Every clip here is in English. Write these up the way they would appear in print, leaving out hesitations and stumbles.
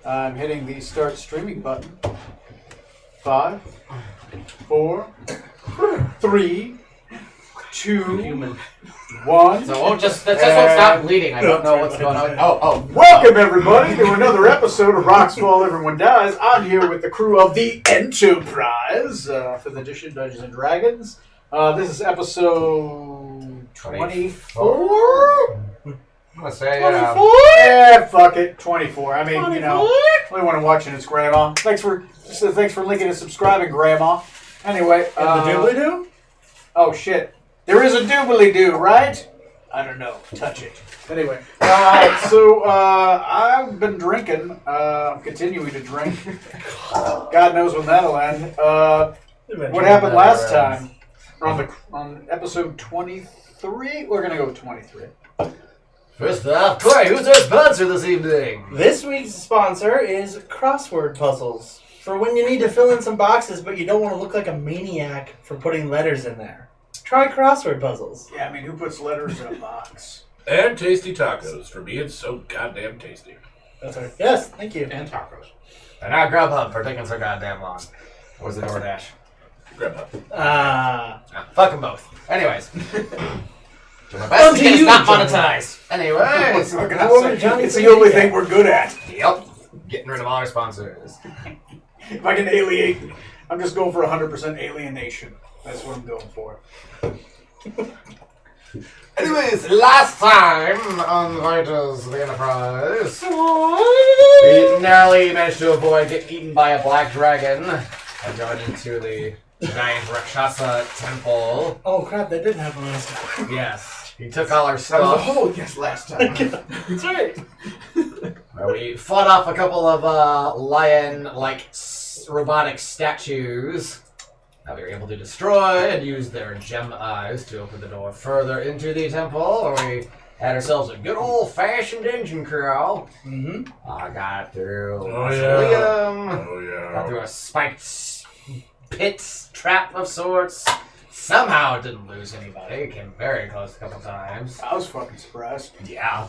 I'm hitting the start streaming button. 5, 4, 3, 2, 1. So won't just stop bleeding. I don't know what's going on. Oh. Welcome everybody to another episode of Rocks Fall Everyone Dies. I'm here with the crew of the Enterprise for the edition Dungeons and Dragons. This is episode 24. I'm gonna say 24? Yeah, fuck it, 24. I mean, 24? You know, only one watching is Grandma. Thanks for linking and subscribing, Grandma. Anyway, the doobly-doo? Oh shit, there is a doobly-doo, right? I don't know. Touch it. Anyway, so I've been drinking. I'm continuing to drink. God knows when that'll end. What happened last time on episode 23? We're gonna go with 23. First off, Corey, who's our sponsor this evening? This week's sponsor is crossword puzzles. For when you need to fill in some boxes, but you don't want to look like a maniac for putting letters in there. Try crossword puzzles. Yeah, I mean, who puts letters in a box? And tasty tacos for being so goddamn tasty. That's right. Yes, thank you. And tacos. And our Grubhub for taking so goddamn long. Or was it DoorDash? Grubhub. Fuck them both. Anyways. My best to it's not monetized. Anyways. It's the only thing we're good at. Yep. Getting rid of all our sponsors. If I can alienate, I'm just going for 100% alienation. That's what I'm going for. Anyways, last time on Vitals of the Enterprise, we narrowly managed to avoid getting eaten by a black dragon and going into the giant Rakshasa temple. Oh crap, that didn't happen last time. Yes. He took all our That was a stuff. whole guess last time. That's right. Where we fought off a couple of lion-like robotic statues that we were able to destroy and use their gem eyes to open the door further into the temple, where we had ourselves a good old-fashioned engine crawl. Mm-hmm. Got through Oh, got through a spiked pit trap of sorts. Somehow didn't lose anybody. Came very close a couple times. I was fucking surprised. Yeah.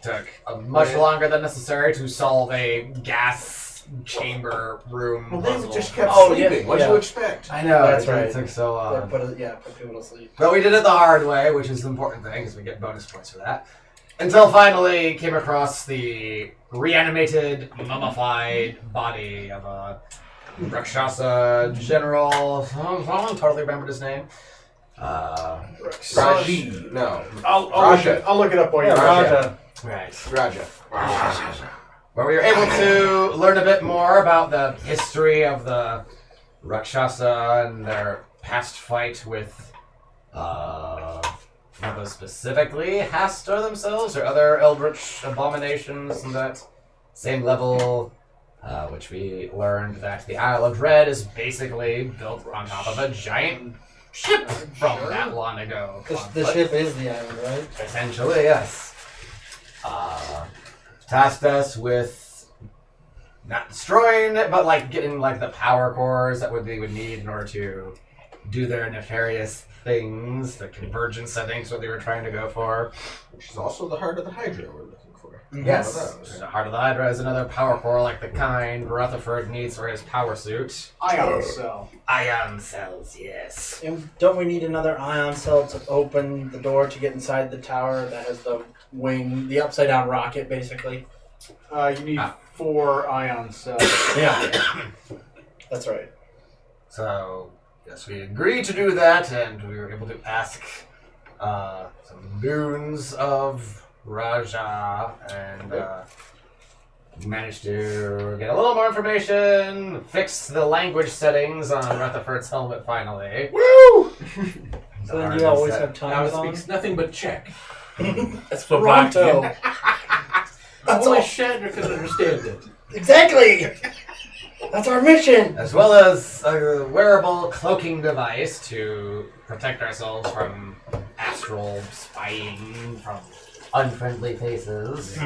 Took much longer than necessary to solve a gas chamber room Well, puzzle. they just kept Oh, sleeping. yeah, What'd yeah. you expect? I know, That's right. It took so long. Put people to sleep. But we did it the hard way, which is the important thing, because we get bonus points for that. Until finally came across the reanimated, mummified body of a Rakshasa general. I don't totally remember his name. Raji. No. I'll look it up while you're Raja. Right. Raja. Where we were able to learn a bit more about the history of the Rakshasa and their past fight with, whether specifically Hastur themselves or other eldritch abominations in that same level, which we learned that the Isle of Dread is basically built on top of a giant ship from that long ago. The ship is the island, right? Essentially, yes. Tasked us with not destroying it, but like getting like the power cores that they would need in order to do their nefarious things, the convergence settings what they were trying to go for. Which is also the heart of the Hydra we're looking for. Yes. One of those. The Heart of the Hydra is another power core like the kind Rutherford needs for his power suit. Ion cell. Ion cells, yes. And don't we need another ion cell to open the door to get inside the tower that has the wing, the upside down rocket, basically? You need 4 ion cells. Yeah. That's right. So, yes, we agreed to do that, and we were able to ask some boons of Raja, and managed to get a little more information, fix the language settings on Rutherford's helmet finally. Woo! So then you always have Now time it on? speaks nothing but Czech. Toronto. Only Shatner can understand it. Exactly! That's our mission! As well as a wearable cloaking device to protect ourselves from astral spying from unfriendly faces.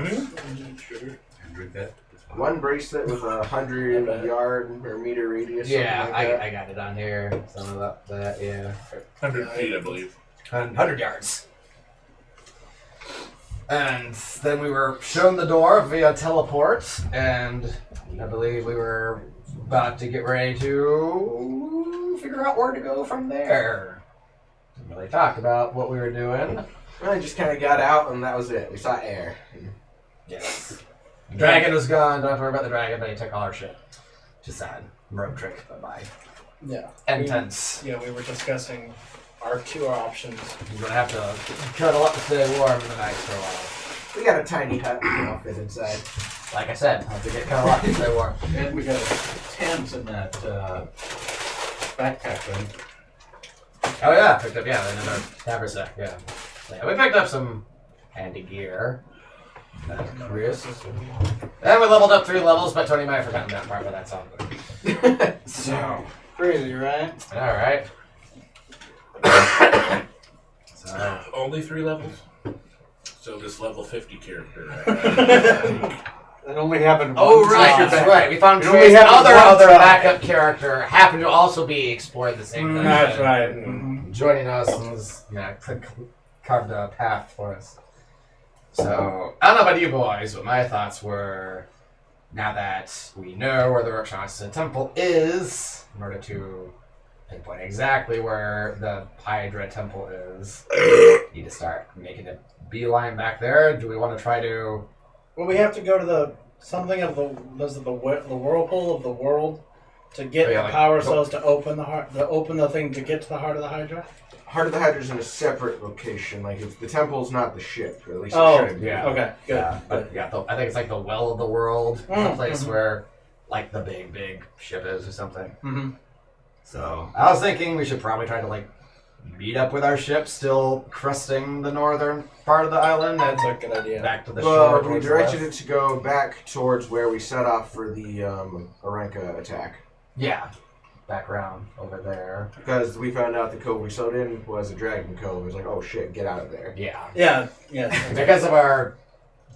One bracelet with 100 yard or meter radius. Yeah, something like that. I got it on here. Some of that, yeah. 100 feet, I believe. 100 yards. And then we were shown the door via teleport, and I believe we were about to get ready to figure out where to go from there. Didn't really talk about what we were doing. I just kind of got out, and that was it. We saw air. Yes. The dragon was gone. Don't have to worry about the dragon, but he took all our shit. Just sad. Road trick. Bye-bye. Yeah. Intense. Yeah, we were discussing our two options. You're going to have to cuddle up to stay warm in the night for a while. We got a tiny hut we can all fit inside. Like I said, I have to get cuddled up to stay warm. And we got a tent in that backpack thing. Oh yeah, picked up another haversack, yeah. Yeah, we picked up some handy gear. Chris. And we leveled up 3 levels, but Tony might have forgotten that part, but that's all good. So Crazy, right? alright. So Only 3 levels? So this level 50 character. That only happened oh once. right, that's right. We found It only Trey's happened other one time. backup character happened to also be exploring the same thing. That's right. Joining us and was, carved a path for us. So, I don't know about you boys, but my thoughts were, now that we know where the Rakshasa Temple is, in order to pinpoint exactly where the Hydra Temple is, need to start making a beeline back there. Do we want to try to... Well, we have to go to the whirlpool of the world to get the power cells to open the thing to get to the heart of the Hydra. Heart of the Hydra's in a separate location. Like, the temple's not the ship, or at least Oh, it shouldn't be. yeah. Okay, good. Yeah, but I think it's like the Well of the World, the place Mhm. where, like, the big ship is or something. Mm-hmm. So I was thinking we should probably try to meet up with our ship still cresting the northern part of the island and That's a good idea. back to the Well, shore. we towards the directed west. it to go back towards where we set off for the Aranka attack. Yeah, back around over there. Because we found out the cove we sewed in was a dragon cove. It was like, oh shit, get out of there. Yeah, Yeah. because of our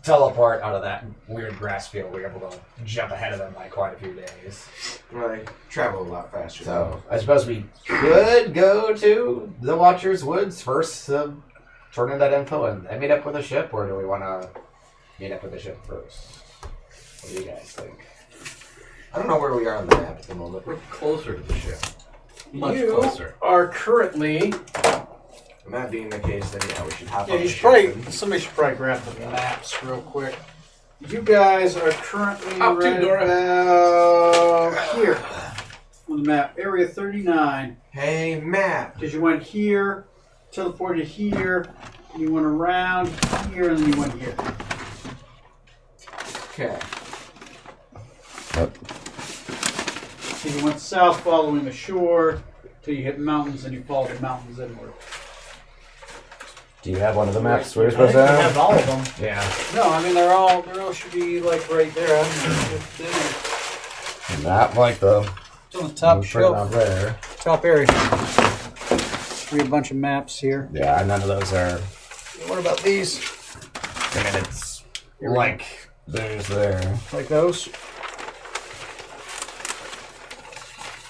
teleport out of that weird grass field, we were able to jump ahead of them by quite a few days. I travel a lot faster. So I suppose we could go to the Watcher's Woods first to turn in that info and then meet up with the ship, or do we want to meet up with the ship first? What do you guys think? I don't know where we are on the map at the moment. We're closer to the ship. Much You closer. are currently... And that being the case, then yeah, we should hop Yeah, on you the should ship. probably... Somebody should probably grab the maps real quick. You guys are currently Up to right Dora. about here on the map. Area 39. Hey, map. Because you went here, teleported here, you went around here, and then you went here. Okay. So you went south following the shore till you hit mountains, and you followed the mountains inward. Do you have one of the maps we're I think supposed we to have? have all of them. Yeah. No, I mean they all should be like right there. I don't know. It's A map like the on the top we put it shelf, out there. top area. We have a bunch of maps here. Yeah, none of those are. What about these? I mean, it's like there's there. Like those?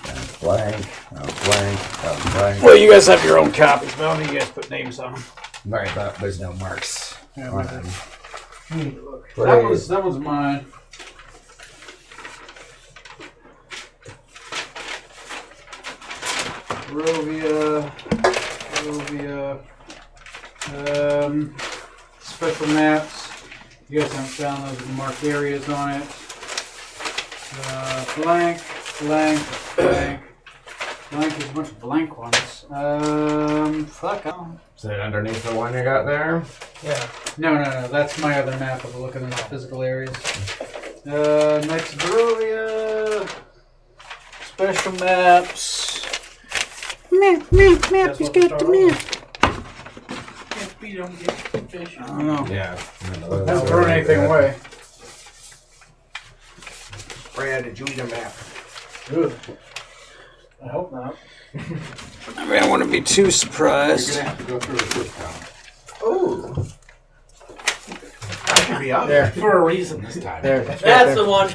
And blank. Blank. Well, you guys have your own copies, but I don't think you guys put names on them. Right, but there's no marks Yeah, on right. them. That one's mine. Rovia, special maps. You guys haven't found those with marked areas on it. Blank. Blank is a bunch of blank ones. Fuck, I don't. Is it underneath the one you got there? Yeah. No. That's my other map of looking at the physical areas. Knights of Barovia. Special maps. Map. Who's got the map? If we don't get fish. I don't know. Yeah. Hasn't thrown anything away. Brad, did you eat a map? Good. I hope not. I mean, I wouldn't be too surprised. You're gonna have to go through it this time. Oh. That should be up. There. For a reason this time. There. That's the one.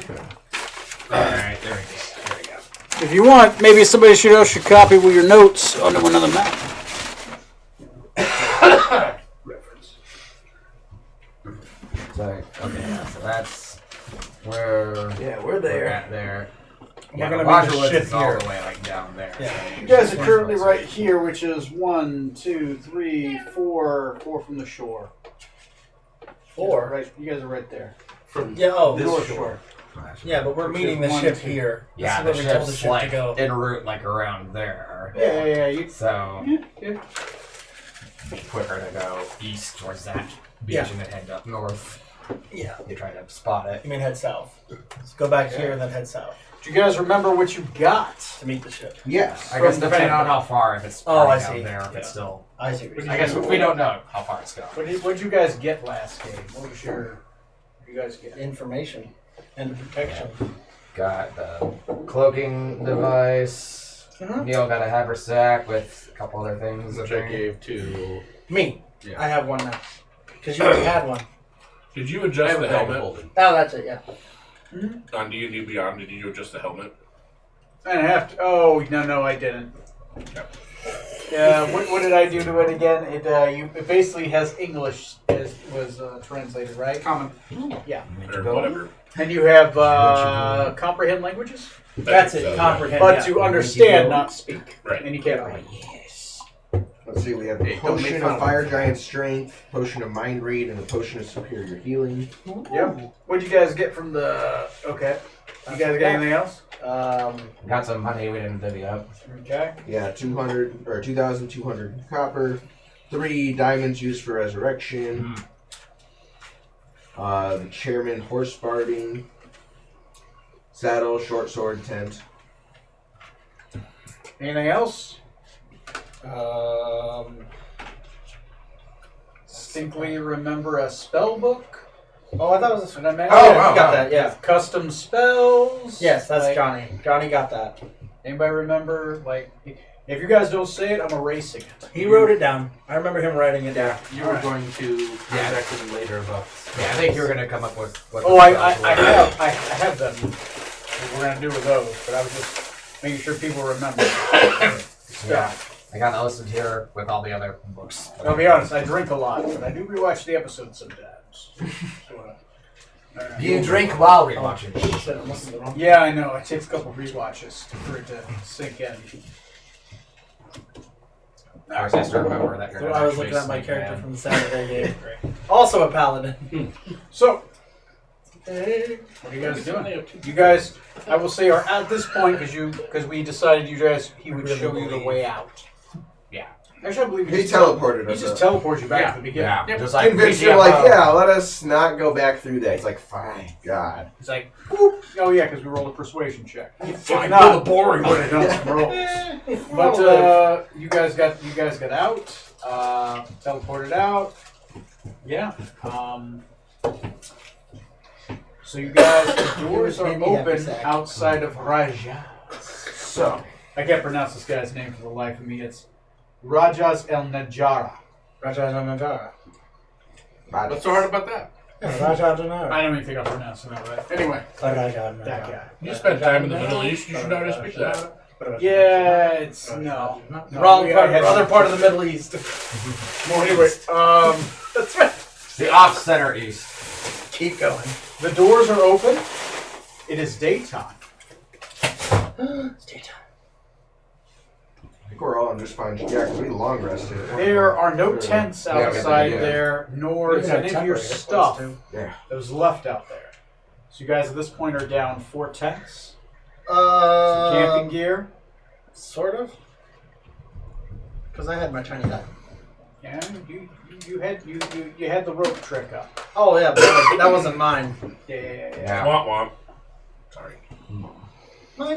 Alright, there we go. If you want, maybe somebody should copy with your notes onto another map. Reference. So, okay, yeah, so that's where Yeah, we're we're there. at there. We're Yeah, gonna Roger make the Woods ship is all here. the way like down there. Yeah. so You guys are currently right here, which is 1, 2, 3, 4 from the shore. 4. Right, you guys are right there. From Yeah. Oh, this North shore. shore. yeah, but we're Which meeting is the 1, ship 2. here. Yeah, This the is where we told the ship's ship like to go. en route, like around there. Yeah. You, So yeah. quicker to go east towards that beach Yeah. and then head up north. Yeah. You try to spot it. I mean, head south. Let's go back here and then head south Do you guys remember what you got? to meet the ship. Yes. I guess From the depending on temple. how far, if it's Oh, already I down see. there, if it's Yeah. still. I see. What I guess we don't know how far it's going. What'd you guys get last game? What was your... What did you guys get? information and protection. Got the cloaking device. Mhm. Neil got a haversack with a couple other things. Which in I there. gave to. Me. Yeah. I have one now. Because you already had one. Did you adjust the helmet Oh, that's it. Yeah. on D&D Beyond? Did you adjust the helmet? I have to... Oh, no, I didn't. Yeah, what did I do to it again? It basically has English as was translated, right? Common. Yeah. Or whatever. And you have comprehend languages, I That's think it. so, Comprehend. but yeah. to understand, not speak. Right. And you can't. Let's see, we have Hey, a don't make potion fun of of fire giant strength, potion of mind read, and a potion of superior healing. Yep. What'd you guys get from the? Okay. You guys got anything else? Got some money we didn't divvy up. Okay. Yeah, 200 or 2,200 copper, 3 diamonds used for resurrection. The chairman horse barding, saddle, short sword, tent. Anything else? Distinctly remember a spell book. Oh, I thought it was. Did I mention? Oh, that? you got that. Yeah. Custom spells. Yes, that's Like, Johnny. Johnny got that. Anybody remember? Like, if you guys don't say it, I'm erasing it. He wrote it down. I remember him writing it down. You were going to contact him later about. Yeah, I think you were gonna come up with. What Oh, the I spells were. have them. What we're gonna do with those, but I was just making sure people remember. Yeah, I got that listed here with all the other books. I'll be honest, I drink a lot, but I do rewatch the episodes sometimes. Do you drink while rewatching? Yeah, I know. It takes a couple rewatches for it to sink in. Of course, I still remember that you're So not I was actually looking at my sneaking character in. from the Saturday game. Also a paladin. So, what are you guys doing? You guys, I will say, are at this point because we decided he would show you the way out. Yeah. Actually, I believe He just teleported He us just up. teleports you back to the beginning. Yeah, just like Convince reaching you, like, up. yeah, let us not go back through that. He's like, fine, God. It's like, whoop. Oh yeah, because we rolled a persuasion check. Fine, not- do the boring But one. it does rolls. But you guys got out. Teleported out. Yeah. So you guys, the doors are Handy happy open sack. outside of Raja. So, I can't pronounce this guy's name for the life of me. It's Rajas El Najara. Raja Janajara. What's so hard about that? Raja Janajara. I don't even think I'm pronouncing that right. Anyway, Raja that guy. You spent time in the Middle East. You should know how to speak that. Yeah, it's no. Wrong we- part, I had- other part of the Middle East. Well, anyway, that's right. The off-center east. Keep going. The doors are open. It is daytime. It's daytime. I think we're all in just fine. Yeah, because we long rested. There are no tents Yeah, we have outside that, yeah. there, nor We is can have any of your temporary stuff too. Yeah. that was left out there. So you guys at this point are down 4 tents, some camping gear. Sort of. Because I had my tiny hut. Yeah, you had the rope trick up. Oh yeah, but that wasn't mine. Yeah. Yeah. Womp womp. Sorry.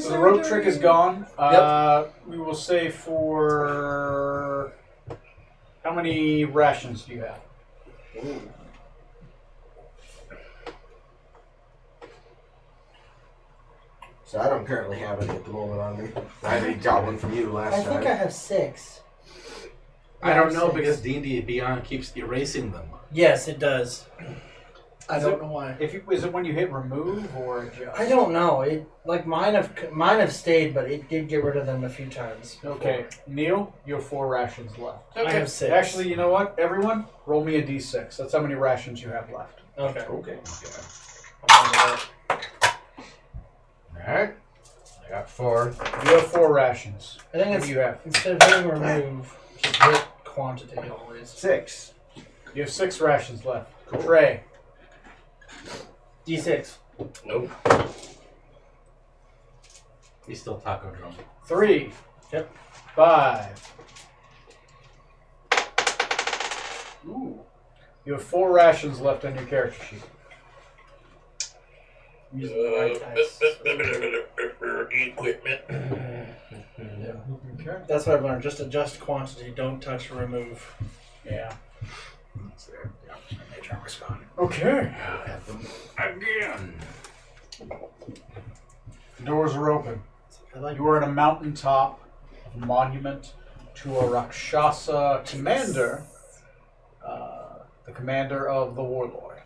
So the rope trick is gone. We will say for how many rations do you have? So I don't currently have any at the moment on me. I got one from you last I time. think I have 6. I don't know 6. because D&D Beyond keeps erasing them. Yes, it does. I Is don't it- know why. Is it when you hit remove or adjust? I don't know. It like mine have stayed, but it did get rid of them a few times. Okay, Neil, you have 4 rations left. I have 6. Actually, you know what? Everyone, roll me a d6. That's how many rations you have left. Okay. Okay. Alright. I got 4. You have 4 rations. I think What it's do you have? instead of hitting remove, just hit quantity always. 6. You have 6 rations left. Trey. D6. Nope. He's still taco drunk. 3. Yep. 5. Ooh. You have 4 rations left on your character sheet. I'm using the right dice. Equipment. Okay. That's what I've learned. Just adjust quantity. Don't touch remove. Yeah. That's there. Yeah. I made sure I respond. Okay. Again. The doors are open. I like You are in a mountaintop monument to a Rakshasa commander, the commander of the Warlord,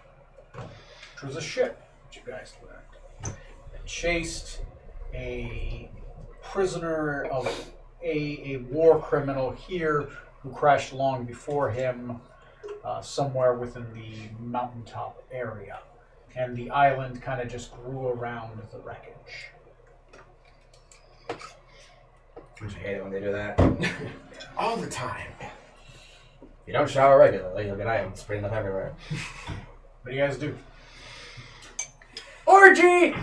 which was a ship, which you guys learned. It chased a prisoner of a war criminal here who crashed long before him somewhere within the mountaintop area. And the island kind of just grew around the wreckage. I hate it when they do that. All the time. If you don't shower regularly, you'll get items spraying up everywhere. What do you guys do? orgy.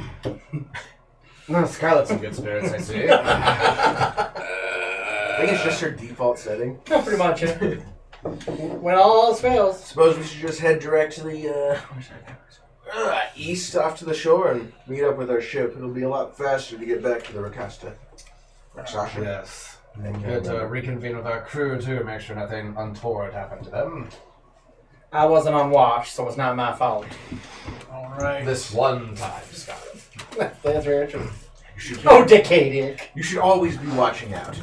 No, Scarlet's in good spirits, I see. I think it's just her default setting. No, pretty much. Yeah. When all else fails. Suppose we should just head direct to the east off to the shore and meet up with our ship. It'll be a lot faster to get back to the Rakshasa. Yes. And good to reconvene with our crew too, make sure nothing untoward happened to them. I wasn't on watch, so it's not my fault. All right. This one time, Scarlet. That's very true. You should, Oh, decade. you should always be watching out.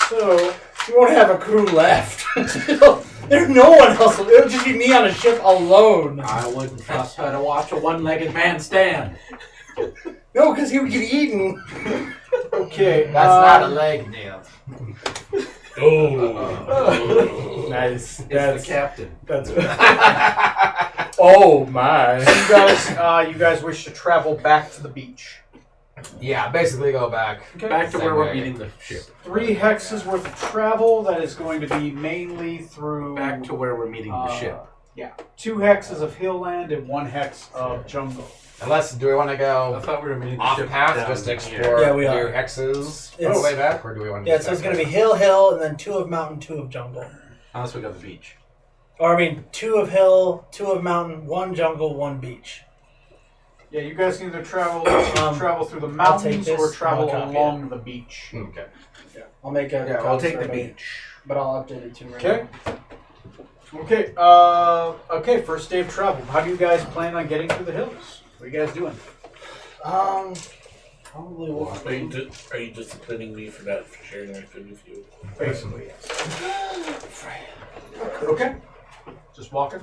So, You won't have a crew left. There's no one else. It'll just be me on a ship alone. I wouldn't trust her to watch a one-legged man stand. No, because he would get eaten. okay. That's not a leg, Neil. Oh. Nice. It's the captain. That's. Oh my. You guys wish to travel back to the beach. Yeah, basically go back. Okay. Back to Same where we're way. meeting the ship. 3 hexes worth of travel. That is going to be mainly through. Back to where we're meeting the ship. Yeah. 2 hexes of hill land and 1 hex of jungle. Unless, do we want to I go thought we were meeting the off ship path down just to here. explore Yeah, we are. new hexes all It's- the way back, or do we want to Yeah, so it's going to be hill, and then 2 of mountain, 2 of jungle. Unless we go to the beach. Or, I mean, 2 of hill, 2 of mountain, 1 jungle, 1 beach. Yeah, you guys can either travel through the I'll take mountains this, or travel I'll copy along the beach. Okay. I'll make a. Yeah, copy we'll take for the everybody, beach. But I'll update it too. Right Okay. Okay, first day of travel. How do you guys plan on getting through the hills? What are you guys doing? now. Probably Are walk. you disciplining me for not sharing my food with you? Basically, yes. Okay. Just walking.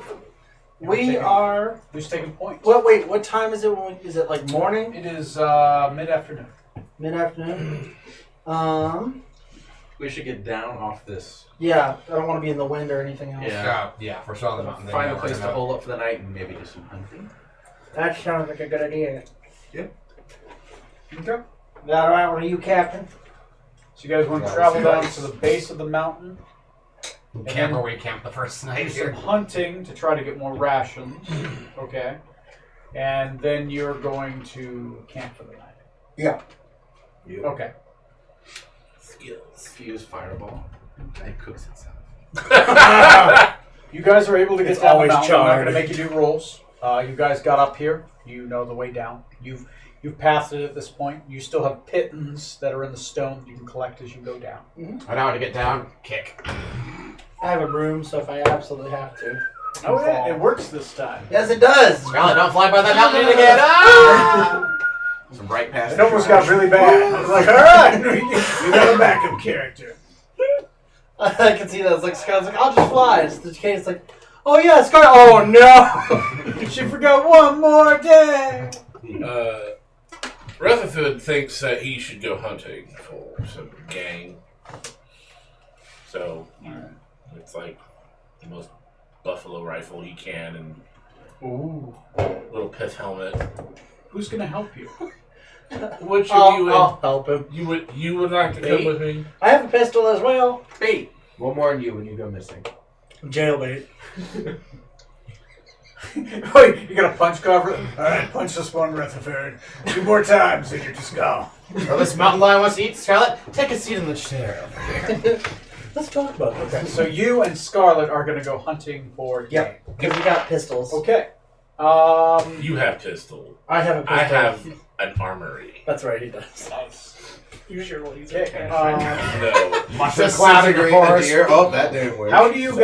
We are. Who's taking points? Well, wait. What time is it? Is it like morning, It is mid-afternoon. mid-afternoon? We should get down off this. Yeah. I don't want to be in the wind or anything else. Yeah, for sure on the mountain. Find a place to hole up for the night and maybe do some hunting. That sounds like a good idea. Okay. Is that all right with you, Captain? So you guys want to Yeah, travel let's down go. to the base of the mountain, Camp where we camped the first do night some here. hunting to try to get more rations. Okay. And then you're going to camp for the night. Yeah. Okay. Skills. Fuse fireball. It cooks itself. You guys are able to get It's down the always mountain. I'm not charred. going to make you do rolls. You guys got up here. You know the way down. You've passed it at this point. You still have pittons that are in the stone that you can collect as you go down. I know how to get down. Kick. I have a broom, so if I absolutely have to. Oh, yeah, it works this time. Yes, it does. Scarlet, don't fly by that mountain again. Ah! Some bright past. It almost got really bad. I was like, all right, you got a backup character. I can see that. It's like Scott's like, I'll just fly. It's the case like, oh yeah, Scott. Oh no, she forgot one more day. Rutherford thinks that he should go hunting for some gang. So, it's like the most buffalo rifle he can, and Ooh. little pith helmet. Who's gonna help you? Which of you I'll help him. you would like to come Hey. with me? I have a pistol as well. Hey, one more on you when you go missing. Jailbait. Oh, you got a punch cover? Alright, punch this one, Rutherford. 2 more times and you're just gone. Oh, this mountain lion wants to eat Scarlet. Take a seat in the chair. Let's talk about this. Okay, so you and Scarlet are gonna go hunting for game. Yep, because we got pistols. Okay. You have pistol. I have a pistol. I have an armory. That's right, he does. Nice. You sure will use Okay. No. Must have cloud in the forest. Oh, that didn't work. How do you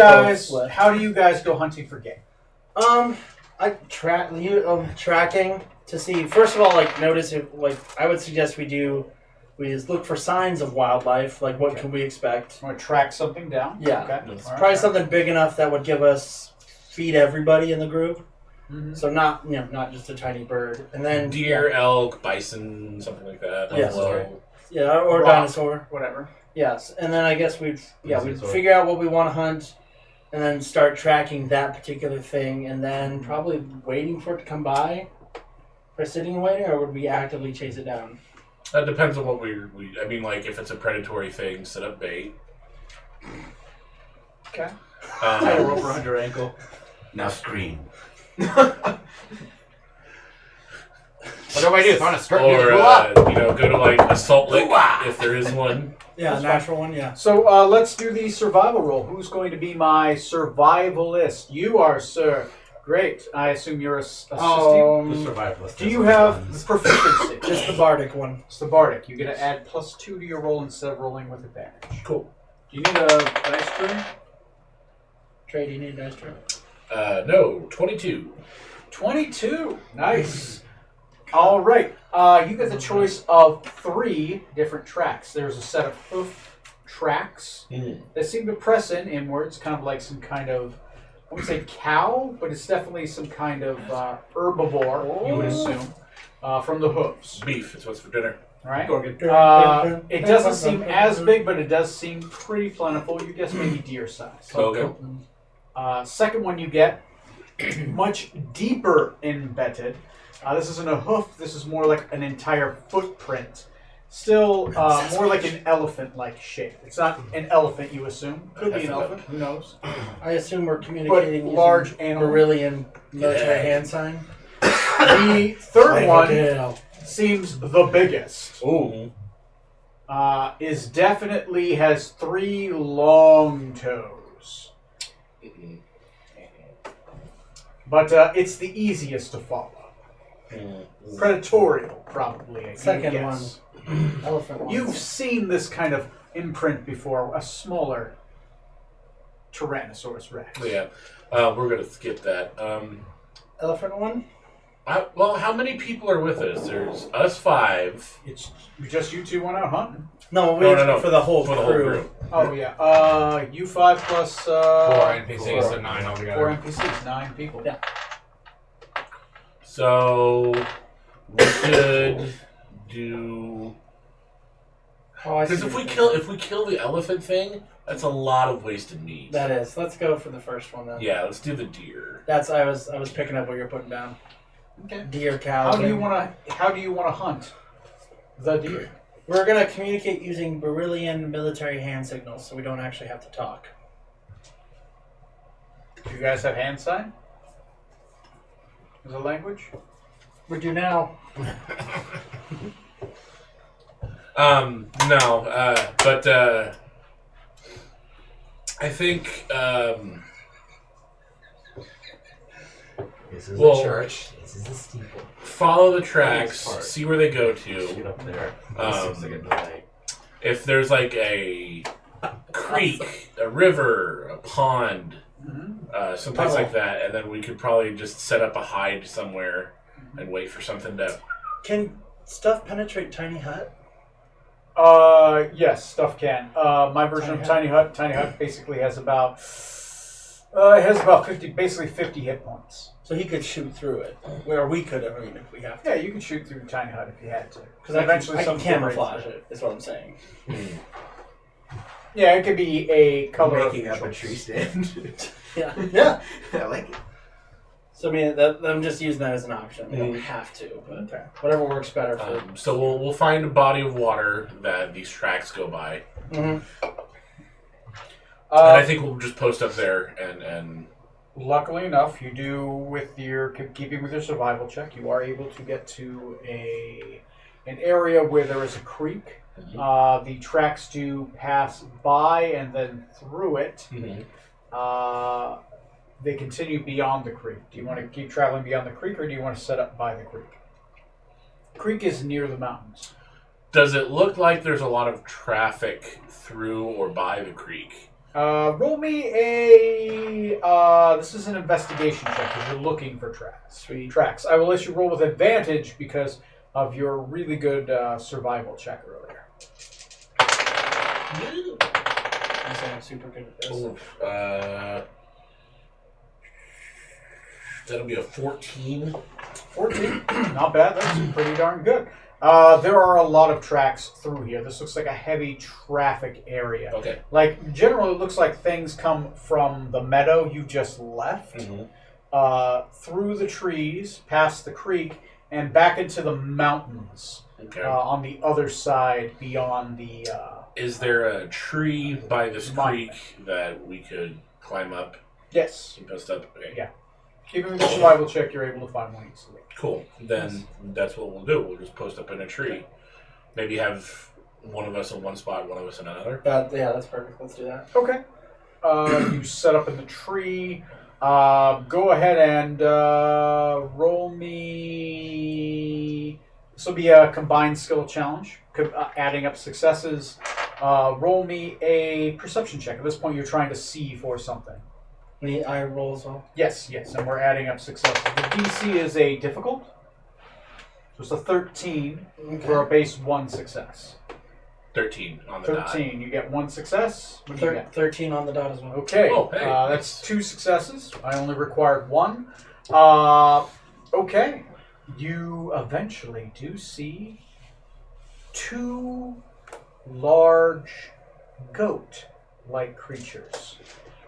guys go hunting for game? I tracking to see. First of all, like notice if I would suggest we just look for signs of wildlife. Like what can we expect? Want to track something down? Yeah. Okay. It's All right. Probably something big enough that would give us feed everybody in the group. Mhm. So not not just a tiny bird. And then Deer, elk, bison, something like that. Yes. Buffalo. yeah, or Rock. dinosaur. Whatever. Yes, and then I guess we'd Dinosaur. figure out what we want to hunt, and then start tracking that particular thing, and then probably waiting for it to come by, or sitting and waiting, or would we actively chase it down? That depends on what we. I mean, like if it's a predatory thing, set up bait. Okay. Tie a rope around your ankle. Now scream. What do I do? Throw on a skirt? Or Or, go to like Assault Lick if there is one. Yeah, That's natural one. Yeah. So let's do the survival roll. Who's going to be my survivalist? You are, sir. Great. I assume you're assisting. The survivalist. Do you have proficiency? Just the bardic one. It's the bardic. You get to add +2 to your roll instead of rolling with advantage. Cool. Do you need a dice tray? Trey, do you need a dice tray? No, 22. 22. Nice. All right. You get the choice of 3 different tracks. There's a set of hoof tracks that seem to press inwards, kind of like some kind of, I wouldn't say cow, but it's definitely some kind of herbivore, you would assume, from the hooves. Beef is what's for dinner. All right. Gorgon. It doesn't seem as big, but it does seem pretty plentiful. You guess maybe deer size. Bogan. Second one you get, much deeper embedded. This isn't a hoof. This is more like an entire footprint. Still more like an elephant-like shape. It's not an elephant, you assume. Could be an elephant. Who knows? I assume we're communicating But using large animal. Beryllian military hand sign. The third one seems the biggest. Ooh. Is definitely has 3 long toes. But it's the easiest to follow. Predatorial, probably. I Second guess. one. Elephant one. You've seen this kind of imprint before, a smaller Tyrannosaurus Rex. Yeah. We're going to skip that. Elephant one? Well, how many people are with us? There's us 5. It's just you 2 went out hunting. No, No. for the whole For the crew. whole group. Oh, yeah. You 5 plus 4 NPCs, so 9 4 altogether. NPCs, 9 people. Yeah. So we should do. Oh, I see. Because if we kill the elephant thing, that's a lot of wasted meat. That is. Let's go for the first one then. Yeah, let's do the deer. That's I was picking up what you're putting down. Okay. Deer, cow. How do you want to hunt the deer? We're gonna communicate using Beryllian military hand signals, so we don't actually have to talk. Do you guys have hand sign as a language? We do now. No, but I think This is Well- a church. This is a steeple. follow the tracks, Part. see where they go Get to. up there. Um, This looks like a delay. If there's like a creek, a river, a pond, someplace like that, and then we could probably just set up a hide somewhere and wait for something to. Can stuff penetrate tiny hut? Yes, stuff can. My version of Tiny Hut basically has about 50 hit points. So he could shoot through it, where we could. I mean, if we have to. Yeah, you can shoot through Tiny Hut if you had to. Because I can some camouflage it. Is what I'm saying. Yeah, it could be a color of Making your up a choice. tree stand. Yeah. I like it. So I mean, I'm just using that as an option. We don't have to, but whatever works better for. So we'll find a body of water that these tracks go by, and I think we'll just post up there and. Luckily enough, you do with your keeping with your survival check, you are able to get to an area where there is a creek. The tracks do pass by and then through it. They continue beyond the creek. Do you want to keep traveling beyond the creek, or do you want to set up by the creek? The creek is near the mountains. Does it look like there's a lot of traffic through or by the creek? Roll me a. This is an investigation check because you're looking for tracks. Tracks. I will let you roll with advantage because of your really good survival check earlier. I'm super good at this. That'll be a 14. 14. Not bad. That's pretty darn good. There are a lot of tracks through here. This looks like a heavy traffic area. Okay. Like, generally, it looks like things come from the meadow you just left, through the trees, past the creek, and back into the mountains Okay. on the other side beyond the... Is there a tree by this Monument. creek that we could climb up Yes. and post up? Okay. Yeah. Keeping with the survival check, you're able to find one easily. Cool. Then that's what we'll do. We'll just post up in a tree. Maybe have one of us in one spot, one of us in another. Yeah, that's perfect. Let's do that. Okay. You set up in the tree. Go ahead and roll me... This will be a combined skill challenge, adding up successes. Roll me a perception check. At this point, you're trying to see for something. I roll as well. Yes, and we're adding up successes. The DC is a difficult, so it's a 13 for a base 1 success. 13 on the dot. 13, you get 1 success. What do you get? 13 on the dot as well. Okay, Oh, hey, that's 2 successes. I only required 1. Okay, you eventually do see 2 large goat-like creatures.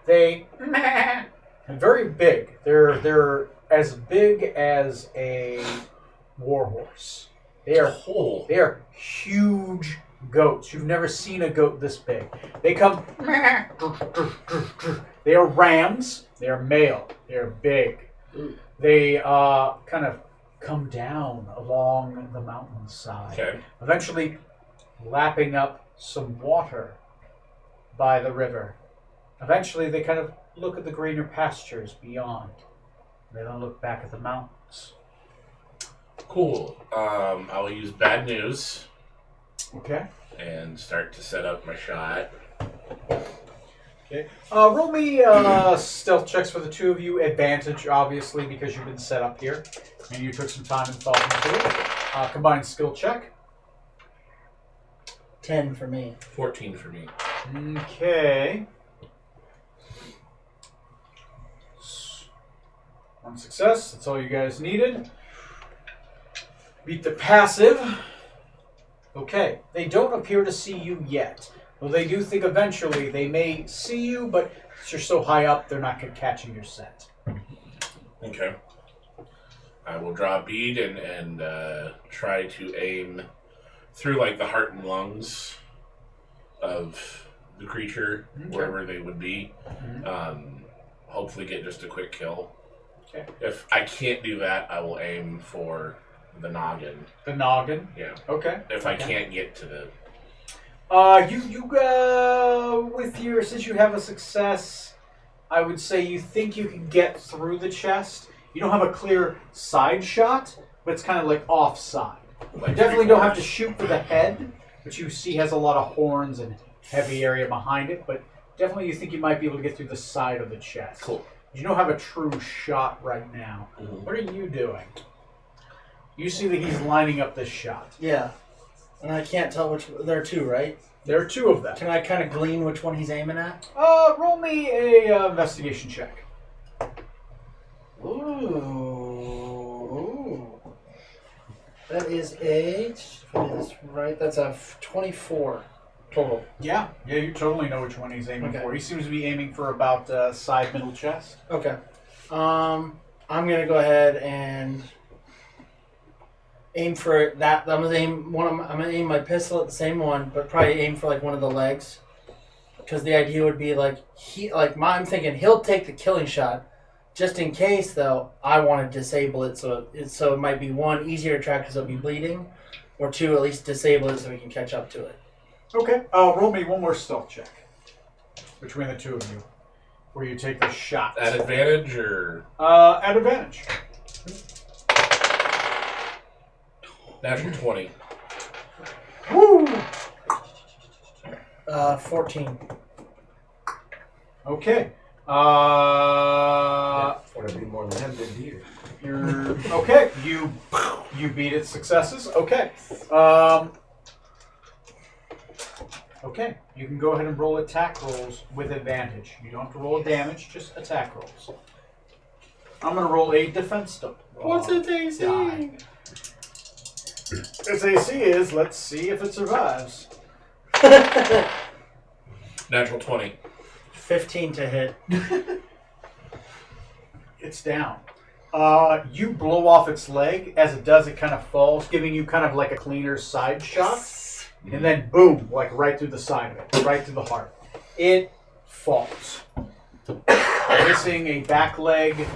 They are very big. They're as big as a warhorse. They are huge goats. You've never seen a goat this big. They come. They are rams. They are male. They are big. They kind of come down along the mountainside. Okay. Eventually, lapping up some water by the river. Eventually, they kind of look at the greener pastures beyond. They don't look back at the mountains. Cool. I will use bad news Okay. and start to set up my shot. Okay. Roll me stealth checks for the two of you. Advantage, obviously, because you've been set up here. And you took some time and thought into it. Combined skill check. 10 for me. 14 for me. Okay. 1 success. That's all you guys needed. Beat the passive. Okay. They don't appear to see you yet. Well, they do think eventually they may see you, but you're so high up, they're not catching your scent. Okay. I will draw a bead and try to aim through like the heart and lungs of the creature, wherever they would be. Hopefully get just a quick kill. Okay. If I can't do that, I will aim for the noggin. The noggin. Yeah. Okay. If I can't get to the... with your, since you have a success, I would say you think you can get through the chest. You don't have a clear side shot, but it's kind of like offside. Like You definitely don't have to three-quarters. shoot for the head, which you see has a lot of horns and heavy area behind it, but definitely you think you might be able to get through the side of the chest. Cool. You don't have a true shot right now. Mhm. What are you doing? You see that he's lining up this shot. Yeah. And I can't tell which... There are 2, right? There are 2 of them. Can I kind of glean which one he's aiming at? Roll me a investigation check. Ooh. That is a... Right, that's a 24. total. Yeah, you totally know which one he's aiming Okay. for. He seems to be aiming for about side middle chest. Okay. I'm gonna go ahead and aim for that. I'm gonna aim my pistol at the same one, but probably aim for like one of the legs. Because the idea would be I'm thinking he'll take the killing shot. Just in case, though, I want to disable it, so it might be one, easier to track because it'll be bleeding, or two, at least disable it so we can catch up to it. Okay, roll me one more stealth check between the two of you, where you take the shot. At advantage or At advantage. natural 20? Woo! 14. Okay. Would it be more than him than you? You're okay. You beat its successes. Okay. Okay. You can go ahead and roll attack rolls with advantage. You don't have to roll damage, just attack rolls. I'm gonna roll a defense die. What's its AC? Its AC is. Let's see if it survives. Natural 20. 15 to hit. It's down. You blow off its leg. As it does, it kind of falls, giving you kind of like a cleaner side shot. And then boom, like right through the side of it, right through the heart. It falls. Missing a back leg,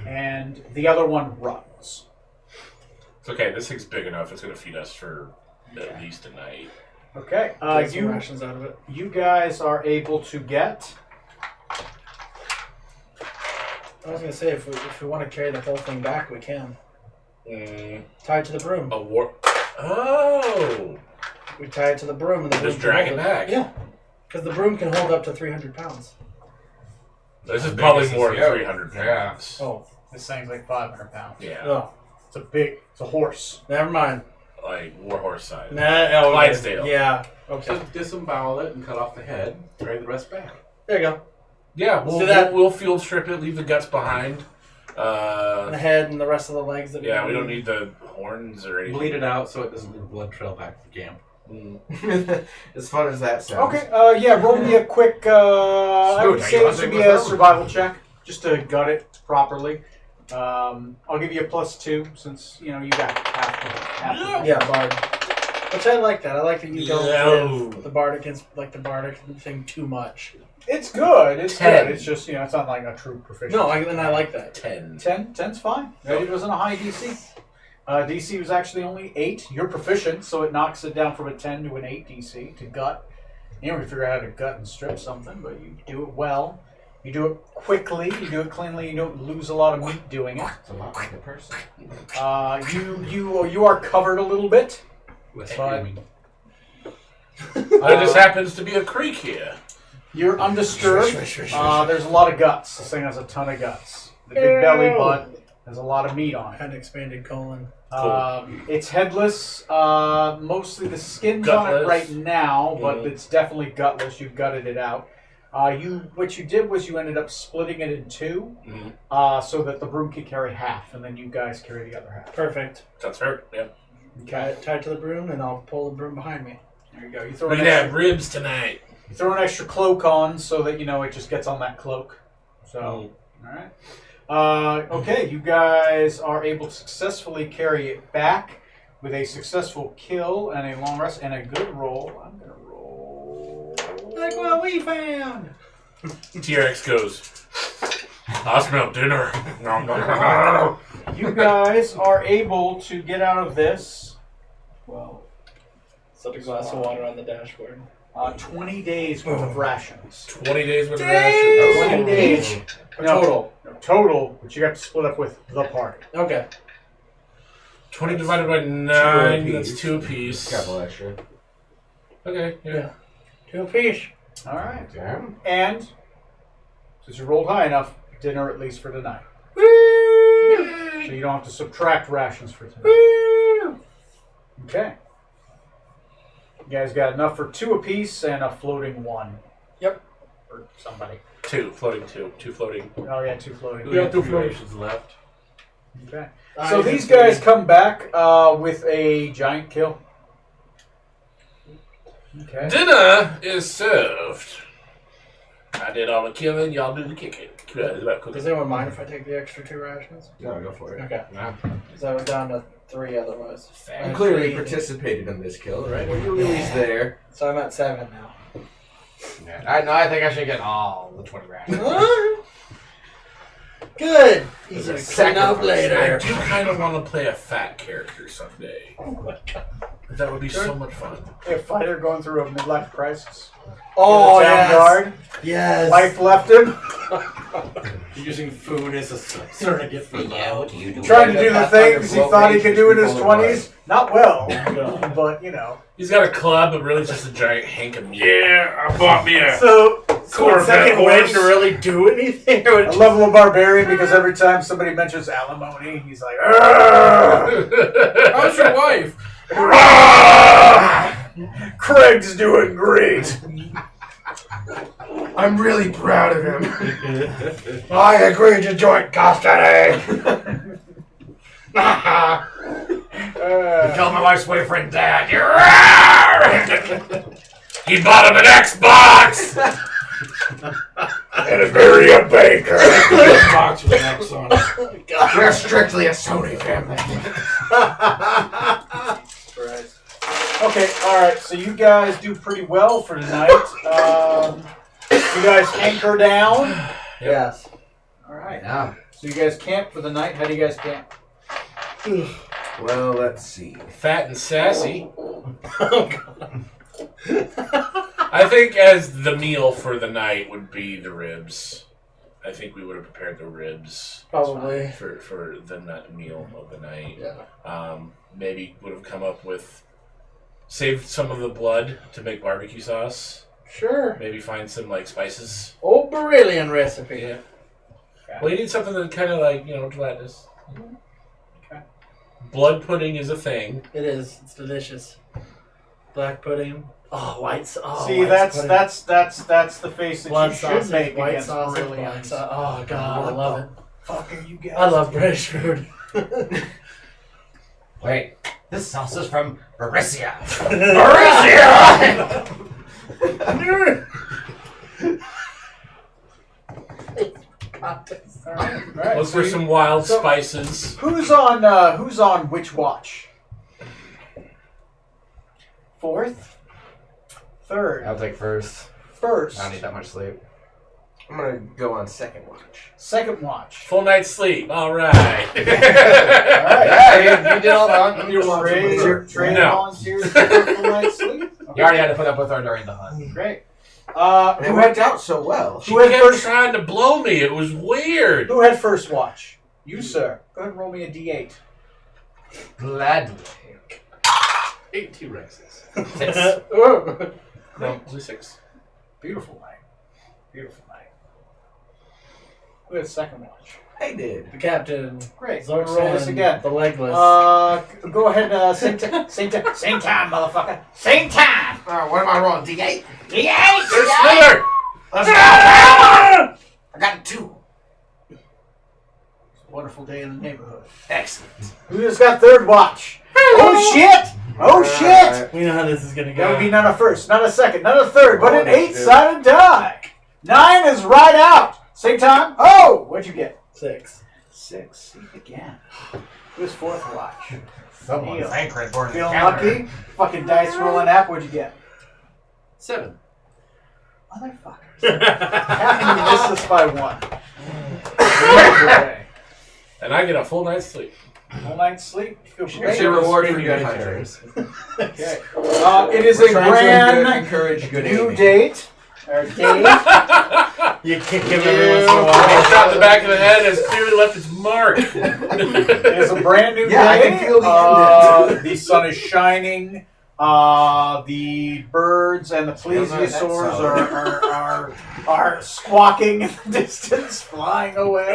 and the other one runs. It's okay. This thing's big enough. It's going to feed us for at least a night. Okay. Get some rations out of it. You guys are able to get. I was gonna say if we want to carry the whole thing back, we can. Tie it to the broom. A war. Oh! We tie it to the broom and the broom Just can drag hold it back. Yeah, because the broom can hold up to 300 pounds. This is Big probably as more this than yoke. 300 Yeah. pounds. Oh, This thing's like 500 pounds. Yeah. oh, It's a horse. never mind. Like warhorse size. Nah, Clydesdale. Yeah. Okay. Just disembowel it and cut off the head. Carry the rest back. There you go. Yeah, Let's do that. we'll field strip it, leave the guts behind. The head and the rest of the legs. That Yeah, we don't need the horns or anything. Bleed it out so it doesn't leave a blood trail back to the camp. As fun as that sounds. Okay. Roll me a quick. I would Snoot, are say you this would hunting be with a them? survival check, just to gut it properly. I'll give you a +2 since you got half the Yeah, bard. Which I like that. I like that you don't No. live the bardic thing too much. It's good. It's 10. good. It's just it's not like a true proficiency. No, and I like that. 10. 10's fine. It wasn't a high DC. DC was actually only 8. You're proficient, so it knocks it down from a 10 to an 8 DC to gut. You never figure out how to gut and strip something, but you do it well. You do it quickly. You do it cleanly. You don't lose a lot of meat doing it. It's a lot like a person. You are covered a little bit. Less But- screaming. There just happens to be a creek here. You're undisturbed. There's a lot of guts. This thing has a ton of guts. The big belly butt has a lot of meat on it. Had an expanded colon. It's headless. Mostly the skin's on it Gutless. right now, but Mhm. it's definitely gutless. You've gutted it out. What you did was you ended up splitting it in two, so that the broom could carry half, and then you guys carry the other half. Perfect. That's her. Yeah. Tie it to the broom, and I'll pull the broom behind me. There you go. You throw We an can have extra, ribs tonight. you throw an extra cloak on so that it just gets on that cloak. So, all right. Okay, you guys are able to successfully carry it back with a successful kill and a long rest and a good roll. I'm gonna roll. Like what we found. TRX goes, I smell dinner. Nom, nom, nom, nom. You guys are able to get out of this. Well, Set a glass of water on the dashboard. 20 days worth of rations. 20 days worth of rations. 20 days. No, Total. no, total, but you got to split up with the party. Okay. 20 divided by 9, apiece. that's 2 apiece. Couple extra. Okay, yeah. 2 apiece. All right. Damn. And since you rolled high enough, dinner at least for tonight. So you don't have to subtract rations for tonight. Okay. You guys got enough for 2 apiece and a floating 1. Yep. For somebody. 2, floating 2. 2 floating. Oh yeah, 2 floating. We have 2 rations left. Okay. So these guys come back with a giant kill. Okay. Dinner is served. I did all the killing, y'all do the kicking. Does anyone mind if I take the extra 2 rations? No, go for it. Okay. No. Because I was down to 3 otherwise. You clearly participated in this kill, right? Well, you were at least there. So I'm at 7 now. Yeah. I think I should get all the 20 rations. Good. Easy to There's a clean up sacrifice. later. I do kind of want to play a fat character someday. That would be so much fun. A fighter going through a midlife crisis. Oh, Town yes. guard. Yes. Life left him. Using food as a surrogate for what do you do? Trying to do the things he thought he could do in his 20s. Not well, but you know. He's got a club, but really just a giant hank of meat. Yeah, I bought me a So Corvette second horse. win to really do anything. A level of barbarian because every time somebody mentions alimony, he's like, "Argh!" How's your wife? Craig's doing great. I'm really proud of him. I agree to joint custody. Killed my wife's boyfriend, Dad. He bought him an Xbox! And a Maria Baker. Box with an X on it. We're strictly a Sony family. Okay, alright, so you guys do pretty well for tonight. You guys anchor down. Yes. Alright. Yeah. So you guys camp for the night. How do you guys camp? Well, let's see. Fat and sassy. I think as the meal for the night would be the ribs. I think we would have prepared the ribs Probably. for the meal of the night. Yeah. Maybe would have come up with saved some of the blood to make barbecue sauce. Sure. Maybe find some like spices. Old Brilliant recipe. Yeah. Well, you need something that kind of like gelatinous. Okay. Blood pudding is a thing. It is. It's delicious. Black pudding. Oh, white sauce. Oh, See, white that's pudding. that's the face that Blood you sausage, should make white against sausage, black brilliance. sauce. Oh God, I What love the it. Fuck are you guys? I love British food. Wait, this sauce is from Mauricia. Alright, Look so for you- some wild so- spices. Who's on which watch? 4th? 3rd? I'll take first. 1st? I don't need that much sleep. I'm gonna go on second watch. 2nd watch. Full night's sleep. All right. Alright. Yeah, you did all that. Trade No. volunteers for full night's sleep? You already had to put up with her during the hunt. Great. And it worked out so well. She Who had kept first? trying to blow me. It was weird. Who had first watch? You, sir. Go ahead and roll me a d8. Gladly. 8 T-Rexes. No, only 6. Beautiful night. Beautiful night. Who had second watch? I did. The captain. Great. So roll this Zorkson, again. The legless. Go ahead. Same time, motherfucker. Same time. What am I rolling? D8? D8. There's Spiller! Let's go! I got 2. Wonderful day in the neighborhood. Excellent. Who just got third watch? Oh shit! Oh shit! we know how this is gonna go. That would be not a first, not a second, not a third, but an Oh, dude. 8-sided die. 9 is right out. Same time. Oh, what'd you get? 6. 6. See again. Who's fourth watch? Someone's Neil. anchoring for the Feeling counter. lucky? Fucking dice rolling app. What'd you get? 7. Motherfuckers. Half of you missed this by 1. Beautiful day. And I get a full night's sleep. Full night's sleep. Feel It's great. a reward for Screaming good hunters. Okay. It is We're a trying to brand encourage good new aiming. date. Or date. You kick him every once in a A while. shot in the back of the head has clearly left its mark. It is a brand new Yeah, I day. can feel the The sun is shining. The birds and the plesiosaurs are squawking in the distance, flying away.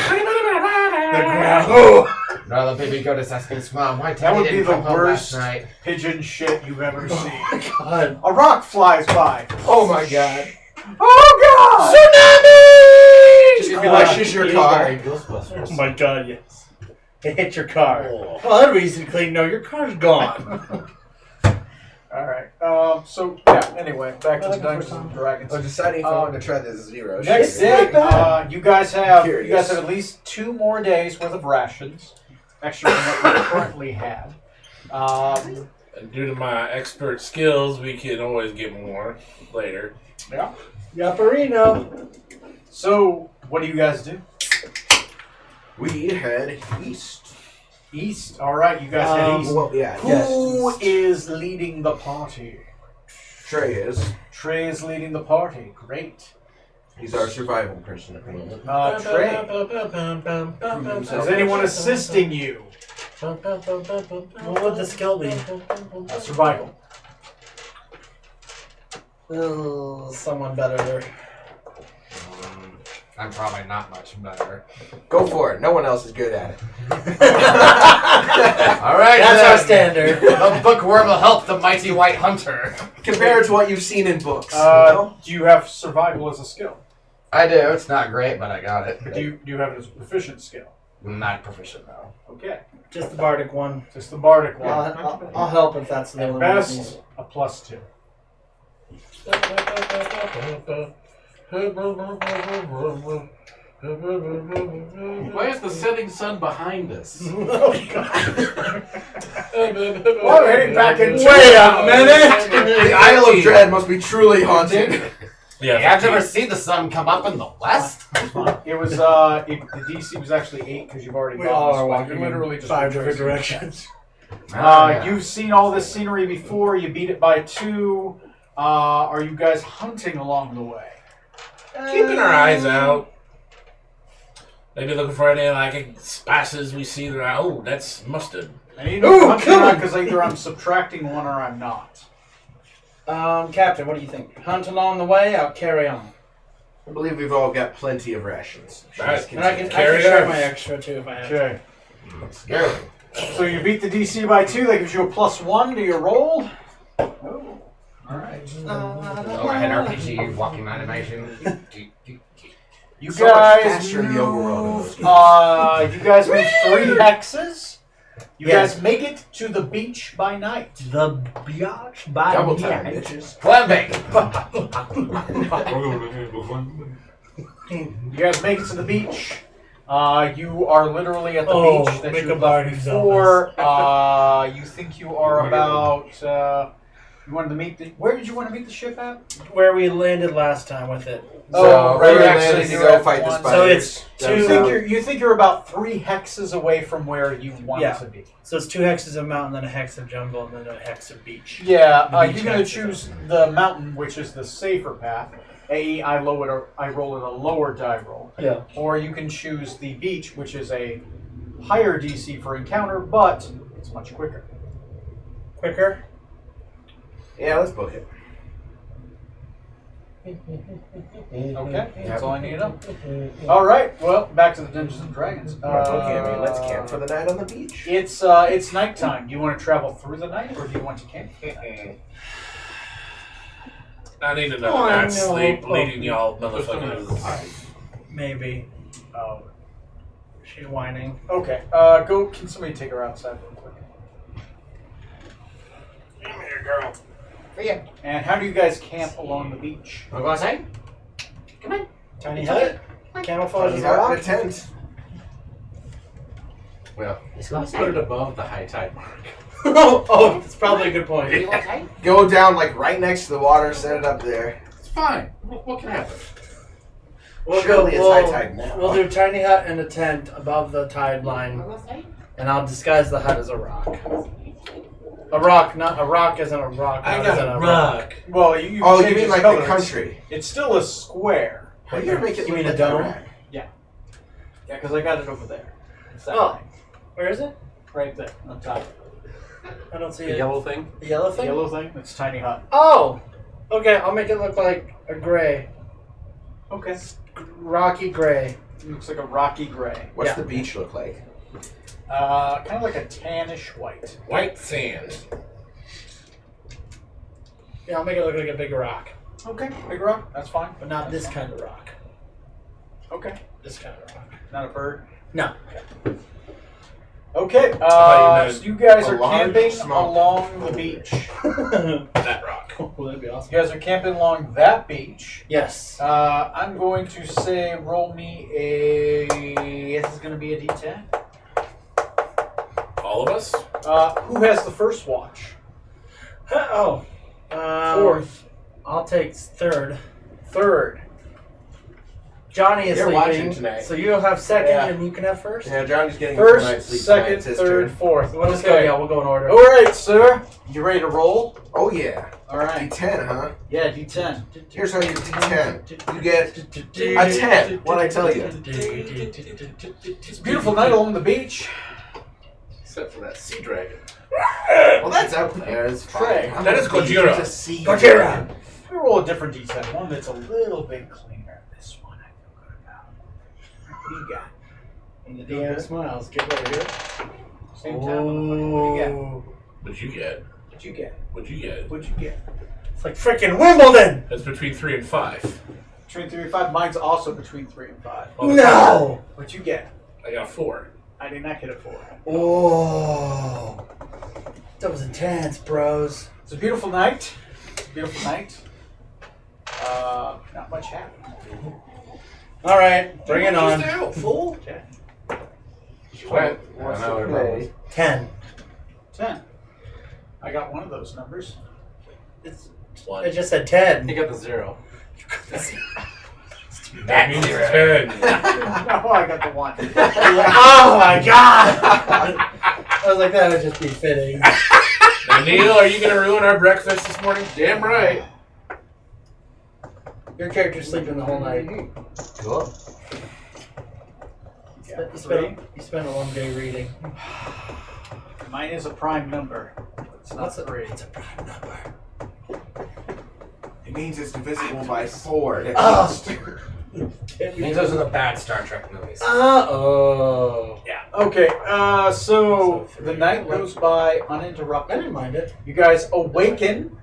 The ground. No, the baby goat is asking his mom, why That Teddy would be didn't the come home worst last night. pigeon shit you've ever seen. God. A rock flies by. Oh my god. Oh god! Just gonna be like, she's your car. Ghostbusters. Oh my God, yes. It hit your car. Oh. Well, that'd be easy to clean. No, your car's gone. All right. So yeah. Anyway, back to the Looking for Dungeons and some- Dragons. I was deciding if I wanted to try the zero. Next shit. day, you guys have Curious. at least 2 more days worth of rations, extra from what you currently have. And due to my expert skills, we can always get more later. Yeah. Yaparino. So what do you guys do? We head east. East. All right. You guys head east. Well, yeah. Who is leading the party? Trey is. Trey is leading the party. Great. He's our survival person at the moment. Trey, is anyone assisting you? What would the skill be? Survival. Someone better. I'm probably not much better. Go for it. No one else is good at it. All right, That's then. our standard. The bookworm will help the mighty white hunter. Compared to what you've seen in books. Do you have survival as a skill? I do. It's not great, but I got it. But do you have it as a proficient skill? Not proficient though. Okay. Just the bardic one. Just the bardic one. I'll help if that's the At only best, a +2. Why is the setting sun behind us? Well, we're heading back into Wait a minute! The Isle of Dread must be truly haunted. Yeah, I've never seen the sun come up in the west. It was the DC was actually 8 because you've already We all gone. are this way. walking You're literally just 5 different retracing. directions. You've seen all this scenery before. You beat it by 2. Are you guys hunting along the way? Keeping our eyes out. Maybe looking for any like spices we see that are, oh, that's mustard. I need to hunting because either I'm subtracting 1 or I'm not. Captain, what do you think? Hunt along the way, I'll carry on. I believe we've all got plenty of rations. Right. And I can Carry share on. my extra too if I have to. Okay. Scary. So you beat the DC by 2. That gives you a +1 to your roll. Oh. All right. Overhead RPG, walking animation. You So much guys faster in the overworld than move. those games. You guys move 3 hexes. You Yes. guys make it to the beach by night. The biatch by Double time, bitches. Clambake. You guys make it to the beach. You are literally at the Oh, beach that make you a left bargain before. You think you are about. You wanted to meet the. Where did you want to meet the ship at? Where we landed last time with it. Oh, right, we actually, landed to you go have fight the one. spiders. So it's down two- south. You think you're about 3 hexes away from where you want Yeah. to be. So it's 2 hexes of mountain, then a hex of jungle, and then a hex of beach. Yeah, The beach you're going to hexes. choose the mountain, which is the safer path. I roll it a lower die roll. Yeah. Or you can choose the beach, which is a higher DC for encounter, but it's much quicker. Quicker? Yeah, let's book it. Okay, that's all I need to know. All right, well, back to the Dungeons and Dragons. Let's camp for the night on the beach. It's nighttime. Do you want to travel through the night, or do you want to camp? for the night? I need another Oh, I night's know. sleep, leading y'all motherfuckers. Maybe. Oh. She's whining. Okay, go. Can somebody take her outside real quick? Come here, girl. And how do you guys camp along the beach? Wanna go outside? Tiny hut? Camouflage He's is out in a rock? tent. Well, Let's put it above the high tide mark. Oh, that's probably a good point. Go down like right next to the water, set it up there. It's fine. What can happen? Surely it's high tide now. We'll do tiny hut and a tent above the tide line, and I'll disguise the hut as a rock. A rock, not a rock isn't a rock. I not got isn't a rock. Well, you Oh, change you mean its like color. the country? It's still a square. Well, you're gonna make it You look mean a like dome? Iraq. Yeah, because I got it over there. It's that Oh. thing. Where is it? Right there on top. I don't see The it. yellow thing? The yellow The thing? yellow thing. It's tiny hut. Oh! Okay, I'll make it look like a gray. Okay. Rocky gray. It looks like a rocky gray. What's Yeah. the beach look like? Kind of like a tannish white. White sand. Yeah, I'll make it look like a big rock. Okay, big rock. That's fine. But not this kind of rock. Okay. This kind of rock. Not a bird. No. Okay, thought you meant so you guys a are large camping small. along the beach. That rock. Oh, that'd be awesome. You guys are camping along that beach. Yes. I'm going to say roll me a... This is going to be a D10. All of us? Who has the first watch? Fourth. I'll take third. Third. Johnny is You're sleeping, watching tonight. so you'll have second, Yeah. and you can have first. Yeah, Johnny's getting his night's First, sleep second, tonight. It's his third, turn. fourth. We'll just go. Yeah, we'll go in order. All right, sir. You ready to roll? Oh yeah. All right. D10, huh? Yeah, D10. Here's how you D10. You get a 10. What'd I tell you? It's a beautiful night along the beach. Except for that sea dragon. Well, that's out there. It's Trey. fine. That is Gojira. Gojira. Let me roll a different D10. One that's a little bit cleaner. This one I feel good about. What do you got? And the DM smiles. Get over here. Same time, motherfucker. What do you got? What'd you get? What'd you get? What'd you get? What'd you get? It's like freaking Wimbledon. That's between 3 and 5. Between 3 and 5. Mine's also between 3 and 5. Oh, No. What'd you get? I got a 4. I did not get a 4. Oh. That was intense, bros. It's a beautiful night. Beautiful night. Not much happened. All right, bring it on. Out, fool. Okay. What? Wants I don't know to what it play. 10. 10. I got one of those numbers. It's, One. it just said 10. He got the 0. That means 10. No, I got the 1. Oh my god! I was like, that would just be fitting. Now, Neil, are you going to ruin our breakfast this morning? Damn right. Your character's sleeping the whole night. Cool. You spent a long day reading. Mine is a prime number. It's not What's 3. It's a prime number. It means it's divisible by 4. At Oh. least. It means those are the bad Star Trek movies. Oh. Okay, so the night goes by I uninterrupted. didn't mind it. You guys awaken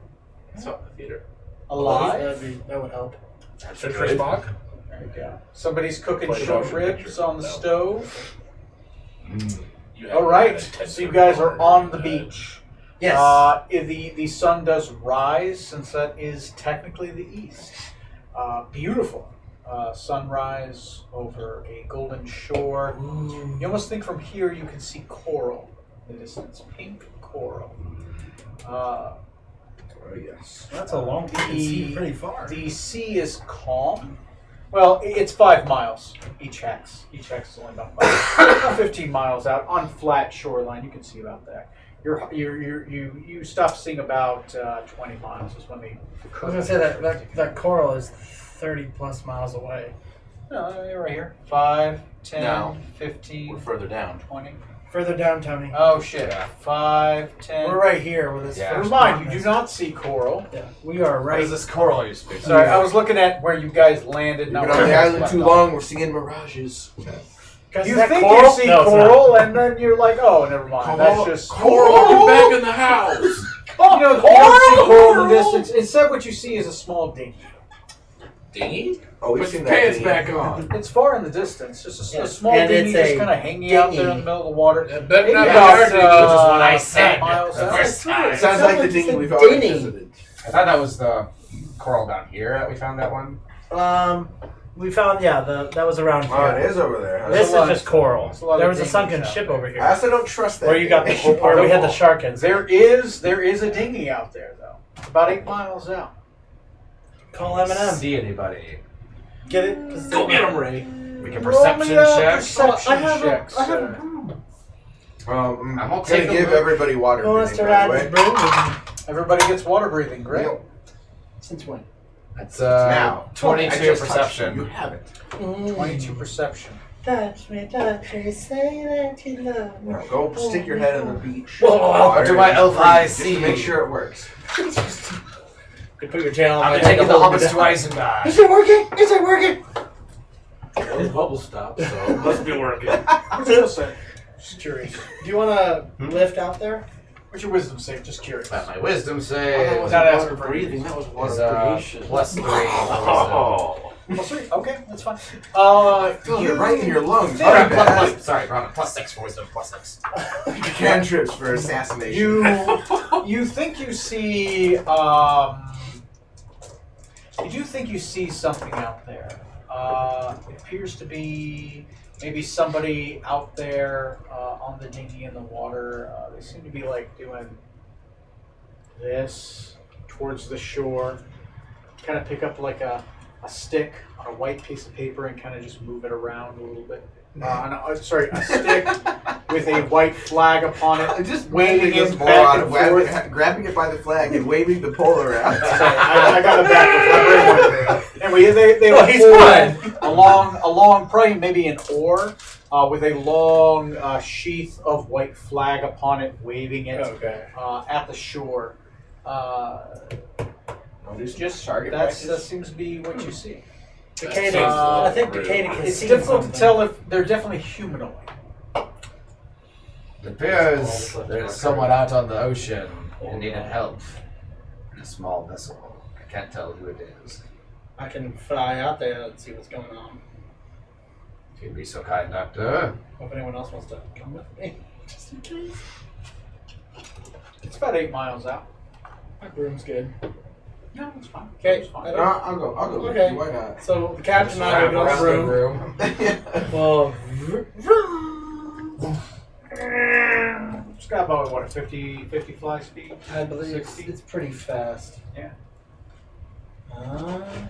It's up the theater. alive. That would help. That's Chris Spock. There you go. Somebody's cooking Play short motion ribs picture. on the No. stove. You have All right, a so you guys are on the beach. Yes. The sun does rise, since that is technically the east. Beautiful sunrise over a golden shore. You almost think from here you can see coral in the distance, pink coral. Oh, yes. That's a long. You can see pretty far. The sea is calm. Well, it's 5 miles each hex. Each hex is only about 15 miles out on flat shoreline. You can see about that. You stop seeing about 20 miles is when the. I was gonna say that coral is 30 plus miles away. No, you're right here. 5, 10, No. 15, We're further down. 20. Further down, Tony. Oh shit. Yeah. 5, 10. We're right here with this. Yeah. Never mind, you do not see coral. Yeah, we are What right. is this coral you speak? Sorry, I was looking at where you guys landed. We've Not been where on the you guys island left too off. long. We're seeing mirages. You think you see No, it's coral, and then you're like, oh, never mind. That's just Welcome back in the house. You know, you don't see coral in the distance. Instead, what you see is a small dinghy. Dinghy? Oh, we've Put seen your that. pants thing. back on. It's far in the distance. Just a Yeah. small And dinghy it's just a kind of hanging out there in the dinghy. middle of the water. That better Maybe not be about, our dinghy, which is what I 10 said. miles the out. first time. Sounds like the dinghy we've already Dinghy. visited. I thought that was the coral down here that we found that one. We found that was around here. Oh, it is over there. Huh? This There's a lot is just coral. there's a lot There of was a dinghies sunken out ship there. over here. I also don't trust that. Where you got thing. where we had the shark in. There is a dinghy out there though, about 8 miles out. Call Eminem. See anybody? Get it? Go get him, Ray. We can Roll me perception a check. perception I have check, I have a sir. broom. I'm I'm gonna okay give with- everybody water. Who wants to breathing, ride by this the way. broom? Everybody gets water breathing. Great. Neil, Since when? It's now. I 22 just touched perception. You haven't. 22 perception. Touch me, say that you love me. Now go stick your head on the beach. What do my elf eyes Just see? to make sure it works. You put your tail on I'm my taking head the to hold me hummus to down. Eisenbach. Is it working? Is it working? Well, the bubble stopped, so it must be working. What's your say? Just curious. Do you want to lift out there? What's your wisdom save? Just curious. My wisdom That save was Not water asking for breathing. That was water is privation. +3. Oh. +3. Okay, that's fine. Feeling it right in your lungs. Yeah, Alright, Plus- man. plus- sorry, Ron, +6 for wisdom, +6. Cantrips for assassination. You think you see you do think you see something out there. It appears to be maybe somebody out there on the dinghy in the water. They seem to be like doing this towards the shore. Kind of pick up like a stick on a white piece of paper and kind of just move it around a little bit. A stick with a white flag upon it. Just waving waving this it back moron, and forth. grabbing it by the flag and waving the pole around. Sorry, I got it backwards. Anyway, they Well, like he's hold a long, probably maybe an oar, with a long sheath of white flag upon it, waving it at the shore. Just target that practice. seems to be what you see. Decada, I think Decada can It's see difficult something. to tell if they're definitely humanoid. It appears there's someone out on the ocean who needed help in a small vessel. I can't tell who it is. I can fly out there and see what's going on. If you'd be so kind, Doctor. Hope anyone else wants to come with me, just in case. It's about 8 miles out. My broom's good. No, it's fine. Okay. It's fine. I'll go. I'll go. with Okay. you, why not? So the captain and I go to the room. Well, It's got about what, a 50 fly speed? I believe 60? it's pretty fast. Yeah.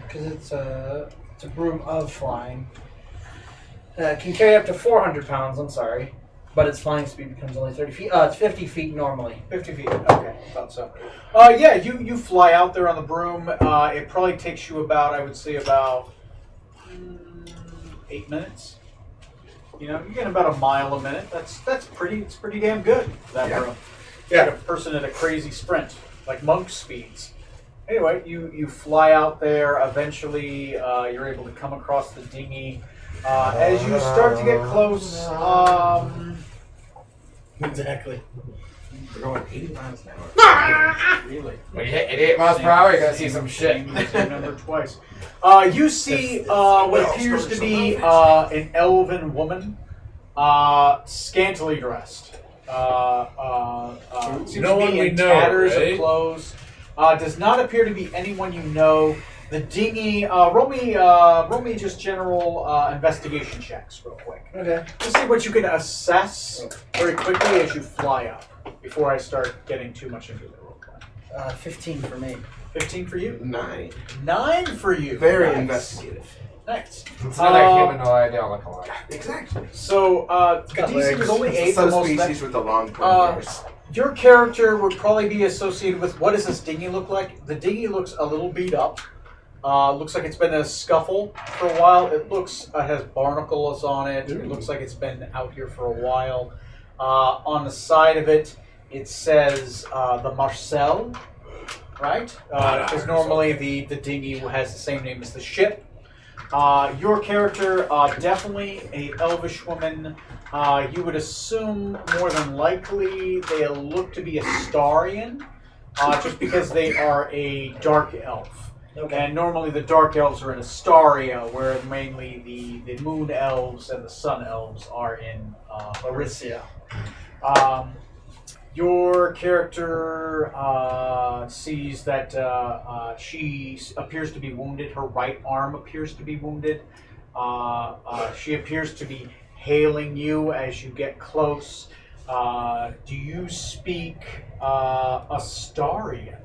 Because it's a broom of flying. It can carry up to 400 pounds. I'm sorry, but its flying speed becomes only 30 feet. It's 50 feet normally. 50 feet. Okay, thought so. Yeah, you fly out there on the broom. It probably takes you about, I would say, about 8 minutes. You know, you get about a mile a minute. It's pretty damn good for that broom. Yeah, like a person at a crazy sprint, like monk speeds. Anyway, you fly out there. Eventually, you're able to come across the dinghy. As you start to get close, Exactly. We're going 80 miles an hour. really. When you hit 88 miles per hour, you're gonna see some shit. Same number twice. You see what appears to be an elven woman, scantily dressed. Seems No to one be we in know, tatters right? of clothes. Does not appear to be anyone you know. The dinghy. Roll me just general investigation checks real quick. Okay. Just see what you can assess very quickly as you fly up. Before I start getting too much into the role play. 15 for me. 15 for you. 9. 9 for you. Very Nice. investigative. Nice. It's another humanoid, they all look alike. Exactly. So, the got DC legs. was only It's 8 a for most subspecies with the long Uh, pointers. Your character would probably be associated with, what does this dinghy look like? The dinghy looks a little beat up. Looks like it's been a scuffle for a while. It looks, has barnacles on it. It looks like it's been out here for a while. On the side of it, it says the Marcel, right? Because normally the dinghy has the same name as the ship. Your character, definitely a elvish woman. You would assume more than likely they look to be Astarian, just because they are a dark elf. Okay. And normally the dark elves are in Astaria, where mainly the moon elves and the sun elves are in Orisia. Your character sees that she appears to be wounded. Her right arm appears to be wounded. She appears to be hailing you as you get close. Do you speak Astarian?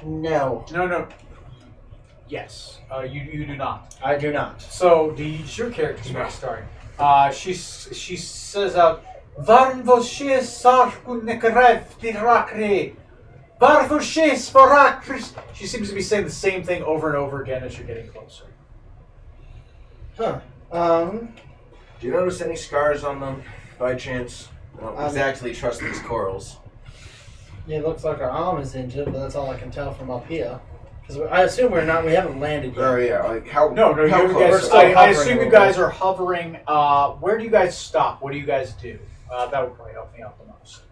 No, No. Yes, you do not. I do not. So, does your character speak Astarian? She says out, Varm voshe sarkun nekrevti rakre. Varvoshe svarakris. She seems to be saying the same thing over and over again as you're getting closer. Huh. Do you notice any scars on them, by chance? I don't exactly trust these corals. It looks like our arm is injured, but that's all I can tell from up here. Because I assume we haven't landed yet. Oh yeah, like how? No, how you close? guys. still I hovering assume a you little guys bit. are hovering. Where do you guys stop? What do you guys do? That would probably help me out the most.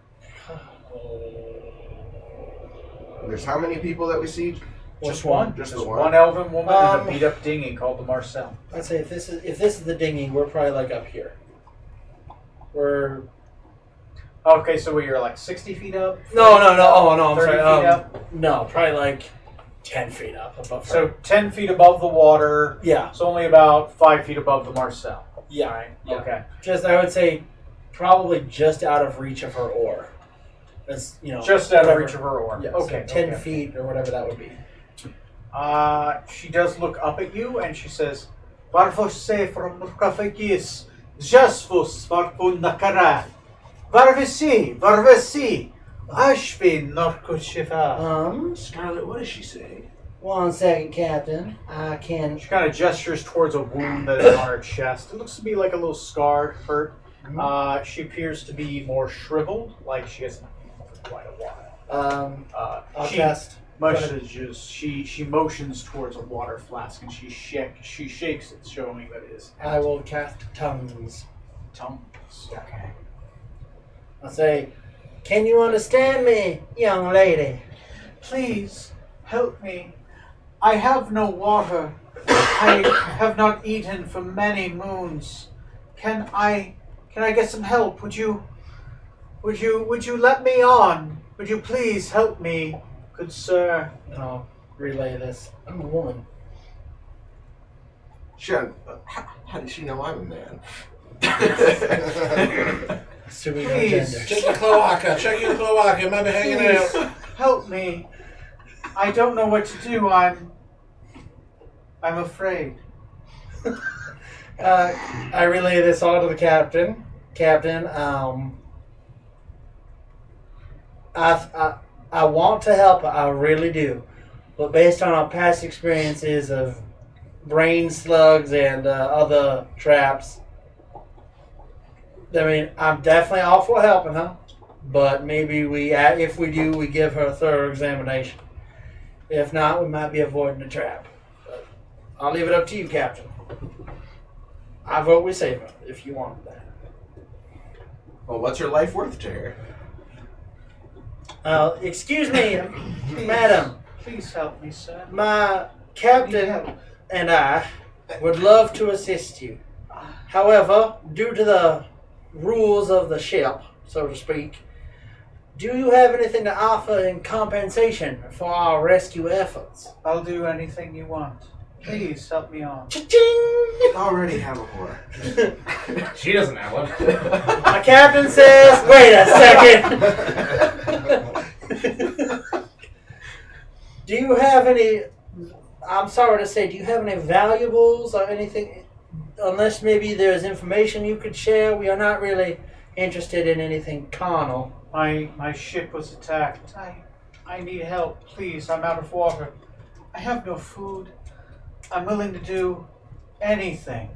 There's how many people that we see? Just one. Just Just the one. one. Elven woman and Um, a beat up dinghy called the Marcel. I'd say if this is the dinghy, we're probably like up here. We're Okay, so you're like 60 feet up? no. Oh no, I'm 30 sorry. feet up? No, probably like 10 feet up above. So her. 10 feet above the water. Yeah, So only about 5 feet above the Marcel. yeah. Right? Yeah. Okay. Just I would say, probably just out of reach of her oar. As you know, Just out of whatever. reach of her oar. Yeah, Okay. so 10 okay. feet or whatever that would be. She does look up at you and she says, Varför se från Murkafagis, Jasfus Varpundakara, Varvesi, Ashvin Norkushiva. Scarlet, what does she say? 1 second, Captain. I can. She kind of gestures towards a wound that is on her chest. It looks to be like a little scar, hurt. She appears to be more shriveled, like she hasn't eaten for quite a while. I'll She cast. messages. She motions towards a water flask and she shakes it, showing that it is I will cast tongues. tumbles. Okay. I'll say, can you understand me, young lady? Please help me. I have no water. I have not eaten for many moons. Can I get some help? Would you let me on? Would you please help me, good sir? And I'll relay this. I'm a woman. Sean, how does she know I'm a man? Assuming no Please. gender. Check your cloaca. Check your cloaca. It might be hanging Please out. help me. I don't know what to do. I'm afraid. I relay this all to the captain. Captain, I want to help. I really do, but based on our past experiences of brain slugs and other traps, I mean, I'm definitely all for helping her. But maybe if we do, we give her a thorough examination. If not, we might be avoiding the trap. But I'll leave it up to you, Captain. I vote we save her, if you want that. Well, what's her life worth to her? Excuse me, madam. Please help me, sir. My captain and I would love to assist you. However, due to the rules of the ship, so to speak, do you have anything to offer in compensation for our rescue efforts? I'll do anything you want. Please help me on. Cha-ching! I already have a whore. She doesn't have one. My captain says, wait a second. Do you have any, I'm sorry to say, do you have any valuables or anything? Unless maybe there's information you could share. We are not really interested in anything carnal. My ship was attacked. I need help. Please, I'm out of water. I have no food. I'm willing to do anything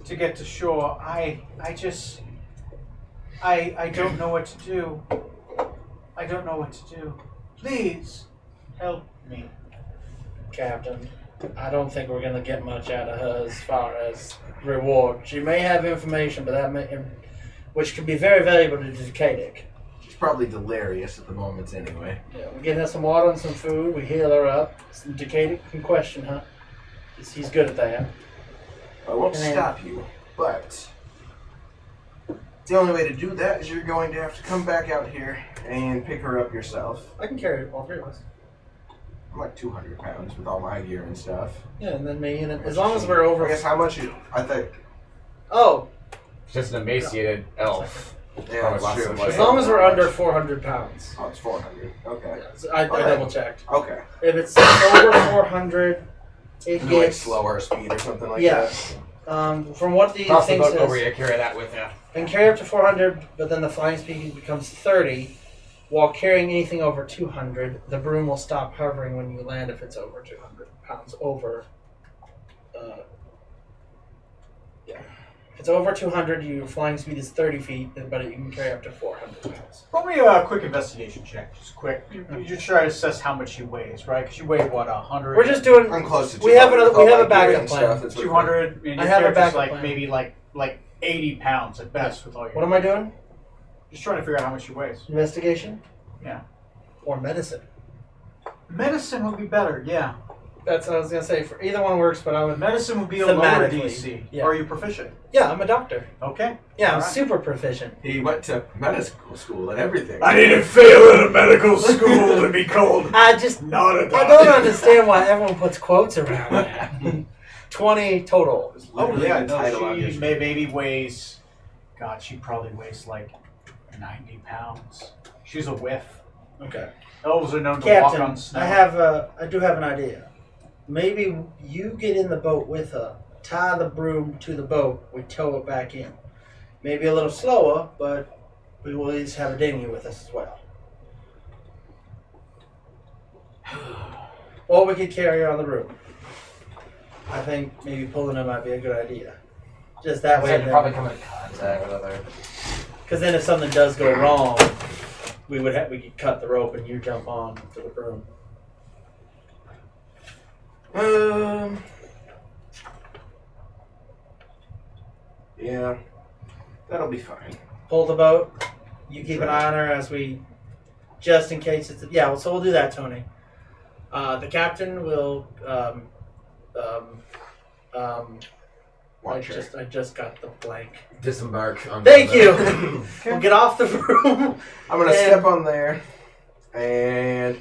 to get to shore. I don't know what to do. I don't know what to do. Please help me. Captain, I don't think we're going to get much out of her as far as reward. She may have information, but which could be very valuable to Decadic. She's probably delirious at the moment anyway. Yeah, we get her some water and some food. We heal her up. Decadic can question her. He's good at that. I won't And then- stop you, but the only way to do that is you're going to have to come back out here and pick her up yourself. I can carry all three of us. I'm like 200 pounds with all my gear and stuff. Yeah, and then me, and then as long as we're over. I guess how much? I think. Oh, Just an emaciated elf. Yeah, Probably that's less true. than what as long as we're under 400 pounds. Oh, it's 400. Okay. Yeah, so I Alright. double checked. Okay. If it's over 400, it Like gets slower speed or something like Yeah. that. From what the Toss the thing boat says, over you, carry that with you. can carry up to 400, but then the flying speed becomes 30. While carrying anything over 200, the broom will stop hovering when you land if it's over 200 pounds over. If it's over 200, your flying speed is 30 feet, but you can carry up to 400 pounds. Roll me a quick investigation check, just quick. You just try to assess how much he weighs, right? Because you weigh what, 100? We're just doing. I'm close to 200. We have with another- all we have my a backup gear and plan. stuff. It's like- 200. And I your have a character's backup like plan. maybe like 80 pounds at best with all your. What am I doing? Just trying to figure out how much he weighs. Investigation? Yeah. Or medicine? Medicine would be better, yeah. That's what I was gonna say. For either one works, but I would. Medicine would be a lower Thematically, DC. yeah. Are you proficient? Yeah, I'm a doctor. Okay. Yeah, I'm Alright. super proficient. He went to medical school and everything. didn't fail at a medical school to be called I just not a I don't understand why everyone puts quotes around that. 20 total. Oh yeah, Title on no, his- she maybe weighs. God, she probably weighs like 90 pounds. She's a whiff. Okay. Elves are known to walk on Captain, snow. I do have an idea. Maybe you get in the boat with her, tie the broom to the boat, we tow it back in. Maybe a little slower, but we will at least have a dinghy with us as well. Or we could carry her on the broom. I think maybe pulling her might be a good idea. Just that way. So you're probably come into contact with other. Because then if something does go wrong, we could cut the rope and you jump on to the broom. Yeah, that'll be fine. Pull the boat. You keep an eye on her as we, just in case it's yeah. So we'll do that, Tony. The captain will. Watch her. I just got the blank. Disembark on Thank the you. We'll get off the broom. I'm gonna And- step on there and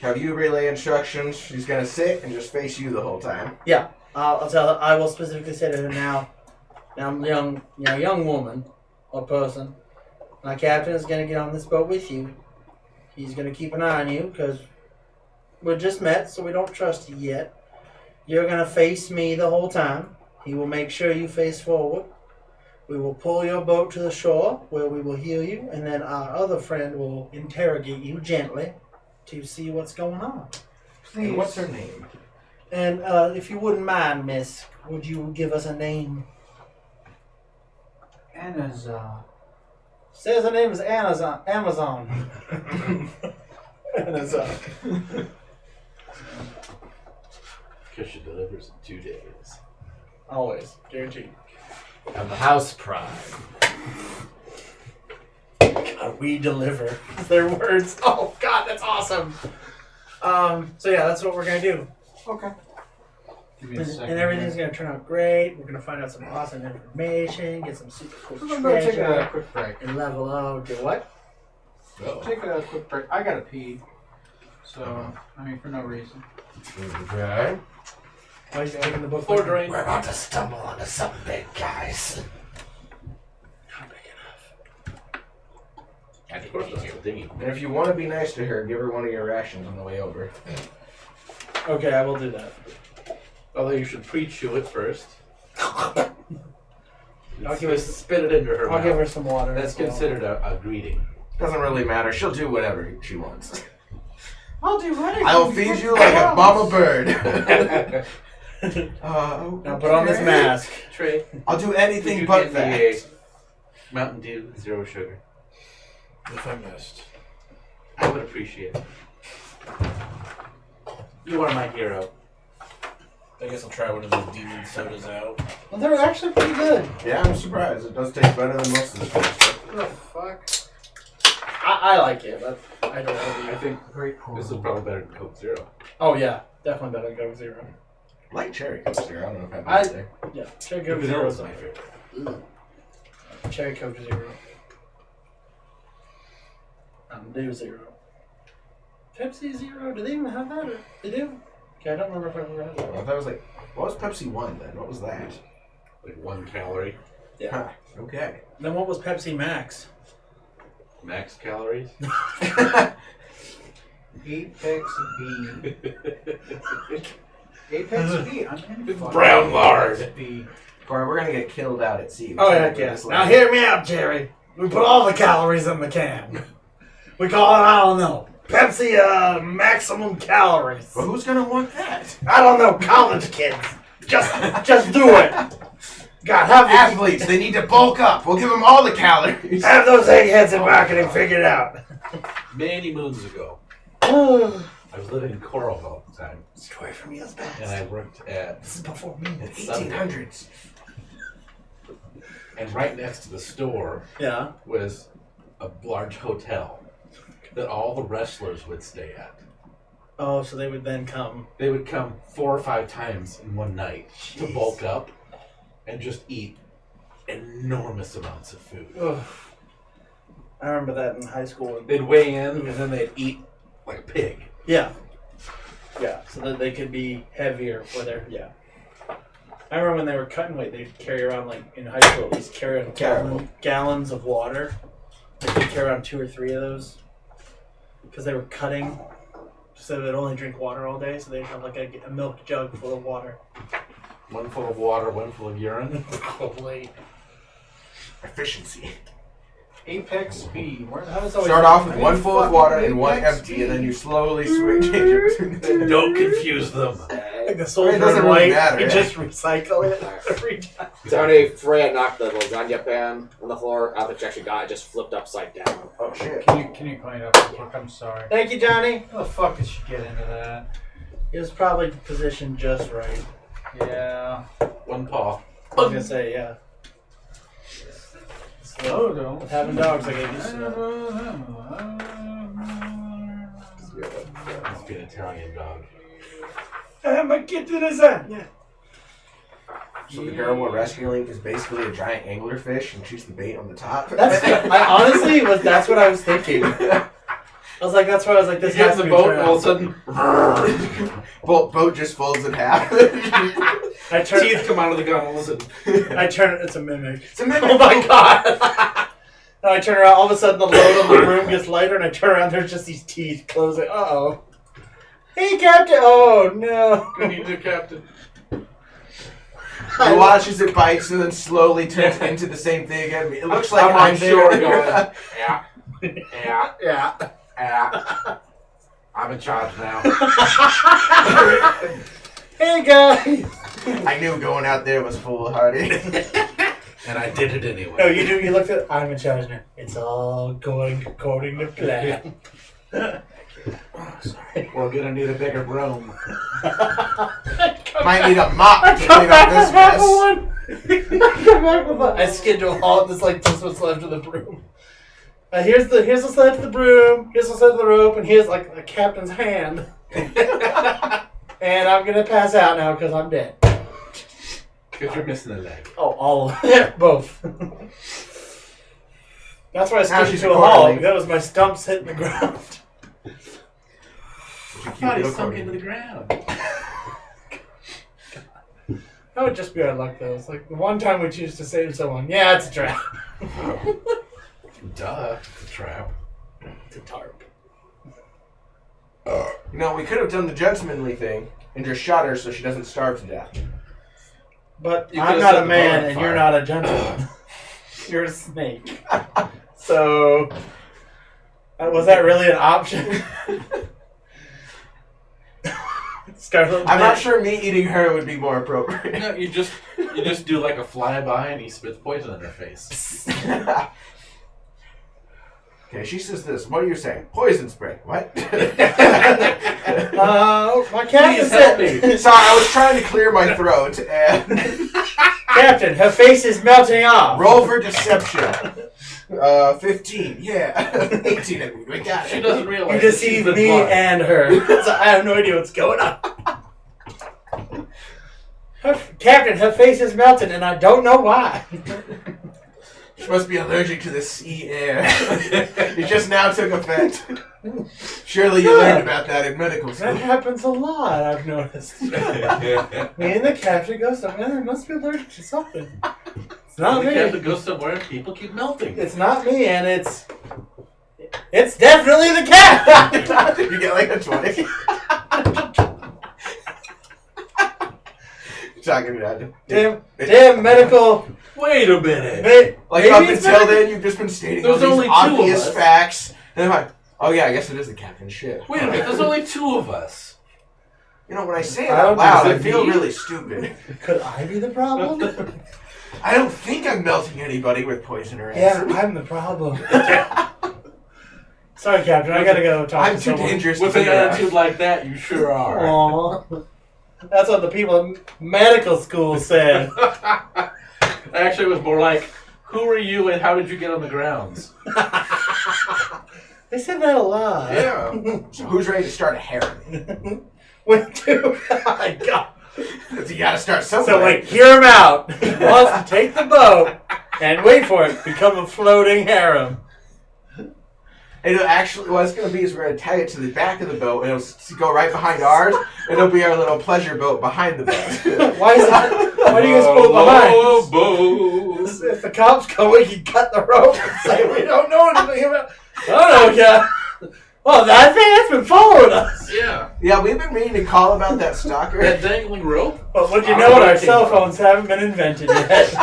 have you relay instructions. She's gonna sit and just face you the whole time. I'll tell her. I will specifically say to her now, young woman or person. My captain is gonna get on this boat with you. He's gonna keep an eye on you because we're just met, so we don't trust you yet. You're gonna face me the whole time. He will make sure you face forward. We will pull your boat to the shore where we will heal you, and then our other friend will interrogate you gently to see what's going on. Please. And what's her name? And if you wouldn't mind, miss, would you give us a name? Anna's, Says her name is Amazon. Amazon. Because she delivers in 2 days. Always. Guaranteed. Of the house pride. God, we deliver. Their words. Oh, God, that's awesome. So, yeah, that's what we're going to do. okay. Give me a second. And everything's going to turn out great. We're going to find out some awesome information, get some super cool I'm going to take a treasure, quick break. and level up. Do what? Take a quick break. I got to pee. So, I mean, for no reason. Okay. Why are you taking the book? Floor drain. We're about to stumble onto some big guys. Not big enough. Of course, that's the dinghy. And if you want to be nice to her, give her one of your rations on the way over. Okay, I will do that. Although you should pre-chew it first. I'll give her, Spit it into her I'll mouth. give her some water. That's as well. considered a greeting. Doesn't really matter. She'll do whatever she wants. I'll do anything. I will feed you like a mama bird. Now put on this okay. mask. Trey, I'll do did anything you but get that. me a Mountain Dew, 0 sugar? If I missed. I would appreciate it. You are my hero. I guess I'll try one of those demon sodas out. Well, they're actually pretty good. Yeah, I'm surprised. It does taste better than most of this kind of stuff. What the fuck? I like it, but I don't I really. think this is probably better than Coke Zero. Oh yeah, definitely better than Coke Zero. I like cherry Coke Zero. I don't know if I- I've been there. Yeah, Cherry Coke Coke Zero Zero is is my favorite. Cherry Coke Zero. Dew Zero. Pepsi Zero? Do they even have that? Or they do? Okay, I don't remember if I ever had I that. thought it was like, what was Pepsi One then? What was that? Like 1 calorie. Yeah. Huh, okay. Then what was Pepsi Max? Max calories. Apex B. Apex B. I'm in for Brown Apex lard. B. Corey, we're gonna get killed out at sea. Oh yeah, yes. Now hear me out, Jerry. We put all the calories in the can. We call it, I don't know, Pepsi maximum calories. But who's gonna want that? I don't know, college kids. Just do it. God, have Athletes, they need to bulk up. We'll give them all the calories. have those eggheads in marketing figured out. Many moons ago, Story I was living in Coralville at the time, from years past. and I worked at This is before me. 1800s. and right next to the store Yeah. was a large hotel that all the wrestlers would stay at. Oh, so they would then come. They would come 4 or 5 times in one night to bulk up and just eat enormous amounts of food. Ugh. I remember that in high school. They'd weigh in and then they'd eat like a pig. Yeah. Yeah, so that they could be heavier for their, yeah. I remember when they were cutting weight, they'd carry around, like, in high school, at least carry around gallons of water. They'd carry around 2 or 3 of those. Because they were cutting, so they'd only drink water all day, so they'd have, like, a milk jug full of water. One full of water, one full of urine. Probably. Efficiency. Apex speed. Where I was always Start off with one Fucking full of water and one Apex empty, and then you slowly switch it. Don't confuse them. like the soldier It doesn't in really white. matter, You yeah. just recycle it every time. Tony, Freya knocked the lasagna pan on the floor. Out the actually got it, just flipped upside down. Oh shit. Can you clean it up real quick? I'm sorry. Thank you, Johnny. How the fuck did she get into that? It was probably positioned just right. Yeah. One paw. I was gonna say, yeah. Oh, don't. With having dogs, I get used to it. Must be an Italian dog. My kid to the sun. Yeah. So the girl we're rescuing is basically a giant anglerfish, and she's the bait on the top. That's that's what I was thinking. I was like, that's why I was like, this You has get to in the be boat, turned and all of a out. sudden, boat just folds in half. I turn, teeth come out of the gunnels. And I turn. It's a mimic. It's a mimic. Oh my god! And I turn around. All of a sudden, the load on the broom gets lighter, and I turn around. There's just these teeth closing. Uh oh. Hey, Captain! Oh no! Good evening, Captain. You watch as it bites and then slowly turns into the same thing again. It looks like I'm I'm on sure. shore going, yeah, yeah, Yeah. yeah. I'm in charge now. Hey guys! I knew going out there was foolhardy. And I did it anyway. No, you do. You looked at. I'm in charge now. It's all going according to plan. We're gonna need a bigger broom. Might need a mop to clean up this mess. I skid to a halt. There's like just what's left of the broom. Here's the sled to the broom. Here's the sled to the rope, and here's like the captain's hand. And I'm gonna pass out now because I'm dead. Because you're missing a leg. Oh, all of it, both. That's why I Now skidded she's to a accordingly. halt. That was my stumps hitting the ground. I thought he sunk into the ground. That would just be our luck, though. It's like the one time we choose to save someone. Yeah, it's a trap. Duh. It's a trap. It's a tarp. You know, we could have done the gentlemanly thing and just shot her so she doesn't starve to death. But You I'm could've not set a the man, boat on and you're fire. not a gentleman. You're a snake. So, was that really an option? Scarlet. I'm not sure me eating her would be more appropriate. No, you just do like a flyby and he spits poison in her face. Okay, she says this. What are you saying? Poison spray. What? My captain Please help me. said. Sorry, I was trying to clear my throat and Captain, her face is melting off. roll for deception. 15. Yeah. 18. I mean, we got She it. doesn't You realize that she's deceive been me blind. and her. So I have no idea what's going on. Captain, her face is melting, and I don't know why. She must be allergic to the sea air. It just now took effect. Surely you learned about that in medical That school. happens a lot, I've noticed. Me and the captain go somewhere, I must be allergic to something. It's not We have to me. go somewhere and people keep melting. It's not me, and it's definitely the captain. You get like a 20. Talking about it. Damn medical. Wait a minute. Like Maybe up it's until medical. then, you've just been stating There's all only these two of obvious us. facts. And I'm like, oh yeah, I guess it is the captain. Shit. Wait a minute. There's only 2 of us. You know, when I say it I don't out loud, think I it's feel me. really stupid. Could I be the problem? I don't think I'm melting anybody with poison or Yeah, acid. I'm the problem. Sorry, Captain. I gotta go talk I'm to too someone. dangerous With to an figure out. attitude like that, you sure are. Aw. That's what the people in medical school said. Actually, it was more like, who are you and how did you get on the grounds? They said that a lot. Yeah. So who's ready to start a harem? When do I got? You gotta start somewhere. So like, hear him out. He wants to take the boat and wait for it, become a floating harem. It'll actually, what it's going to be is we're going to tie it to the back of the boat, and it'll go right behind ours, and it'll be our little pleasure boat behind the boat. Why is that? Why do you guys pull behind? Boat. If the cops come, we can cut the rope and say we don't know anything about. I don't know, yeah. Oh, that thing has been following us. Yeah. Yeah, we've been meaning to call about that stalker. That dangling rope? But what you know, our cell phones haven't been invented yet.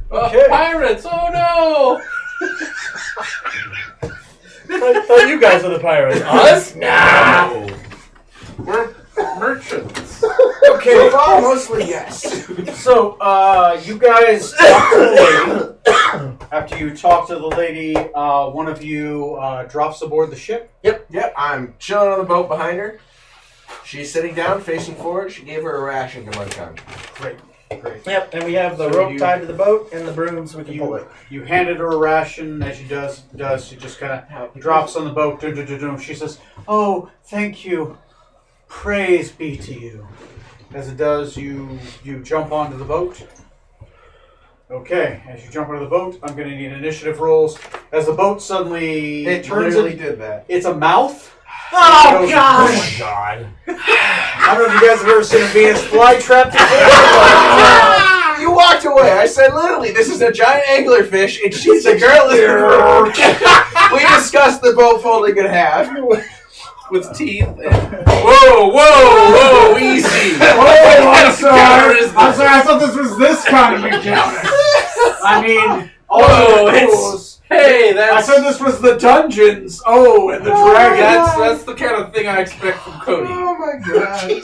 Oh, pirates! Oh no! I thought you guys were the pirates. Us? Nah. No. We're merchants. Okay, mostly yes. So, you guys talk to the lady. After you talk to the lady, one of you drops aboard the ship. Yep, I'm chilling on the boat behind her. She's sitting down, facing forward. She gave her a ration to munch on. Great. Yep, and we have the So rope you- tied to the boat and the broom so we can pull it. You handed her a ration, as she does. She just kind of drops on the boat. She says, "Oh, thank you. Praise be to you." As it does, you jump onto the boat. Okay, as you jump onto the boat, I'm going to need initiative rolls. As the boat suddenly It turns, literally did that. it's a mouth. Oh, Goes- God! Oh my god. I don't know if you guys have ever seen a Venus flytrap. You walked away. I said, literally, this is a giant anglerfish, and she's the girl. We discussed the boat folding in half. With teeth. Whoa, whoa, whoa! Easy. Oh, I'm sorry. I'm sorry. I thought this was this kind of encounter. I mean, Whoa, it's. Hey, I that's said this was the dungeons. Oh, and the dragons. that's the kind of thing I expect from Cody. Oh my god.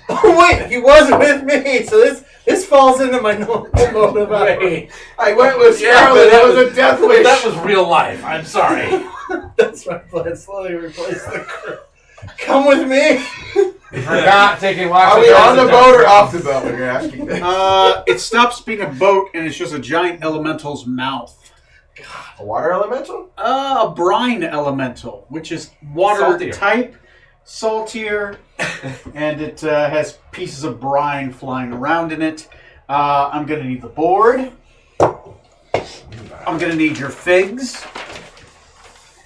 Oh, wait, he wasn't with me, so this falls into my normal mode of operation. I went with Yeah, Scarlet. but That was a death wish. That was real life. I'm sorry. That's my plan. Slowly replace the crew. Come with me. Forgot taking Are we on the boat or off the boat when you're asking this? It stops being a boat and it's just a giant elemental's mouth. A water elemental? A brine elemental, which is water Saltier. type, saltier, and it has pieces of brine flying around in it. I'm going to need the board. I'm going to need your figs.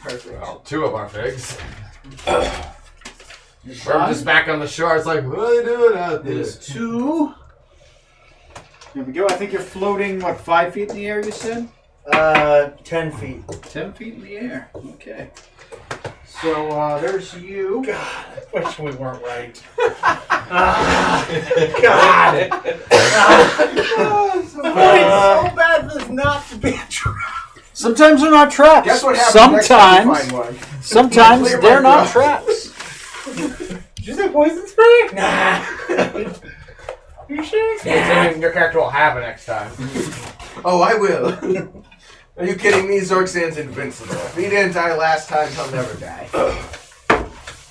Perfect. Well, 2 of our figs. We're just back on the shore. It's like, what are they doing out there? There's 2. There we go. I think you're floating, 5 feet in the air, you said? 10 feet. 10 feet in the air. Okay. So there's you. God, I wish we weren't right. God. So bad this not to be a trap. sometimes they're not traps. Guess what happens next time you Sometimes, find one? sometimes Clear they're my not throat. traps. Did you say poison spray? Nah. You sure? Something your character will have it next time. Oh, I will. Are you kidding me? Zorksan's invincible. If he didn't die last time, he'll never die.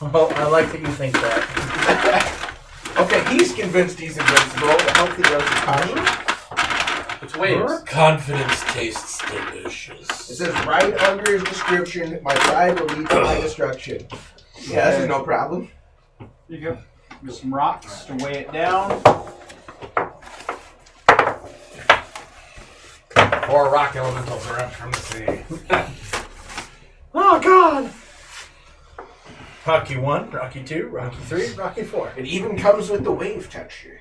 Well, I like that you think that. Okay, he's convinced he's invincible. The healthy dose of caution. It's waves. Confidence tastes delicious. It says right under his description, my pride will lead to my destruction. Yeah, this is no problem. There you go. There's some rocks to weigh it down. 4 rock elementals are up from the sea. Oh, God. Rocky 1, Rocky 2, Rocky 3, Rocky 4. It even comes with the wave texture.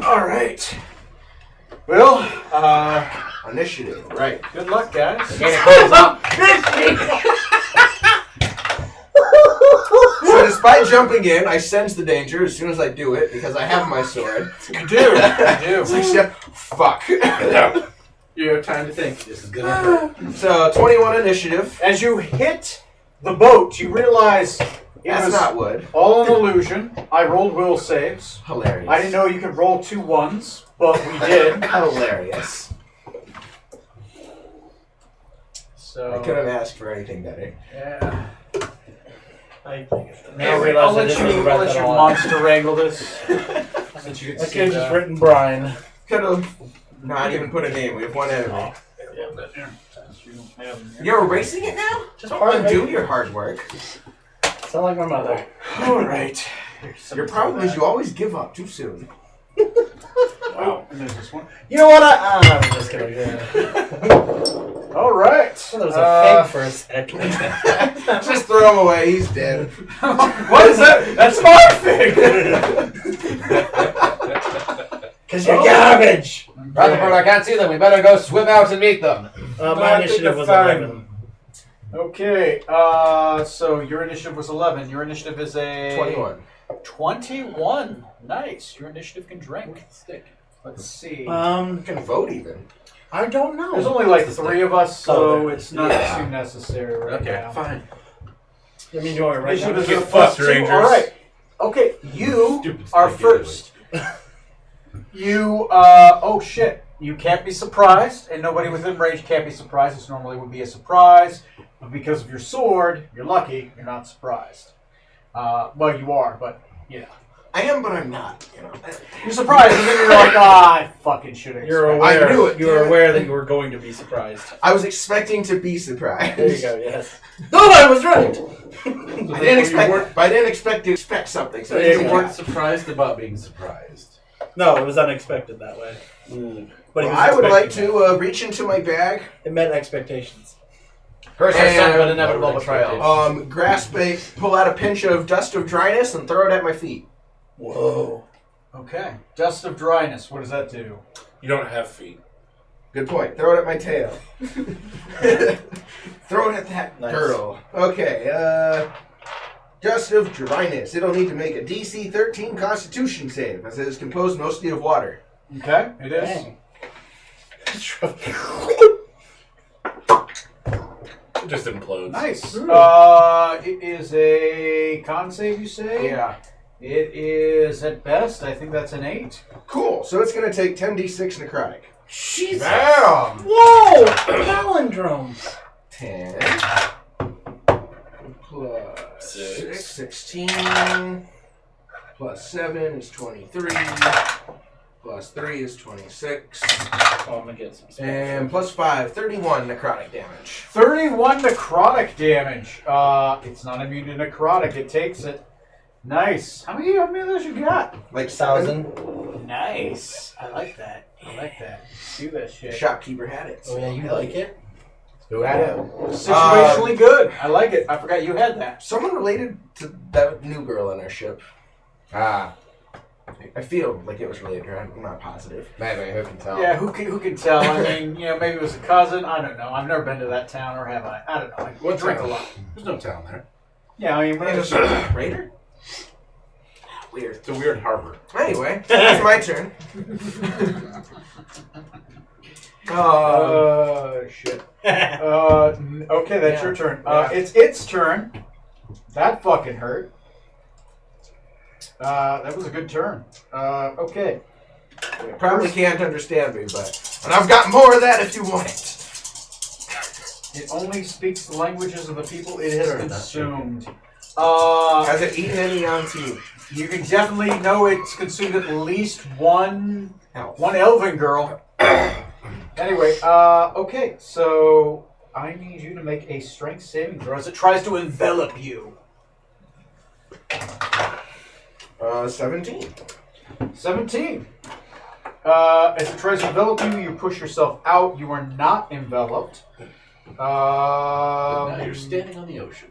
All right. Well, Initiative, right. good luck, guys. So despite jumping in, I sense the danger as soon as I do it because I have my sword. You do. You do. It's like, fuck. You have time to think. This is gonna hurt. So 21 initiative. As you hit the boat, you realize it That's was not wood. all an illusion. I rolled will saves. Hilarious. I didn't know you could roll 2 1s, but we did. Hilarious. So I couldn't ask for anything better. yeah. Now I realize I'll let that your monster wrangle this. Since you I get could to have see just the- written Brian. Could have. Not even put a name. We have one enemy. Yeah. You're erasing it now? Just Don't part of undo it. your hard work. Sound like my mother. All right. Your problem is you always give up too soon. Wow. And there's this one. You know what? I'm just gonna do it. All right. That was a fake for a second. Just throw him away. He's dead. What is that? That's my thing. Because you're garbage. Rutherford, I can't see them. We better go swim out and meet them. My initiative was fine. 11. Okay. So your initiative was 11. Your initiative is a 21. 21. Nice. Your initiative can drink. Let's see. You can vote even. I don't know. There's only like 3 of us, so Oh, it's not yeah. too necessary right now. Fine. I mean, you are right now. Initiative is Get a plus fucked, 2. Rangers. All right. Okay, you Stupid are stick first. You, oh shit. You can't be surprised, and nobody within range can't be surprised. This normally would be a surprise, but because of your sword, you're lucky, you're not surprised. Well, you are, but, you know. I am, but I'm not. You know. You're surprised, and then you're like, I fucking should have. You're I aware. knew it, You were damn it. aware that you were going to be surprised. I was expecting to be surprised. There you go. Yes. No, I was right. I didn't expect to expect something. So There You you weren't surprised about being surprised. No, it was unexpected that way. But he was I would like expecting to reach into my bag, it. It met expectations. Curse And- yourself an inevitable betrayal. pull out a pinch of dust of dryness, and throw it at my feet. Whoa. Okay. Dust of dryness, what does that do? You don't have feet. Good point. Throw it at my tail. Throw it at that Nice. girl. Okay. Dust of dryness. It'll need to make a DC 13 Constitution save, as it is composed mostly of water. Okay, it is. Dang. It just implodes. Nice. It is a con save, you say? Yeah. It is at best, I think that's an 8. Cool. So it's going to take 10d6 necrotic. Jesus. Damn! Whoa! Palindrome. 10 plus 6, 16, plus 7 is 23, plus 3 is 26, Oh, I'm gonna get some. and plus 5, 31 necrotic damage. 31 necrotic damage. It's not immune to necrotic, it takes it. Nice. How many of those you got? Like 7. 1,000. Nice. I like that. I like that. Do that The shit. shopkeeper had it. Oh yeah, you like it? Who had it? Situationally good. I like it. I forgot you had that. Someone related to that new girl on our ship. Ah, I feel like it was related to her. I'm not positive. maybe. Who can tell? Yeah, who can tell? I mean, maybe it was a cousin. I don't know. I've never been to that town, or have I? I don't know. I What drink town? a lot. There's no town there. Yeah, I mean, when It it was was, Raider? Weird. It's a weird harbor. Anyway, it's my turn. shit. Okay, that's your turn. It's its turn. That fucking hurt. That was a good turn. Okay. Probably can't understand me, and I've got more of that if you want it. It only speaks the languages of the people it has Sure, that's consumed. Has it eaten any Yanti? You can definitely know it's consumed at least one Health. elven girl. Anyway, okay, so I need you to make a strength saving throw as it tries to envelop you. 17. 17. As it tries to envelop you, you push yourself out. You are not enveloped. But now you're standing on the ocean.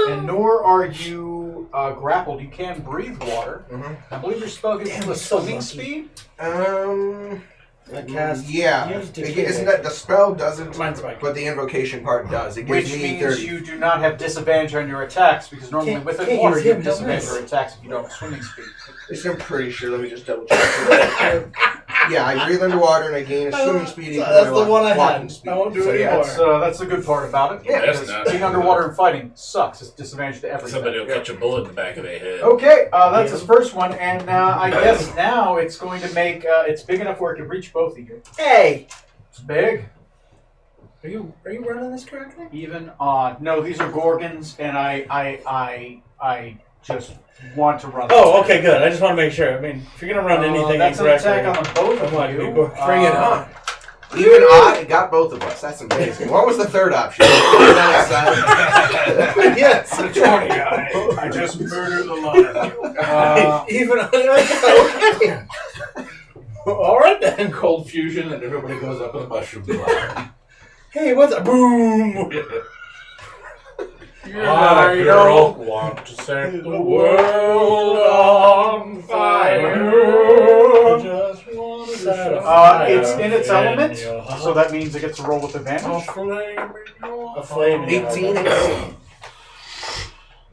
And nor are you grappled. You can breathe water. Mhm. I believe your spell gives you a so swimming lucky. speed. I cast. Yeah. Use Isn't that the spell doesn't, Mine's Mike. but the invocation part does. It gives Which me means 30. you do not have disadvantage on your attacks, because normally Can't- within can't water use you have him, don't disadvantage on miss. your attacks if you don't have swimming speed. This I'm pretty sure. Let me just double check. Yeah, I breathe underwater and I gain a swimming speed equal That's to the my one I walking had. speed. I won't do So, it yeah, anymore. That's the good part about it. Yeah, That's because not being underwater and fighting sucks. It's disadvantage to everything. Somebody will catch a bullet in the back of their head. Okay, that's his first one, and I guess now it's going to make it's big enough where it can reach both of you. Hey, It's big, are you running this correctly? even odd. No, these are gorgons, and I just want to run. Oh, okay, good. I just want to make sure. I mean, if you're gonna run anything that's an incorrectly, attack on the both I want of to be you. quick. Bring it on. Even I got both of us. That's amazing. What was the third option? Yes. The 20 guy. I just murdered a lot of you. Even okay. All right then. Cold fusion, and everybody goes up in a mushroom cloud. Hey, what's up? Boom. I, girl, want to set the world on fire. Just want to set a It's in its element, so that means it gets to roll with advantage. A flame. 18.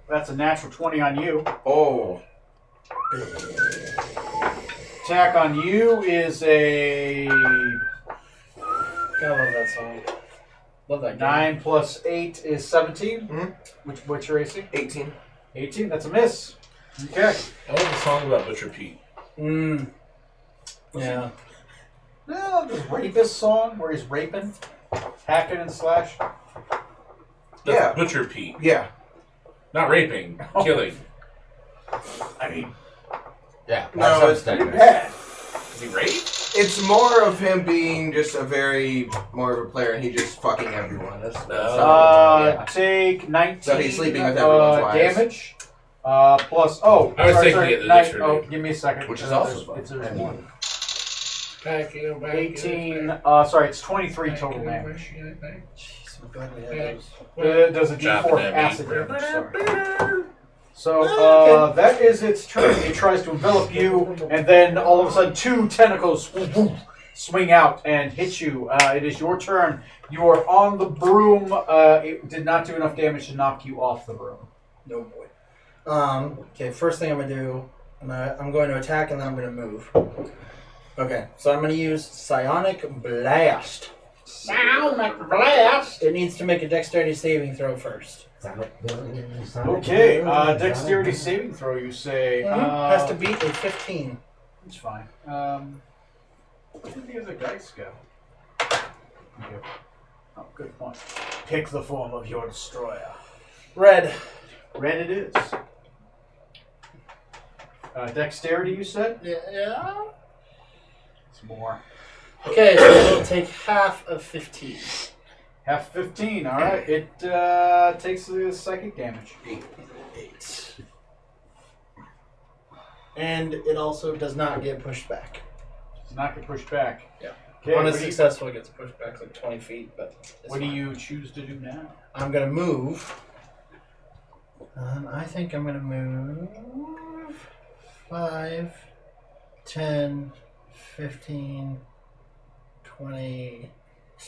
That's a natural 20 on you. Oh. Attack on you is a I love that song. Love that game. 9 plus 8 is 17. Mhm. What's your AC? 18. 18. That's a miss. Okay. I love the song about Butcher Pete. Yeah. No, the rapist song where he's raping, hacking and slash. That's Yeah. Butcher Pete. Yeah. Not raping, killing. I mean, Yeah. No, that it's sounds pretty technical. bad. Is he raped? It's more of him being just more of a player, and he just fucking everyone. That's yeah. Take 19 So he's sleeping with everyone's wives. damage. Plus, I was thinking sorry, of the nine- dictionary. oh, give me a second. Which is also It's fun. there's one. Back in, back 18, sorry, it's 23 total damage. Jeez, I'm glad we had those. Does a Chopping D4 that acid meat. damage, sorry. So, that is its turn. It tries to envelop you, and then all of a sudden 2 tentacles swing out and hit you. It is your turn. You are on the broom. It did not do enough damage to knock you off the broom. No boy. Okay, first thing I'm going to do, I'm going to attack and then I'm going to move. Okay, so I'm going to use Psionic Blast. Psionic Blast! It needs to make a dexterity saving throw first. Okay, dexterity saving throw, you say. Has to beat a 15. It's fine. What did the other dice go? Okay. Oh, good point. Pick the form of your destroyer. Red. Red it is. Dexterity, you said? Yeah. It's more. Okay, so it'll take half of 15. Half 15, alright. It takes the psychic damage. 8. And it also does not get pushed back. Does not get pushed back. Yeah. Okay, On a what do you- successful, it gets pushed back like 20 feet, but it's what do fine. you choose to do now? I'm going to move. I think I'm going to move 5, 10, 15, 20,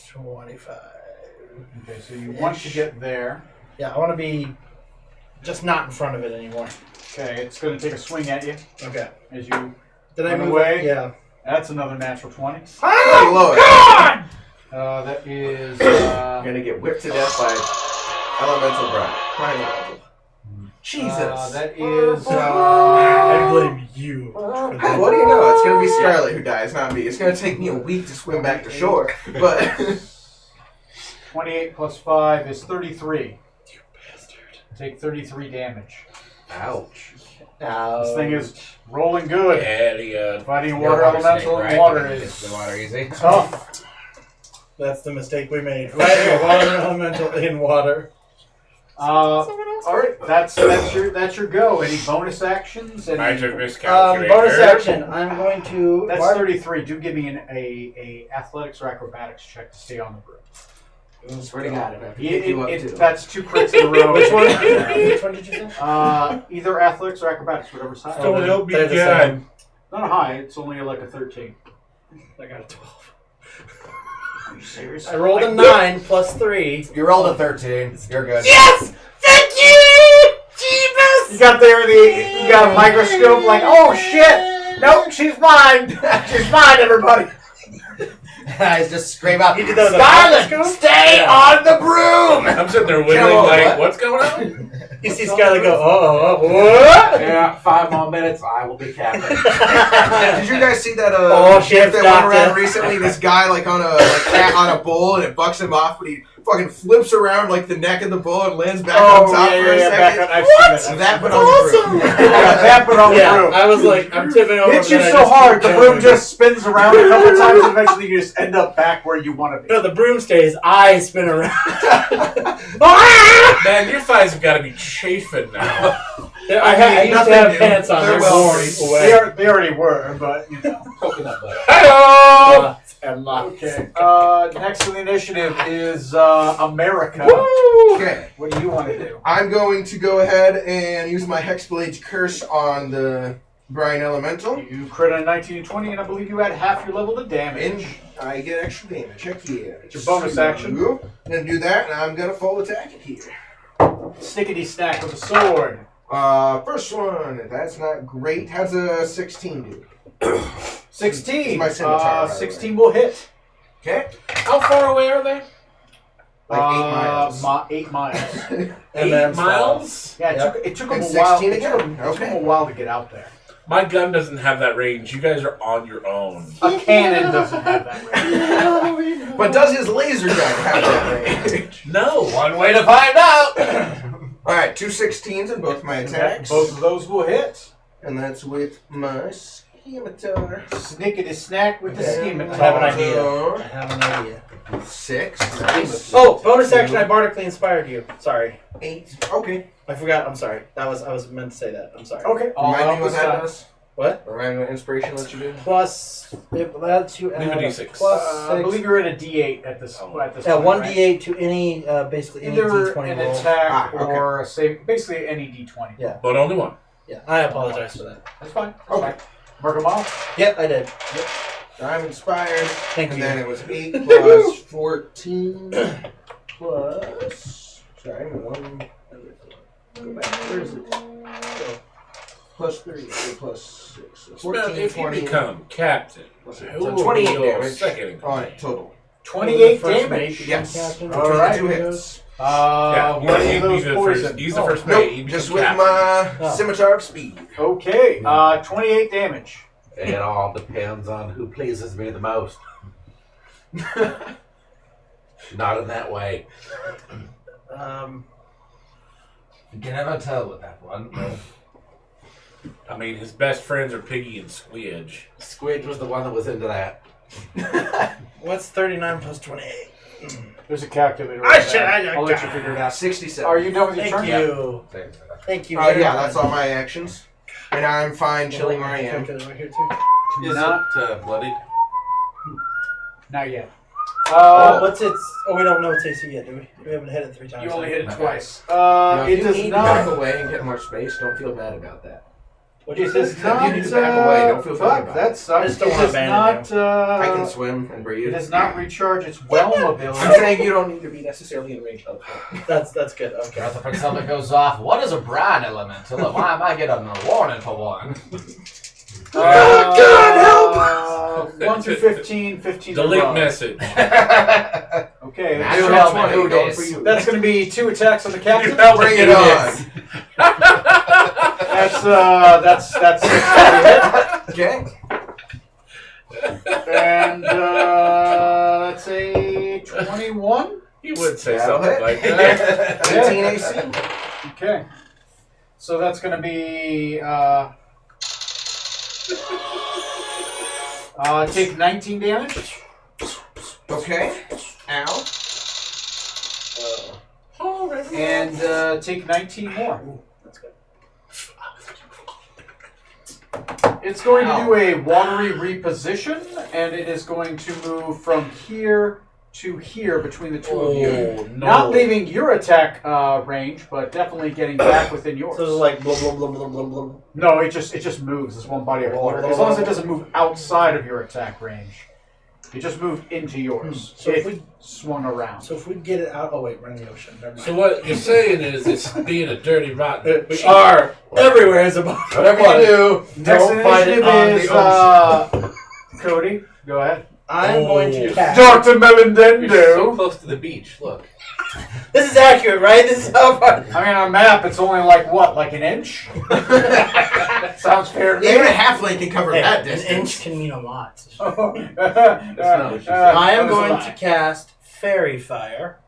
25. Okay, so you want to get there. Yeah, I want to be just not in front of it anymore. Okay, it's going to take a swing at you Okay. as you. Did I Run move away? it? Yeah. That's another natural 20. Lower. That is. You're gonna get whipped to death by elemental prime elemental. Jesus. That is. I blame you. What do you know? It's gonna be Scarlet who dies, not me. It's gonna take me a week to swim back to shore, but 28 plus 5 is 33. You bastard. Take 33 damage. ouch. This thing is rolling good. Elliot. Fighting water elemental and water is the water easy. tough. That's the mistake we made. Fighting a water elemental in water. All right, that's your go. Any bonus actions? Any, I took miscalculator. Bonus action. I'm going to. that's 33. Do give me a athletics or acrobatics check to stay on the broom. Swear to God, if I Yeah, pick you up too. that's 2 crits in a row. Which one? Which one did you say? Either athletics or acrobatics, whatever's high. So it'll be They're the good. same. Not high. It's only like a 13. I got a 12. Are you serious? I rolled a 9 plus 3. You rolled a 13. You're good. Yes! Thank you! Jeebus! You got you got a microscope. Like, oh shit! Nope, she's mine. She's mine, everybody. I just scream out, You did that with a Scarlet, microscope? stay on the broom! I'm sitting there wiggling Come on, like, what? what's going on? You see Skylar go, what? Yeah, 5 more minutes, I will be captain. Did you guys see that? Oh, GIF shit, that doctor. went around recently. This guy like on a cat on a bull, and it bucks him off, but he fucking flips around like the neck of the bull and lands back on top for a back second. on, I've seen that. That but on the broom. Yeah, that but on the Yeah, broom. I was like, I'm tipping over. Hits but you then I so just hard, keep the broom going. just spins around a couple times, and eventually you just end up back where you want to be. No, the broom stays. I spin around. Man, your thighs have got to be chafing now. I used to nothing have new. pants on. They're They're well worn greased. away. They already were, but you know. Coconut butter. Hello. Okay. Next on the initiative is America. Okay. What do you want to do? I'm going to go ahead and use my Hexblade's Curse on the Brine Elemental. You crit on 19 and 20, and I believe you add half your level to damage. And I get extra damage. Heck yeah. It's your bonus action. I'm going to do that, and I'm going to full attack it here. Snickety snack with a sword. First one. That's not great. How's a 16 do? 16. It's my scimitar, by the 16 will hit. Okay. How far away are they? Like 8 miles. 8 miles. And 8 then miles? Yeah, Yep. it took them And a while. 16 It took again. them Okay. a while to get out there. My gun doesn't have that range. You guys are on your own. A cannon doesn't have that range. But does his laser gun have that range? No. One way to find out. Alright, 2 16s in both my Okay, attacks. both of those will hit. And that's with my scimitar. Snickety snack with the scimitar. I have an idea. I have an idea. 6. Oh, bonus action! I bardically inspired you. Sorry, 8. Okay. I forgot. I'm sorry. I was meant to say that. I'm sorry. Okay, I'll Remind me help what this that out. does. What? Remind me what inspiration lets you do. Plus, it lets you Leave add a a D6. plus I 6. believe you're at a D8 at this Yeah, point. one right? D8 to any basically any Either D20 an roll. attack Ah, okay. or a save, basically any D20. Yeah. But only one. Yeah, I apologize for that. That's fine. That's Okay. fine. Mark them off. Yep, I did. I'm inspired. Thank And you. then it was 8 plus 14 plus. Sorry, one. Go back. Where is it? Plus 3, so plus 6. So 14, If you 20. become captain, So who will 28 be your damage second in on command? it total. 28 First damage. mate, Yes. captain. All Between right. the two hits. Yeah, One he'd of be those the poison. first. He's the Oh, first Nope, mate. He'd just become with captain. my Oh. scimitar of speed. Okay, 28 damage. It all depends on who pleases me the most. Not in that way. You can never tell with that one. I mean, his best friends are Piggy and Squidge. Squidge was the one that was into that. What's 39 plus 28? There's a calculator. I over should- there. I- I'll let you figure it out. 67. Are you done with your Thank turn? you. Thank you. Yeah, that's all my actions. And I'm fine chilling where I am. Right here too. Is Not- it bloodied? Not yet. What's its? Oh, we don't know its AC yet, do we? We haven't hit it 3 times. You only hit it Okay. twice. Now, It if you does need to back not. away and get more space, don't feel bad about that. What do you It does say? not. you need to back away, don't feel bad fuck, about that it. sucks. I just don't It wanna does abandon not. I can swim and breathe. It does not recharge its realm I'm ability. saying you don't need to be necessarily in range of it. That's good. Okay. Just if something goes off, what is a brine elemental? Why am I getting a warning for one? God, help! 1 through 15, 15 Delete above. message. Okay, Now so you help me Who do don't this. for you? that's going to be 2 attacks on the captain. Bring it on. That's 6 to Okay. hit. And that's a 21. He would say That'll something hit. like that. 18 AC. Okay. So that's going to be take 19 damage Okay. Ow. and take 19 more. That's good. It's going to do a watery reposition, and it is going to move from here to here between the two of you. Oh, no. Not leaving your attack range, but definitely getting back within yours. So it's like blah blah blah blah blah blah. No, it just moves. It's one body of water. As long as it doesn't move outside of your attack range. It just moved into yours. So it if we- swung around. So if we get it out, oh wait, we're in the ocean. Never mind. So what you're saying is it's being a dirty, rotten. We are everywhere is a bar. Whatever you do, Next don't fight it initiative on is the ocean. Cody. Go ahead. I'm going to cast. Dr. You're so Melendendo. close to the beach. Look. This is accurate, right? This is how far. I mean, on a map, it's only like what, like an inch? Sounds fair to me. Even a halfling can cover Hey, that an distance. inch can mean a lot. not what she said. I am going to cast Fairy Fire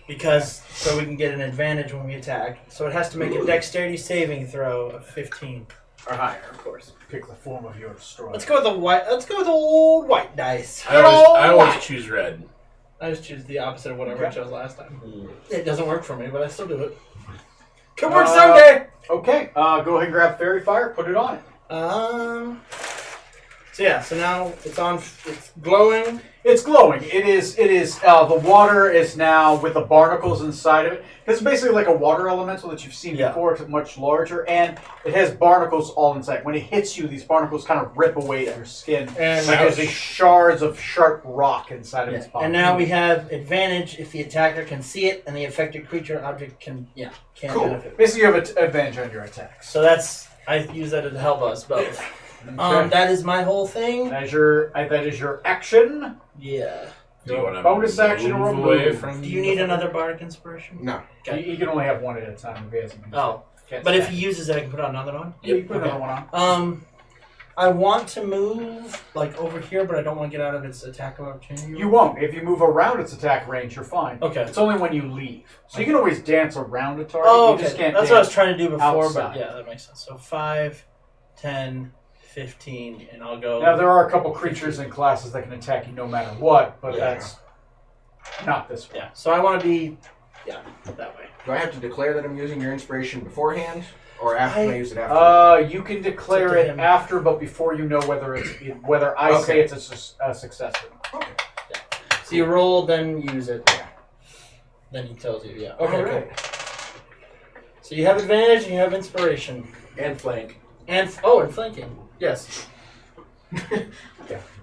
because so we can get an advantage when we attack. So it has to make a dexterity saving throw of 15 or higher, of course. Pick the form of your destroyer. Let's go with the white. Let's go with the old white dice. I always choose red. I just choose the opposite of whatever I Okay. chose last time. It doesn't work for me, but I still do it. Could work Uh, someday. Okay, go ahead and grab Fairy Fire, put it on it. So yeah, so now it's on. It's glowing. It's glowing. It is. The water is now with the barnacles inside of it. It's basically like a water elemental that you've seen Yeah. before. It's much larger, and it has barnacles all inside. When it hits you, these barnacles kind of rip away at your skin. And Like there's these shards of sharp rock inside of its body. And now we have advantage if the attacker can see it, and the affected creature or object can Cool. benefit. Basically, you have an advantage on your attacks. So I use that to help us both. That is my whole thing. That is your action. Yeah. Do you want to Bonus action or move away move? from? Do you need another bardic inspiration? No. Okay. You can only have one at a time if he hasn't. Oh, Can't but if stack. he uses it, I can put on another one. Yeah, you put Okay. another one on. I want to move like over here, but I don't want to get out of its attack of opportunity. You won't. If you move around its attack range, you're fine. Okay. It's only when you leave. So you can always dance around a target. Oh, You okay. just can't That's what I was dance. trying to do before, outside. but yeah, that makes sense. So 5, 10, 15, and I'll go. Now, there are a couple creatures and classes that can attack you no matter what, but that's not this one. Yeah, so I want to be, that way. Do I have to declare that I'm using your inspiration beforehand, or after I use it after? You can declare It's up to it him. after, but before you know whether I say Okay. it's a success or not. So you roll, then use it. Then he tells you, yeah. Okay, Alright. cool. So you have advantage and you have inspiration. And flank. And flanking. Yes.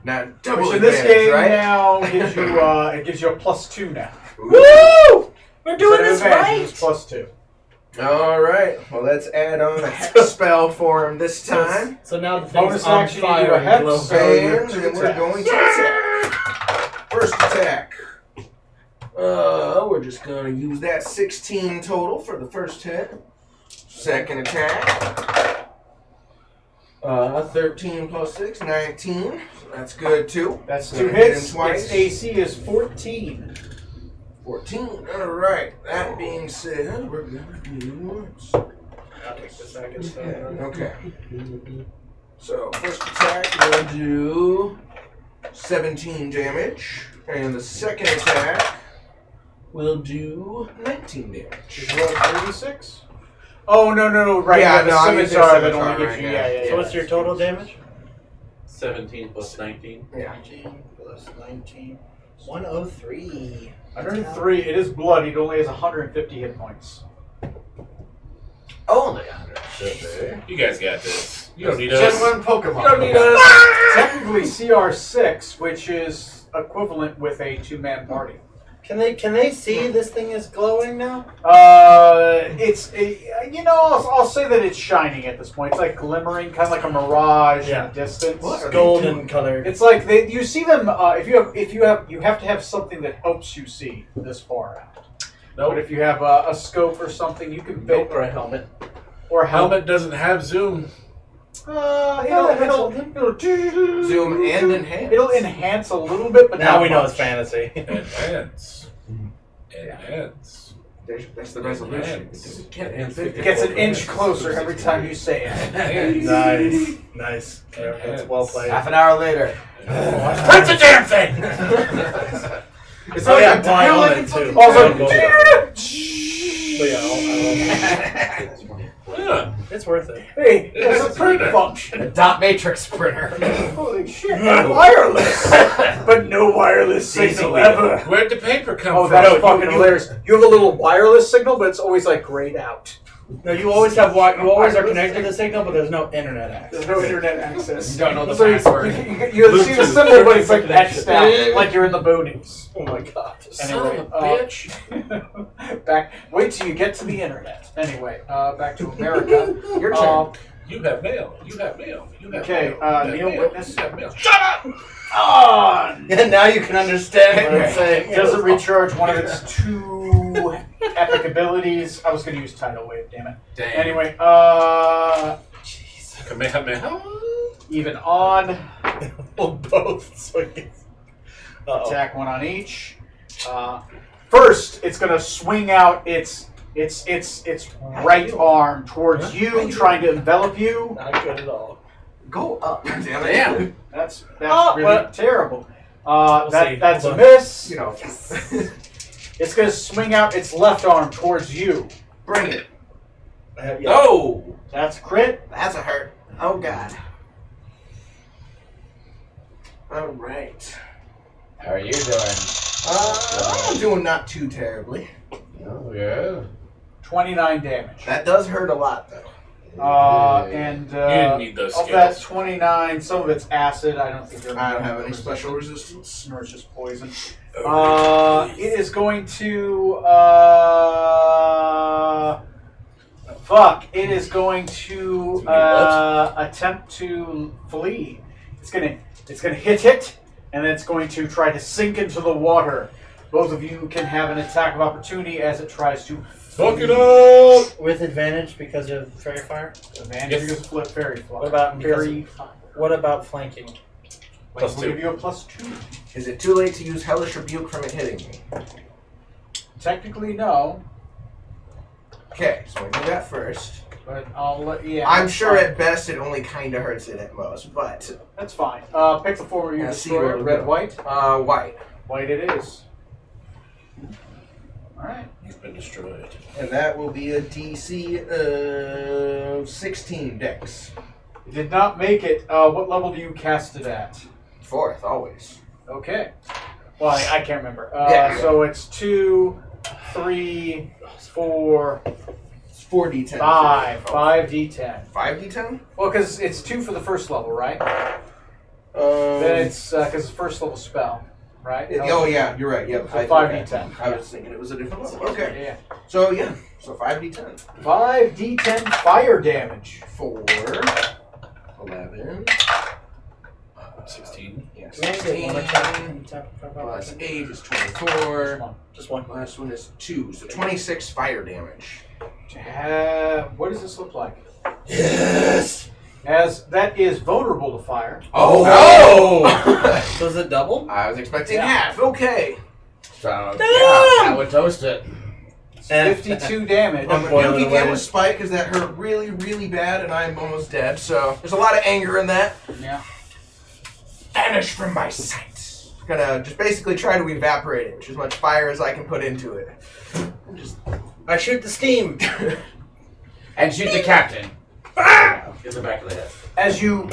Now double Which in this advantage, game right? now gives you it gives you a +2 now. Woo! We're doing Instead of this advantage, it's right! +2. All right. Well, let's add on a hex spell for him this time. So now the thing's Bonus on action, you fire do a and hex. glow. So you're And two then we're attacks. going to attack. First attack. We're just going to use that 16 total for the first hit. Second attack. 13 plus 6, 19. So that's good too. That's So 2 I hit him hits. twice. Its AC is 14. 14. All right. That being said, we're going to do. I'll take the second step. Okay. So first attack will do 17 damage, and the second attack will do 19 damage. Did you roll 36? Oh, no, right. Yeah, the no, I'm using scimitar that scimitar only gives right you, now. yeah. So what's your total damage? 17 plus 19. Yeah. 19 plus 19. 103. 103. It is bloodied. It only has 150 hit points. Only You guys got this. You don't need Gen us. 1 Pokemon. You don't need us. Technically CR6, which is equivalent with a 2-man party. Can they see this thing is glowing now? I'll say that it's shining at this point. It's like glimmering, kind of like a mirage Yeah. in the distance. What? Golden colored. It's like you see them. You have to have something that helps you see this far out. But if you have a scope or something, you can build Or a helmet. or a helmet. Helmet doesn't have zoom. It'll Zoom and enhance. It'll enhance a little bit, but Now not we know much. it's fantasy. Enhance. Enhance. That's the resolution. Enhance. It gets an inch closer every time you say it. Nice. That's well played. Half an hour later. That's a damn thing! It's Oh like yeah, a blind dial on like it a too. fucking- Also, But yeah, Yeah. it's worth it. hey, there's a print function. Dot matrix printer. Holy shit, wireless, but no wireless signal ever. Where'd the paper come Oh, from? that's fucking hilarious. You have a little wireless signal, but it's always like grayed out. No, you always have you always are connected to the signal, but there's no internet access. There's no internet access. You don't know the So password. You see the symbol, but it's like etched out, like you're in the boonies. Oh my god. Son of a bitch. Back. Wait till you get to the internet. Anyway, back to America. Your turn. You have mail. You have mail. You have Okay, mail. You have Neil mail. Witness. You have mail. Shut up! And now you can understand what I'm saying. It doesn't recharge one of its 2 epic abilities. I was going to use Tidal Wave, damn it. Dang. Anyway, Kamehameha. even on. Well, both. So I guess. Uh-oh. Attack 1 on each. First, it's going to swing out its right arm towards you, trying to envelop you. Not good at all. Go up. Damn it. Damn, that's Oh, really well. terrible. We'll see. That's a Hold on. miss. You know. It's going to swing out its left arm towards you. Bring it. Oh! That's a crit. That's a hurt. Oh god. All right. How are you doing? I'm doing not too terribly. Oh, yeah. 29 damage. That does hurt a lot though. And You didn't need those of that skills. 29, some of it's acid. I don't think they're I don't have any special resistance. Nor it's just poison. Oh, It is going to It is going to attempt to flee. It's gonna hit it, and then it's going to try to sink into the water. Both of you can have an attack of opportunity as it tries to Fuck it up! With advantage because of fairy fire. advantage Yes. because flip fairy fly. What about fairy? What about flanking? Plus We'll two. give you a +2. Is it too late to use Hellish Rebuke from it hitting me? Technically, no, Okay, so I do that first. but I'll let you. I'm sure at best it only kind of hurts it at most, but That's fine. Pick the form of your Yeah, see destroyer. where we Red, go. white. white. White it is. Alright. He's been destroyed. And that will be a DC of 16 dex. It did not make it. What level do you cast it at? 4th, always. Okay. Well, I can't remember. Yeah. So it's 2, 3, 4, It's 4d10. 5. 5d10. 5d10? Well, because it's 2 for the first level, right? Then it's because it's first level spell, right? Oh yeah, you're right. Yep. So 5d10. I was thinking it was a different level. Okay. Yeah. So yeah, so 5d10. 5d10 fire damage. 4, 11, 16. yeah, Do you want to get 16, one attack? plus 8 is 24. Just one. Last one is 2, so 26 fire damage. What does this look like? Yes. As that is vulnerable to fire. Oh! So is it double? I was expecting Yeah. half. Okay. So, yeah, that would toast it. It's 52 damage. I'm boiling You away. begin with spite because that hurt really, really bad, and I'm almost dead. So there's a lot of anger in that. Yeah. Vanish from my sight. Gonna just basically try to evaporate it, as much fire as I can put into it. I shoot the steam. And shoot the captain. In the back of the head. As you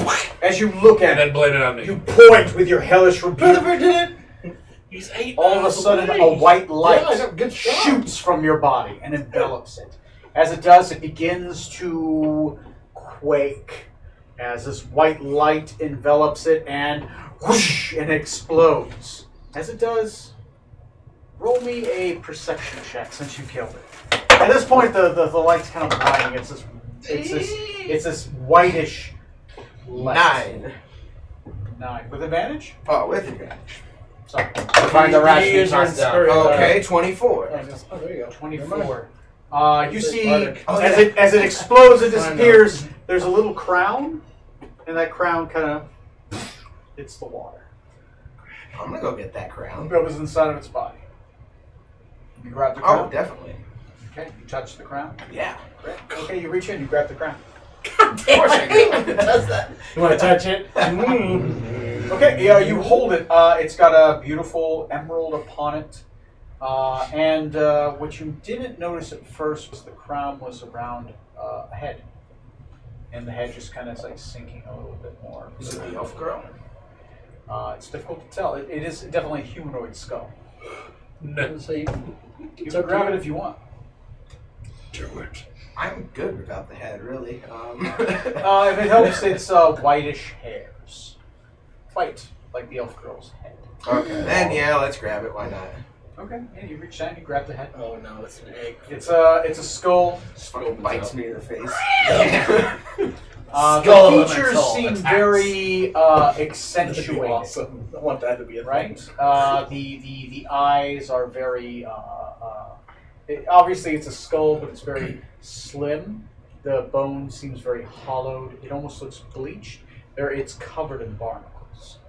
look And at then it, blame it on me. you point with your hellish rebuke. Rutherford did it. He's 8 All of a miles sudden, away. a white light Yeah, I know, good shot. shoots from your body and envelops it. As it does, it begins to quake. As this white light envelops it and whoosh, and explodes. As it does, roll me a perception check since you killed it. At this point, the light's kind of blinding. It's this whitish light. 9 with advantage. Oh, with advantage. Sorry. Find the rat Use she your tossed down. spirit. Okay, 24. Oh, there you go. 24. You see, Oh, as yeah. it explodes and I know. disappears, there's a little crown, and that crown kind of hits the water. I'm gonna go get that crown. It was inside of its body. You grab the Oh, crown. definitely. Okay, you touch the crown. Yeah. Great. Okay, you reach in, you grab the crown. Of course I do. Does that? You want to touch it? Okay, yeah, you hold it. It's got a beautiful emerald upon it. And what you didn't notice at first was the crown was around a head. And the head just kind of is like sinking a little bit more. Is it the elf girl? It's difficult to tell. It is definitely a humanoid skull. No. So you, You can grab it if you want. Do it. I'm good without the head, really. If it helps, it's whitish hairs. White, like the elf girl's head. Okay, then yeah, let's grab it. Why not? Okay, yeah, you reach down, you grab the head. oh no, it's an egg. It's a skull. Just fucking bites me in the face. The Skull features elemental seem attacks. very That'd be accentuated, awesome. I want that to be a right? thing. The eyes are very obviously it's a skull, but it's very slim. The bone seems very hollowed. It almost looks bleached. It's covered in barnacles.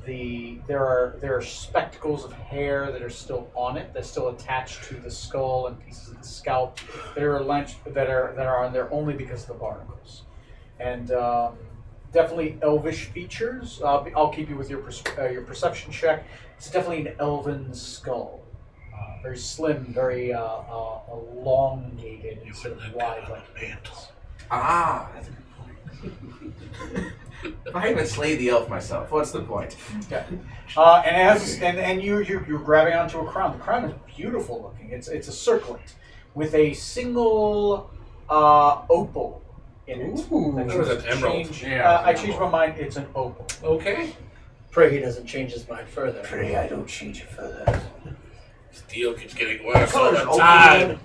there are spectacles of hair that are still on it, that's still attached to the skull and pieces of the scalp that are on there only because of the barnacles, and definitely elvish features. I'll keep you with your perception check. It's definitely an elven skull, very slim, very elongated and sort of wide like mantle. Ah, that's a good point. If I haven't slayed the elf myself, what's the point? Okay. And it has, and you're grabbing onto a crown. The crown is beautiful looking. It's a circlet with a single opal in it. Ooh. That That was an you emerald. change- Yeah, I changed my mind. It's an opal. Okay. Pray he doesn't change his mind further. Pray I don't change it further. This deal keeps getting worse all Color's the opal time.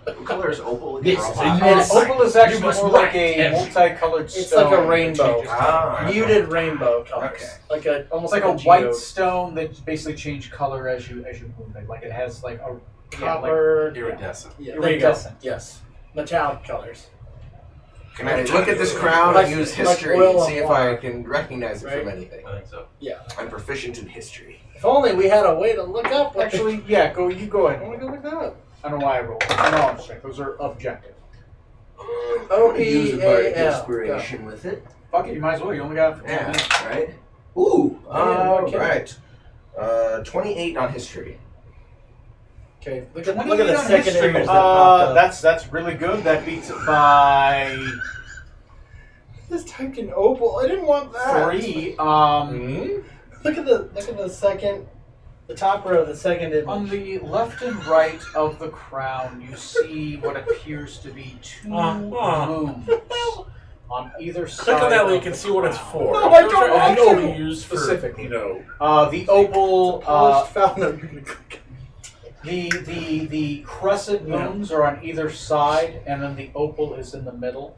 What color is opal again? This is Yes. Opal is actually You must more like write a every- multicolored It's stone. like a that rainbow. changes Ah. color. Muted rainbow colors. Okay. Like a almost It's like a geode. white stone that basically changed color as you move it. Like it has like a Copper. Iridescent. Yeah, there you go. Iridescent. Yes. Metallic colors. Can I look at this crown Like- and use like history oil and see on if water. I can recognize it from Right? anything? I think so. I'm proficient in history. If only we had a way to look up. What Actually, yeah, go I ahead. want to go look that up. I don't know why I rolled. Knowledge check. Those are objective. Use a bardic OPAL. inspiration with it. Fuck it, you might as well. You only got it for 10 Yeah, minutes. right? Ooh, Yeah, no kidding. right. 28 on history. Okay, look at 28 the on second history. image that popped up. That's really good. That beats it by This typed in opal. I didn't want that. 3. Look at the second, the top row, the second image. On the left and right of the crown, you see what appears to be 2 moons on either side. Click on that of link the and see what it's crown. for. No, I Those don't are want actually to. used for, Specifically. you know, The opal, Polished fountain. I'm gonna click. the crescent moons are on either side, and then the opal is in the middle.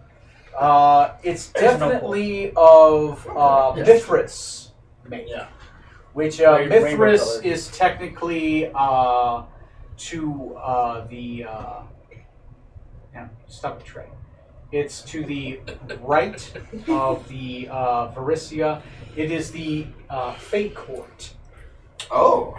It's There's an definitely of Yes. Mithras make. Yeah. Which Rainbow Mithras colored. is technically to the. Now, stop the train. It's to the right of the Varisia. It is the Fate Court. Oh.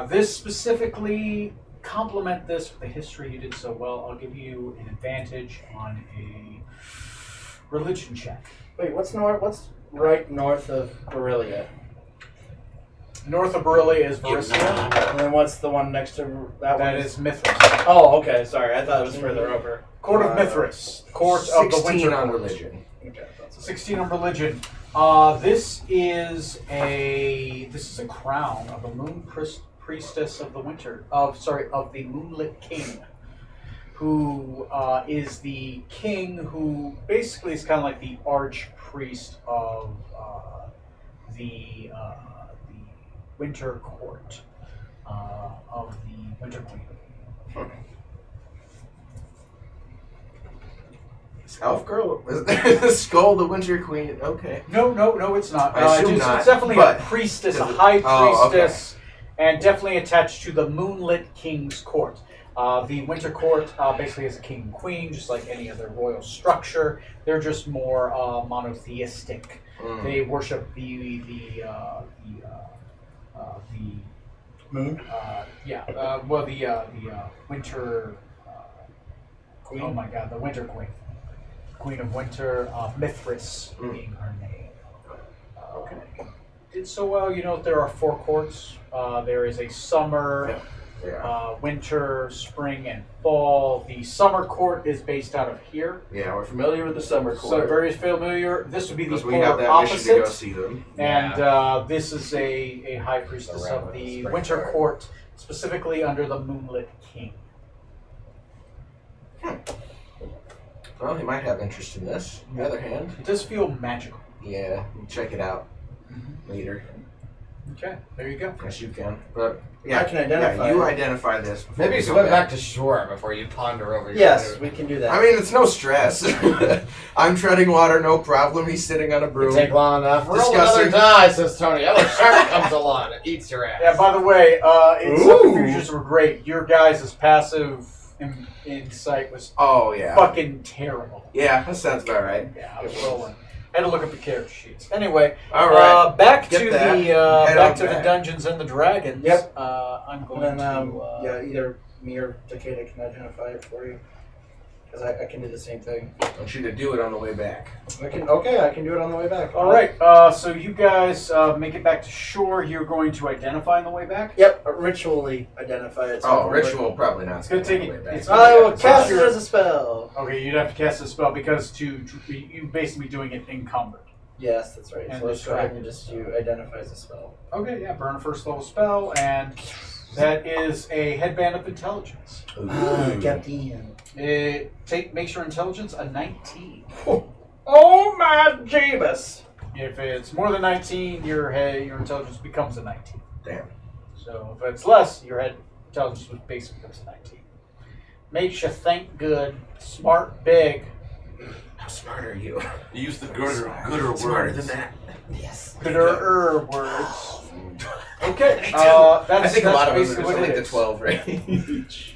This specifically, complement this with the history you did so well. I'll give you an advantage on a religion check. Wait, what's right north of Barilia? North of Barillia is Varisia. And then what's the one next to that one? That is Mithras. Oh, okay. Sorry, I thought it was further over. Court of Mithras. Court of the 16 Winter on Court. religion. Okay, that's 16 on religion. This is a crown of a moon priestess of the winter. Of the moonlit king, who is the king who basically is kind of like the archpriest of the winter court of the winter queen. Is Elf Girl? Is the skull the Winter Queen? Okay. No, it's not. I assume it's not, definitely a but- priestess, a Does it- high Oh, okay. priestess, and definitely attached to the moonlit king's court. The Winter Court basically is a king and queen, just like any other royal structure. They're just more monotheistic. They worship the moon. the winter. Queen? Oh my God, the Winter Queen, Queen of Winter, Mithras being her name. Okay. Did so well. You know there are 4 courts. There is a summer, Yeah. winter, spring, and fall. The summer court is based out of here, Yeah, we're familiar with the summer so court. very familiar. This would be the Because we have polar that mission to go opposite. see them. And this is a high priestess Around of with the the spring Winter court. Court, specifically under the Moonlit King. Well, he might have interest in this. On the other hand, It does feel magical. yeah, we'll check it out later. Okay, there you go. Yes, you can. But yeah, I can identify Yeah, you it. identify this. Before Maybe we go swim back to shore before you ponder over your Yes, food. we can do that. I mean, it's no stress. I'm treading water, no problem. He's sitting on a It'll broom. take long enough. Roll Disgusting. another die, says Tony. Other shark comes along and eats your ass. Yeah, by the way, Ooh. subterfuges were great. Your guys' passive insight was Oh yeah, fucking terrible. yeah. That sounds about right. Yeah, I was rolling. I had to look up the character sheets. Anyway, All right. back Get to that. the Head back on to the back. Dungeons and the Dragons. Yep. I'm going And then, to. yeah, either me or Takeda can identify it for you. Because I can do the same thing. I want you to do it on the way back. I can do it on the way back. All right. So you guys make it back to shore. You're going to identify on the way back. Yep, ritually identify it. Oh, ritual probably not. It's gonna take on the it. way back. It's I will gonna cast it your- as a spell. Okay, you'd have to cast a spell because you basically doing it encumbered. Yes, that's right. And So let's go ahead and distracted. just do identify as a spell. Okay, yeah, burn a first level spell, and that is a headband of intelligence. Captain. It makes your intelligence a 19. Oh my Jeebus! If it's more than 19, your intelligence becomes a 19. Damn. So if it's less, your head intelligence basically becomes a 19. Makes you think good, smart, big. How smart are you? Use the gooder Smarter words. than that. Yes. Gooder words. Okay, that's I think a that's lot of us basically are what just like it the is. 12 range.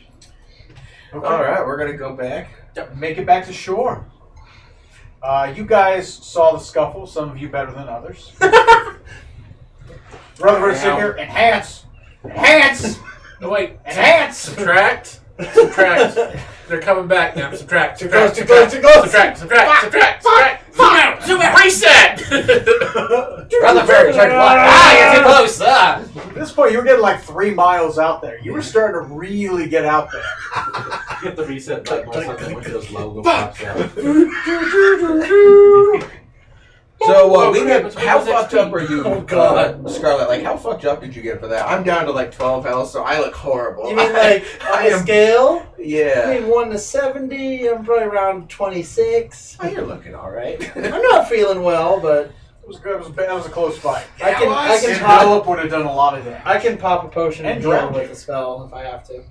Okay. All right, we're gonna go back. Yep, make it back to shore. You guys saw the scuffle, some of you better than others. Rutherford sitting here, enhance! Enhance! No, wait. Enhance! Subtract. Subtract. They're coming back now. Subtract. Subtract. Too close, too close. Subtract. Subtract. Subtract. Subtract. Zoom out. Zoom out. Reset. Rutherford, you're you're too close. Ah. At this point, you were getting like 3 miles out there. You were starting to really get out there. Get the reset button or something. Windows logo pops out. So Oh, we crap, get it's how Windows fucked XP. up are you, Oh, God. Scarlet? Like how fucked up did you get for that? I'm down to like 12 health, so I look horrible. You mean like on I a am- scale? Yeah. I mean 1 to 70. I'm probably around 26. Oh, you're looking all right. I'm not feeling well, but It was good. That was a close fight. I can And pop. Philip would have done a lot of damage. I can pop a potion And and heal drown. with a spell if I have to.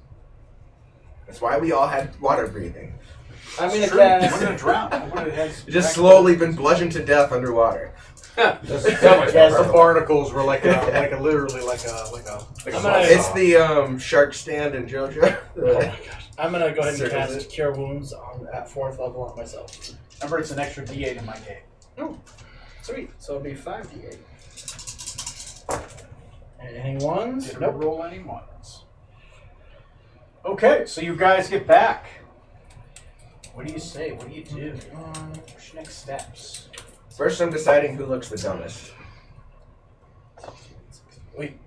That's why we all had water breathing. I'm It's gonna true. You cast. wouldn't have drowned. I would have had some Just slowly been bludgeoned to death underwater. There's so much Yes, more. the barnacles were like a literally like a I'm gonna- It's the shark stand in JoJo. I'm gonna go ahead and Circles cast it. Cure Wounds at 4th level on myself. Remember, it's an extra D8 in my game. Sweet. So it'll be 5d8. Any ones? Didn't roll any ones. Okay, so you guys get back. What do you say? What do you do? What's your next steps? First, I'm deciding who looks the dumbest. Wait.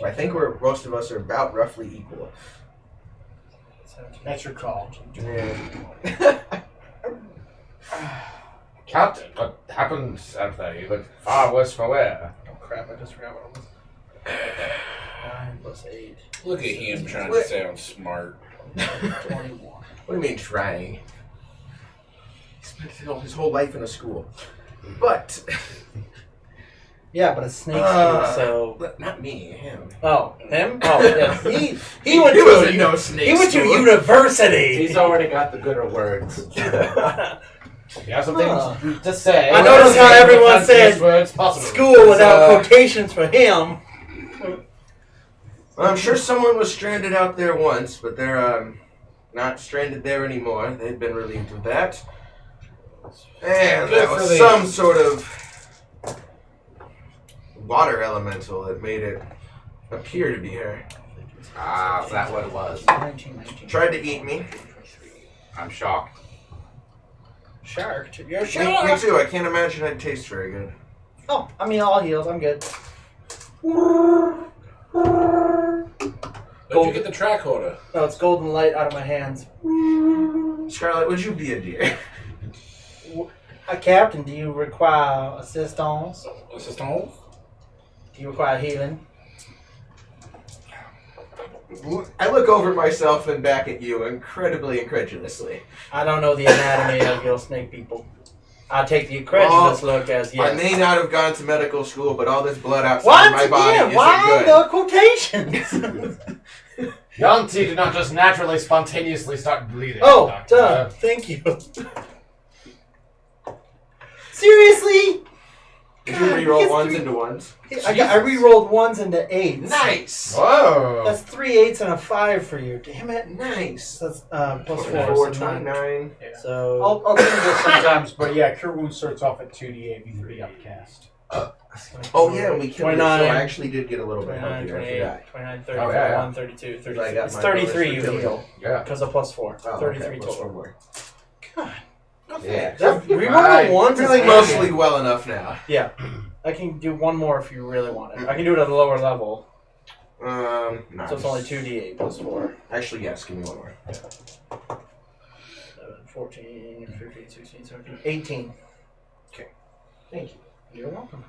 I think most of us are about roughly equal. That's your call. Yeah. Captain, what happened out there? You look far worse for wear. Oh crap! I just forgot what it was. 9 plus 8. Look at him trying to sound smart. 21. What do you mean trying? He spent his whole life in a school. But Yeah, but it's snake school, so. but not me, him. Oh, him? Oh, yes. He went It to wasn't no snake he went to school. university. He's already got the gooder words. You have something Huh. to say? I noticed how everyone The said fanciest words possible. School without quotations for him. Well, I'm sure someone was stranded out there once, but they're not stranded there anymore. They've been relieved of that. And Good that for was the- some sort of water elemental that made it appear to be her. Ah, is that what it was? 19. Tried to eat me. I'm shocked. Shark. You're a Me shark. too. I can't imagine I'd taste very good. Oh, I mean, all healed. I'm good. Don't you get the track holder? No, it's golden light out of my hands. Scarlet, would you be a deer? Captain, do you require assistance? Assistant? Do you require healing? I look over at myself and back at you incredibly incredulously. I don't know the anatomy of your snake people. I'll take the incredulous look as I yes. may not have gone to medical school, but all this blood outside Once my body again, isn't why good. the quotations? Yanti did not just naturally, spontaneously start bleeding. Oh, Doctor. duh. Thank you. Seriously? Did you re-roll ones into ones. I re-rolled ones into 8s. Nice. Whoa! That's 3 8s and a 5 for you. Damn it. Nice. That's plus 4, 4, so 9. 29. So I'll do this sometimes, but yeah, Cure Wounds starts off at 2d8 before you upcast. Oh yeah, we killed it, so 29. I actually did get a little bit 29, healthier. I 28, forgot. 29, 30, Oh, yeah, 31, 32, 33. I got It's my 33 bonus you for killing. heal Yeah. because of plus 4. Oh, 33 okay, plus total. 4 more. Yeah. Re-rolling ones is Feeling handy. mostly well enough now. Yeah. I can do one more if you really want it. I can do it at a lower level. No. So it's only 2d8 plus 4. Actually, yes. Give me one more. 7, 14, 15, 16, 17, 18. Okay. Thank you. You're welcome.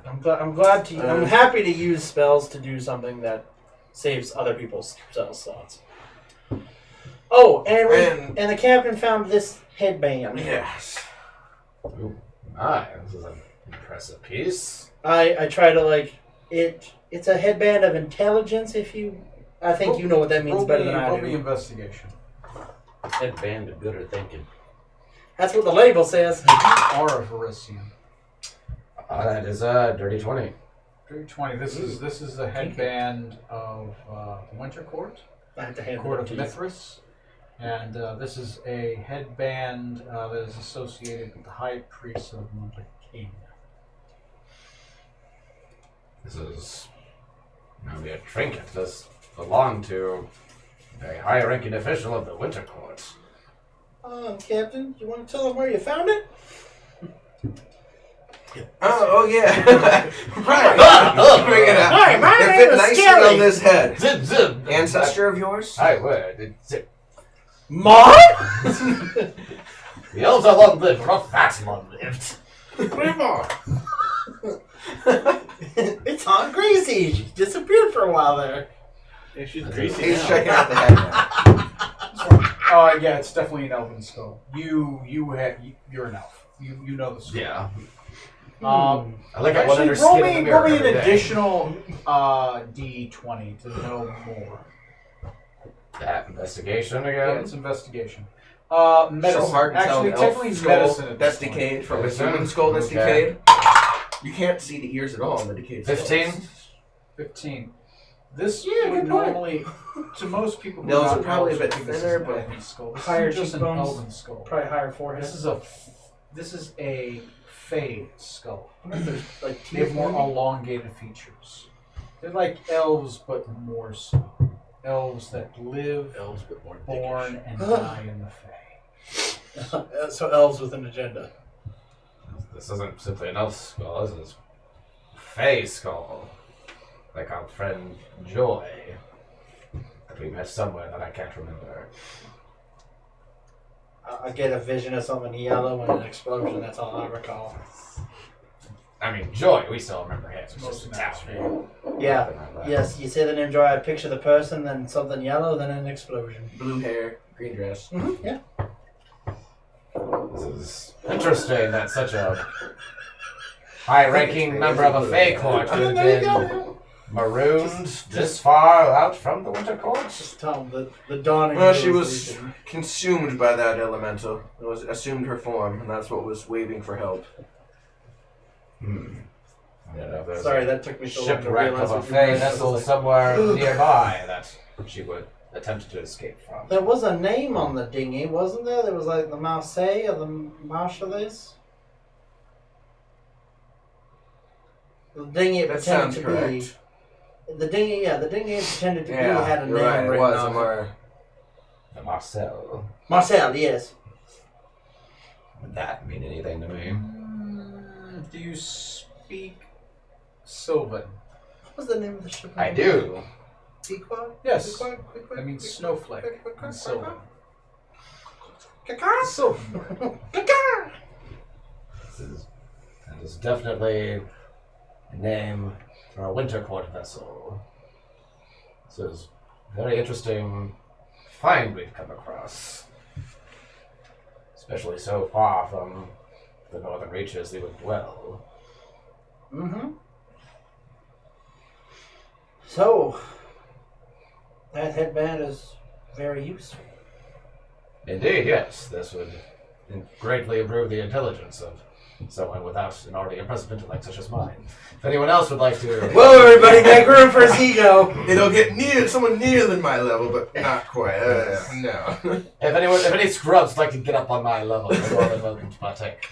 I'm glad to. I'm happy to use spells to do something that saves other people's spell slots. Oh, and the captain found this headband. Yes. Ooh, my, this is an impressive piece. I try to like it. It's a headband of intelligence. I think you know what that means better than I Roll me do. investigation. Headband of gooder thinking. That's what the label says. Aura Verisian. That is a dirty 20. 320. This is the headband of the Winter Court, I have to hand Court it of to you. Mithras, and this is a headband that is associated with the High Priest of the King. This is maybe a trinket. This belonged to a very high-ranking official of the Winter Court. Captain, you want to tell them where you found it? Oh yeah. Right. Bring it up. Hi, my It name fit is nicely Scary. on this head. Zip, zip. Ancestor of yours? I would. Zip. Mom? The elves are long-lived, we're not fat long-lived. Grandma. It's Aunt Gracie. She disappeared for a while there. Yeah, she's He's greasy now. checking out the head now. Yeah, it's definitely an elven skull. You're an elf. You know the skull. Yeah. Um, I like it one actually, under roll skin in the me mirror an every day. additional D20 to know more. That investigation Yeah, again? it's investigation. Medicine. So hard to tell Actually, an technically elf medicine skull at that's this point. decayed from a Medicine? human skull that's Okay. decayed. You can't see the ears at all in the decayed skulls. 15? 15. This Yeah, would good point. normally, to most people who Those are are not probably a elves, bit think this is thinner, an but elven skull. This higher is just an cheekbones. elven skull. Probably higher forehead. This is a Fey skull. Like They have teeth, more maybe? elongated features. They're like elves, but more so. Elves that live, Elves, but more born, dickish. and die in the Fey. So elves with an agenda. This isn't simply an elf skull, this is a Fey skull. Like our friend Joy. That we met somewhere that I can't remember. I get a vision of something yellow and an explosion. That's all I recall. I mean, Joy, we still remember him. It's just Most a nice, town. Yeah. Nothing like that. Yes, you say the name Joy. I picture the person, then something yellow, then an explosion. Blue hair, green dress. Yeah. This is interesting that such a high-ranking member of a Fey court would have been marooned this far out from the Winter Court. Just tell them the dawning. Well, she was realization. consumed by that elemental. It was assumed her form, and that's what was waving for help. Yeah, there's Sorry, a that took me so long to shipwreck realize of a what you Fey meant. vessel somewhere nearby that she would attempt to escape from. There was a name on the dinghy, wasn't there? There was like the Marseille or the Marshallese. The dinghy it That pretended sounds to correct. be. The dinghy it pretended to be Yeah, had a name you're right. It written was on it. Amara. The Marcel. Marcel, yes. Would that mean anything to me? Do you speak Sylvan? What was the name of the ship? I do. Pequod? Yes. Pequod? That means snowflake in Sylvan. Kakar? Sylvan. Kakar! That is definitely a name for a Winter Court vessel. This is a very interesting find we've come across. Especially so far from the northern reaches they would dwell. Mm-hmm. So, that headband is very useful. Indeed, yes. This would greatly improve the intelligence of someone without an already impressive intellect such as mine. If anyone else would like to... Whoa, everybody, make room for his ego. It'll get someone nearer than my level, but not quite. No. If any scrubs would like to get up on my level, you're more than welcome to partake.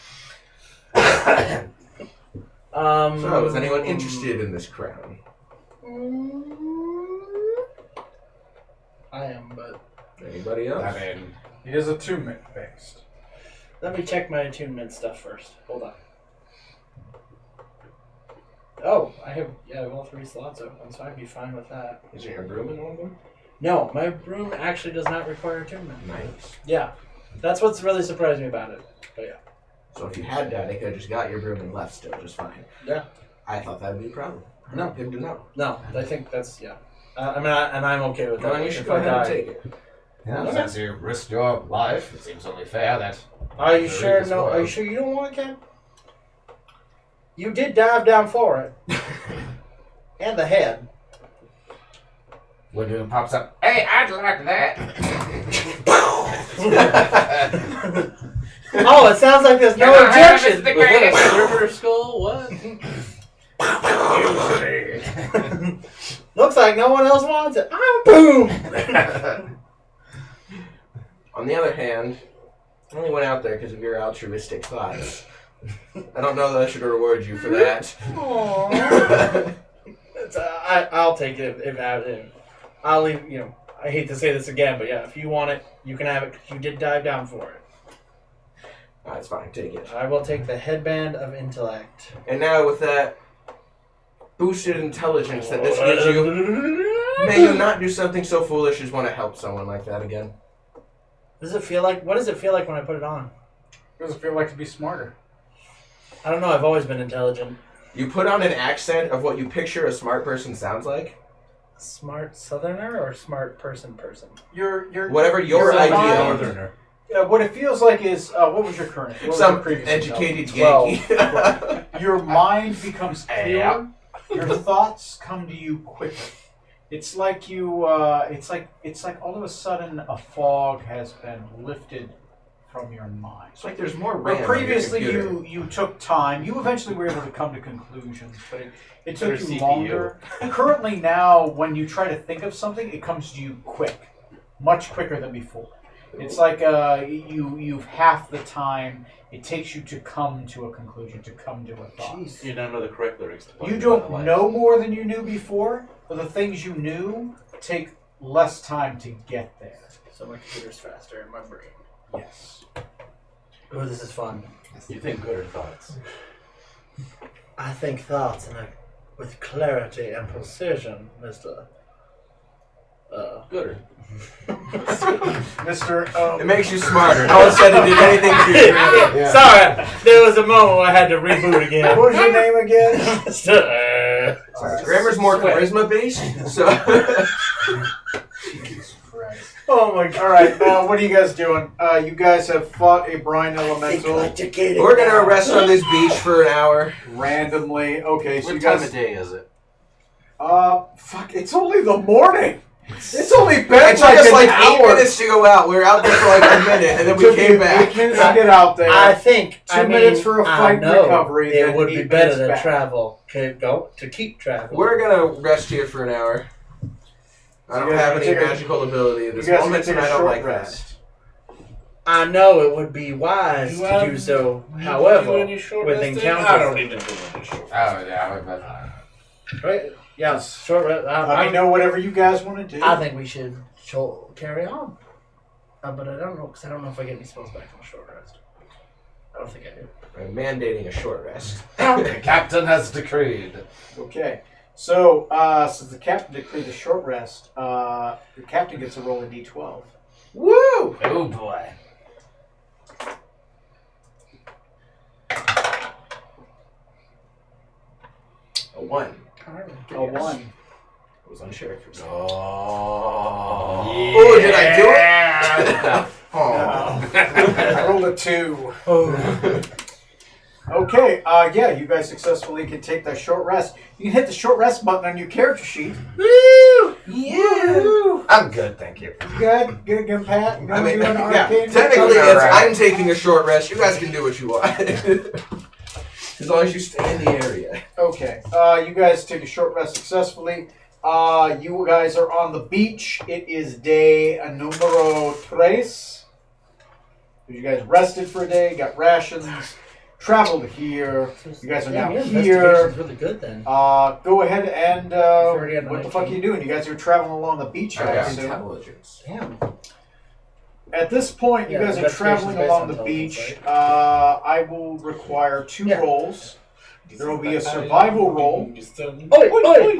So, is anyone interested in this crown? I am, but Anybody else? I mean, It is attunement based. let me check my attunement stuff first. Hold on. Oh, I have all 3 slots open, so I'd be fine with that. Is your broom in one of them? No, my broom actually does not require attunement. Nice. Yeah, that's what's really surprised me about it. But yeah. So if you had that, they could have just got your broom and left still just fine. Yeah. I thought that would be a problem. No. Good to know. No, I think that's and I'm okay with that. No, you should If go I ahead and die- take it. Yeah, since you risked your life, it seems only fair that... Are you Very sure? good No, as are you well. sure you don't want it, Ken? You did dive down for it, and the head. Woodroom pops up. Hey, I'd like that. Oh, it sounds like there's no Can I have objection. it, the greatest? River skull? What? Looks like no one else wants it. Ah, boom. On the other hand, I only went out there because of your altruistic thoughts. I don't know that I should reward you for that. Aww. I'll take it if I'll leave. You know, I hate to say this again, but yeah, if you want it, you can have it because you did dive down for it. That's fine, take it. I will take the headband of intellect. And now with that boosted intelligence that this gives you, may you not do something so foolish as want to help someone like that again. Does it feel like? What does it feel like when I put it on? What does it feel like to be smarter? I don't know. I've always been intelligent. You put on an accent of what you picture a smart person sounds like. Smart Southerner or smart person? You're Whatever your You're idea fine. of. Northerner. what it feels like is what was your current? What was your Some previous educated intelligence? Yankee. Your mind becomes clear. Your thoughts come to you quicker. It's like you. It's like all of a sudden a fog has been lifted from your mind. It's like there's more Where RAM previously on your computer. you took time. You eventually were able to come to conclusions, but it took Better you CPU. longer. Currently now, when you try to think of something, it comes to you quick, much quicker than before. It's like you've half the time it takes you to come to a conclusion, to come to a thought. Jeez. You don't know the correct lyrics. To You don't know more than you knew before, but the things you knew take less time to get there. So my computer's faster in my brain. Yes. Oh, this is fun. You think gooder thoughts. I think thoughts with clarity and precision, Mr. Gooder. Mr. It makes you smarter. No one said it did anything to you. Yeah. Sorry, there was a moment where I had to reboot again. what was your name again? Mr. Grammar's more charisma based, so Jesus Christ. Oh my god. All right, what are you guys doing? You guys have fought a brine elemental we're gonna rest on this beach for an hour. randomly. Okay, so What you time guys. of day is it? Fuck! It's only the morning. It's only been It took like us an like hour. 8 minutes to go out. We were out there for like a minute, and then we Took came you back. 8 minutes to get out there. I think 2 minutes for a fight I know recovery, It then would 8 be better minutes to back. travel. To keep traveling. We're gonna rest here for an hour. I don't You guys have wanna any take a- magical ability at You this guys can moment, take and a I don't short like rest. I know it would be wise to do so. However, with encounters, I don't need to do any short. Oh, yeah. right? Yeah, short rest. Let me know whatever you guys want to do. I think we should carry on. But I don't know because I don't know if I get any spells back from a short rest. I don't think I do. I'm mandating a short rest. The captain has decreed. Okay. So, since the captain decreed a short rest, the captain gets a roll of d12. Woo! Oh, boy. A 1. A 1. I was unsure for a second. Oh. Oh, did I do it? Oh. I rolled a 2. Okay, yeah, you guys successfully can take that short rest. You can hit the short rest button on your character sheet. Woo! Yeah. I'm good, thank you. Good, good, Pat. You I mean, do an yeah, arcane? technically Alright. it's I'm taking a short rest. You guys can do what you want. As long as you stay in the area. Okay. You guys take a short rest successfully. You guys are on the beach. It is day numero tres. You guys rested for a day, got rations, traveled here. You guys are now your here. investigation's really good then. Go ahead and already at what the fuck are 19. you doing? You guys are traveling along the beach. I Okay. assume. Intelligence. Damn. At this point, you Yeah, guys are investigation's traveling based along on the intelligence, beach. I will require 2 Yeah. rolls. There will be a survival roll. Oi, oi.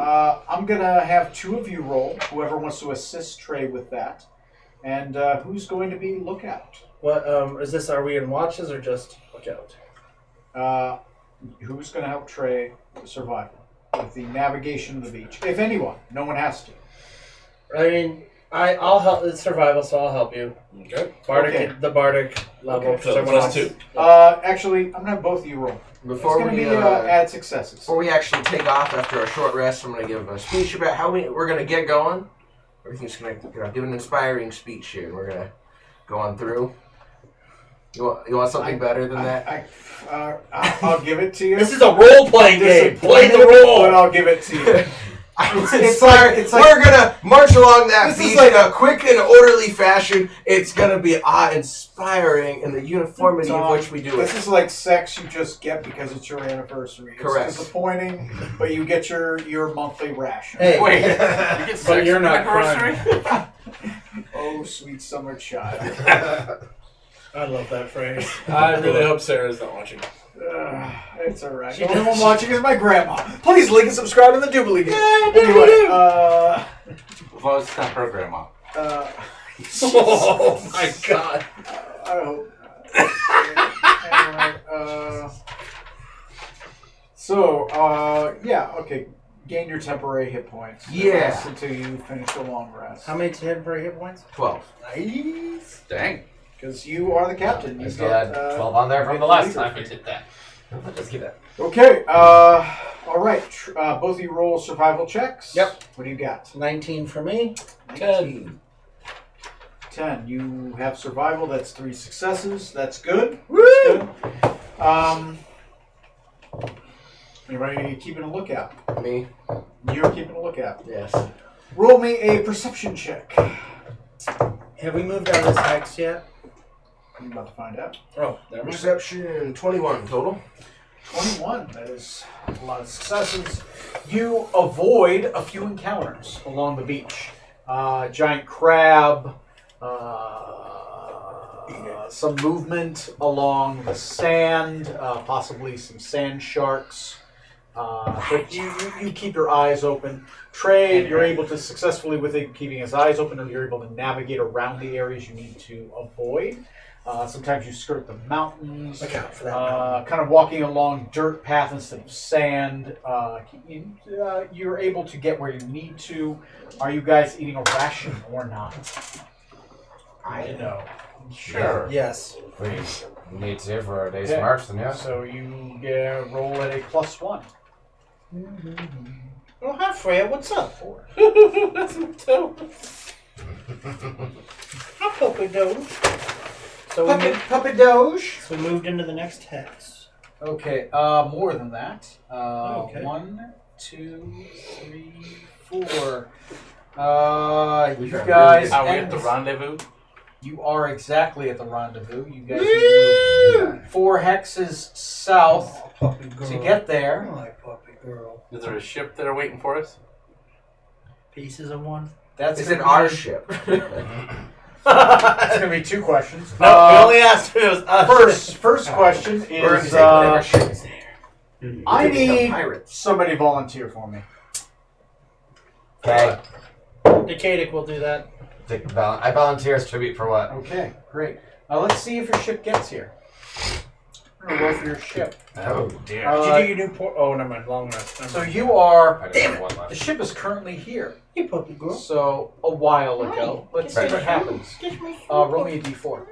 I'm gonna have 2 of you roll. Whoever wants to assist Trey with that, and who's going to be lookout? What is this? Are we in watches or just lookout? Who's gonna help Trey with survival with the navigation of the beach? If anyone, no one has to. I mean, I'll help. It's survival, so I'll help you. Okay. Bardic, Okay. the Bardic level. Okay. for So everyone plus else. 2. Actually, I'm gonna have both of you roll. Before it's gonna we be add successes. before we actually take off after a short rest, I'm gonna give a speech about how we're gonna get going. Everything's gonna give an inspiring speech here, and we're gonna go on through. You want something better than that? I'll give it to you. This is a role playing game. Play the But role. I'll give it to you. It's like we're gonna march along that This is beach like- in a quick and orderly fashion. It's gonna be awe-inspiring in the uniformity of which we do This it. is like sex you just get because it's your anniversary. It's Correct. disappointing, but you get your monthly ration. Hey, Wait, you get but you're not crying. Oh, sweet summer child. I love that phrase. I really hope Sarah's not watching. It's alright. She The only one does. watching is my grandma. Please like and subscribe to the Doobly Doo. Anyway, As long as it's not her grandma. Oh my god. I hope not. Anyway, yeah, okay. Gain your temporary hit points. Yeah. Until you finish the long rest. How many temporary hit points? 12. Nice. Dang. Because you are the captain. You I still get, had 12 on there you from get the last leader time we fee. did that. Just keep that. Okay, all right. Both of you roll survival checks. Yep. What do you got? 19 for me. 10. You have survival. That's 3 successes. That's good. Woo! That's good. Anybody keeping a lookout? Me? You're keeping a lookout. Yes. Roll me a perception check. Have we moved out of this hex yet? I'm about to find out. Oh, there we go. Perception 21 total. 21. That is a lot of successes. You avoid a few encounters along the beach. Giant crab, some movement along the sand, possibly some sand sharks. But you keep your eyes open. Trey, you're able to successfully, with it keeping his eyes open, you're able to navigate around the areas you need to avoid. Sometimes you skirt the mountains. Look out for that. Kind of walking along dirt path instead of sand. You're able to get where you need to. Are you guys eating a ration or not? I know. Sure. Yes. If we need to for a day's Yeah. march, then yes. So you roll at a +1. Oh, hi, Freya. What's up? That's dope. Hi, Puppy Doge. So Puppy Doge. we moved into the next hex. Okay, more than that. Okay. 1, 2, 3, 4. You found guys. Are we and- at the rendezvous? You are exactly at the rendezvous. You guys need to move 4 hexes south Puppy girl. to get there. I like Puppy girl. Is there a ship there waiting for us? Pieces of one. That's It's gonna in our be- ship. That's gonna be 2 questions. No, we only asked if it was us. First question We're is gonna take whatever ship is there. I We could become need pirates. somebody volunteer for me. Okay. Decadic will do that. I volunteer as tribute for what? Okay, great. Now let's see if your ship gets here. I'm gonna roll for your ship. Oh dear. Did you do your new port? Oh, never mind. Long rest. Never So mind. you are. I didn't have one The left. ship is currently here. Hey, Puppy girl. So a while ago. Let's see Right. what happens. Roll me a d4.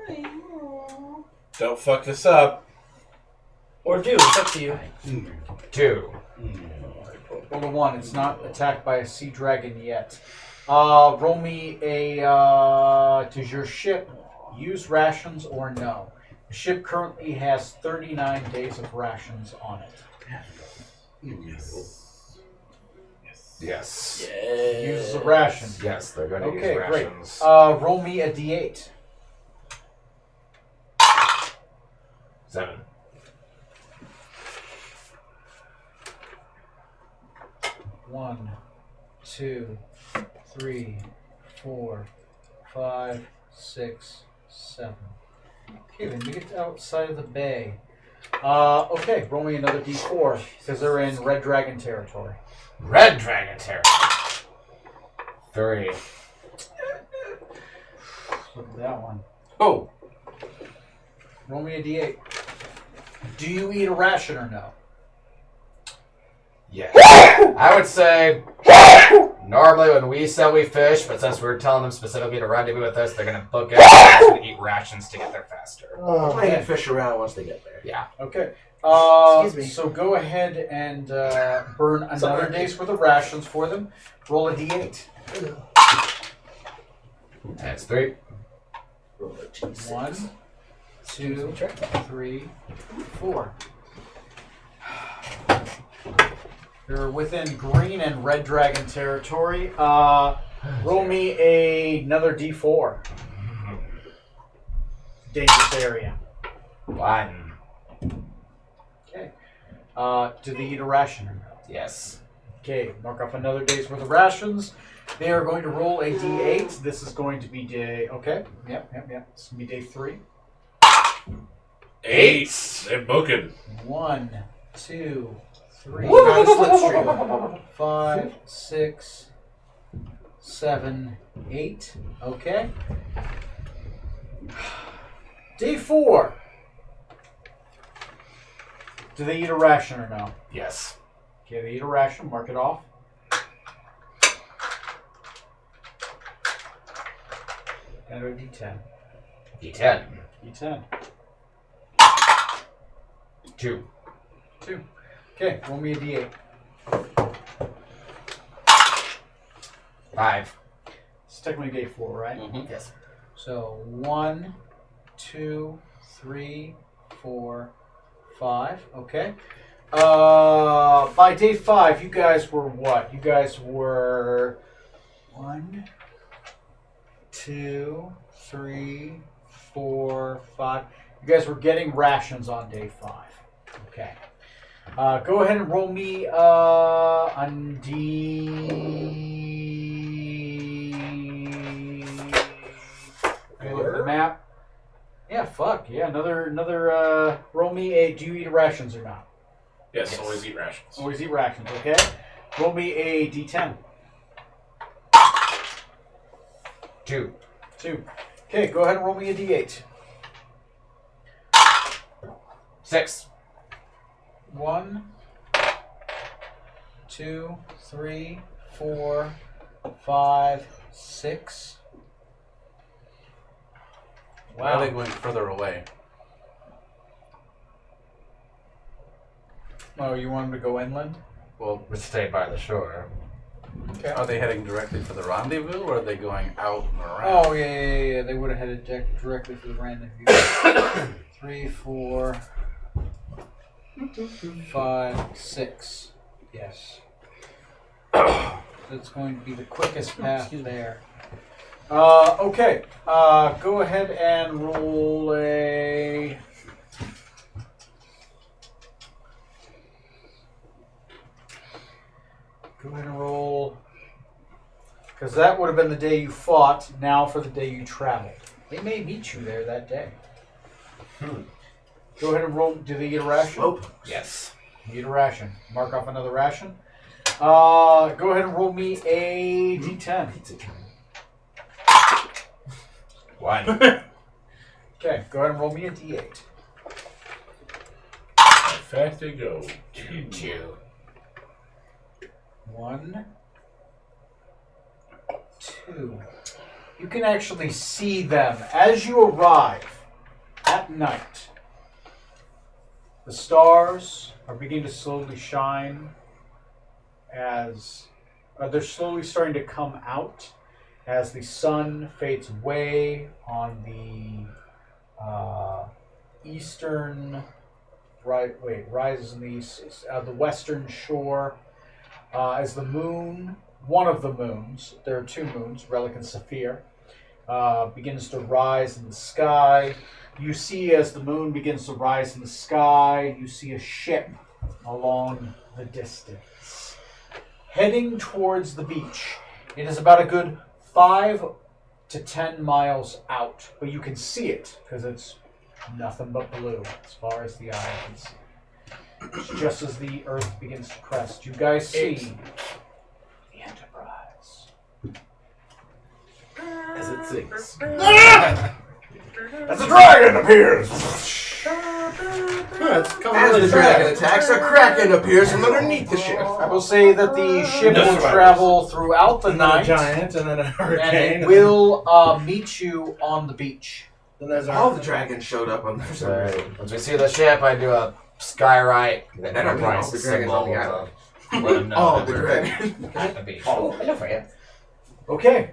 Don't fuck this up. Or do. It's up to you. 2. Roll a 1. It's not attacked by a sea dragon yet. Roll me a. Does your ship use rations or no? The ship currently has 39 days of rations on it. Yes. Uses a ration. Yes, they're going to Okay, use great. rations. Roll me a d8. 7. One, 2, 3, 4, 5, 6, 7. Okay, then you get outside of the bay. Okay, roll me another d4 because they're in Red Dragon territory. Red Dragon territory. 3. Look at that one. Oh, Roll me a d8. Do you eat a ration or no? Yes. I would say normally when we sell, we fish, but since we're telling them specifically to rendezvous with us, they're going to book it and eat rations to get there faster. they can fish around once they get there. Yeah. Okay. Excuse me. So go ahead and burn another day's worth of rations for them. Roll a d8. That's 3. Roll a D6. 1, 2, 3, 4. They're within green and red dragon territory. Roll me another d4. Dangerous area. 1. Okay. Do they eat a ration or no? Yes. Okay, mark off another day's worth of rations. They are going to roll a d8. This is going to be day. Okay. Yep. This is going to be day 3. 8. They're booking. 1, 2, 3, Not a slipstream. 5, 6, 7, 8. Okay. Day 4. Do they eat a ration or no? Yes. Okay, they eat a ration. Mark it off. And a D10. D10. D10. 2. 2. Okay, roll me a D8. 5. It's technically day 4, right? Yes. So 1, 2, 3, 4, 5. Okay. By day 5, you guys were what? You guys were 1, 2, 3, 4, 5. You guys were getting rations on day 5. Okay. Go ahead and roll me on look at the map. Yeah, fuck. Yeah, another roll me a do you eat rations or not? Yes, always eat rations. Always eat rations, okay? Roll me a D10. 2. 2. Okay, go ahead and roll me a D8. 6. 1, 2, 3, 4, 5, 6. Why are they Wow. going further away? Oh, you want them to go inland? Well, We stay by the shore. Okay. are they heading directly for the rendezvous, or are they going out and around? Oh, yeah. They would have headed directly for the rendezvous. 3, 4, 5, 6. Yes. That's going to be the quickest path there. Okay. Go ahead and roll a. Go ahead and roll. Because that would have been the day you fought, now for the day you traveled. They may meet you there that day. Go ahead and roll. Do they get a ration? Slowpokes. Yes. You get a ration. Mark off another ration. Go ahead and roll me a d10. Pizza time. 1. Okay, go ahead and roll me a d8. How fast they go. 2. 1, 2. You can actually see them as you arrive at night. The stars are beginning to slowly shine as they're slowly starting to come out as the sun fades away on the eastern. Rises in the east, the western shore. As the moon, one of the moons, there are two moons, Relic and Saphir, begins to rise in the sky. You see, as the moon begins to rise in the sky, you see a ship along the distance, heading towards the beach. It is about a good 5 to 10 miles out, but you can see it because it's nothing but blue as far as the eye can see. It's just as the earth begins to crest, you guys see the Enterprise. As it sings. As the dragon appears! It's coming As really the dragon fast. attacks, a kraken appears from underneath the ship. I will say that the ship No will survivors. travel throughout the And then a night, giant, and then a and hurricane. it will meet you on the beach. Then there's All our the dragons showed up on for some So, reason. once we see the ship, I do a skyride. The That don't mean all the dragons on the island. Let them know Oh, that the we're dragon. at the beach. Hello, Freya. Okay,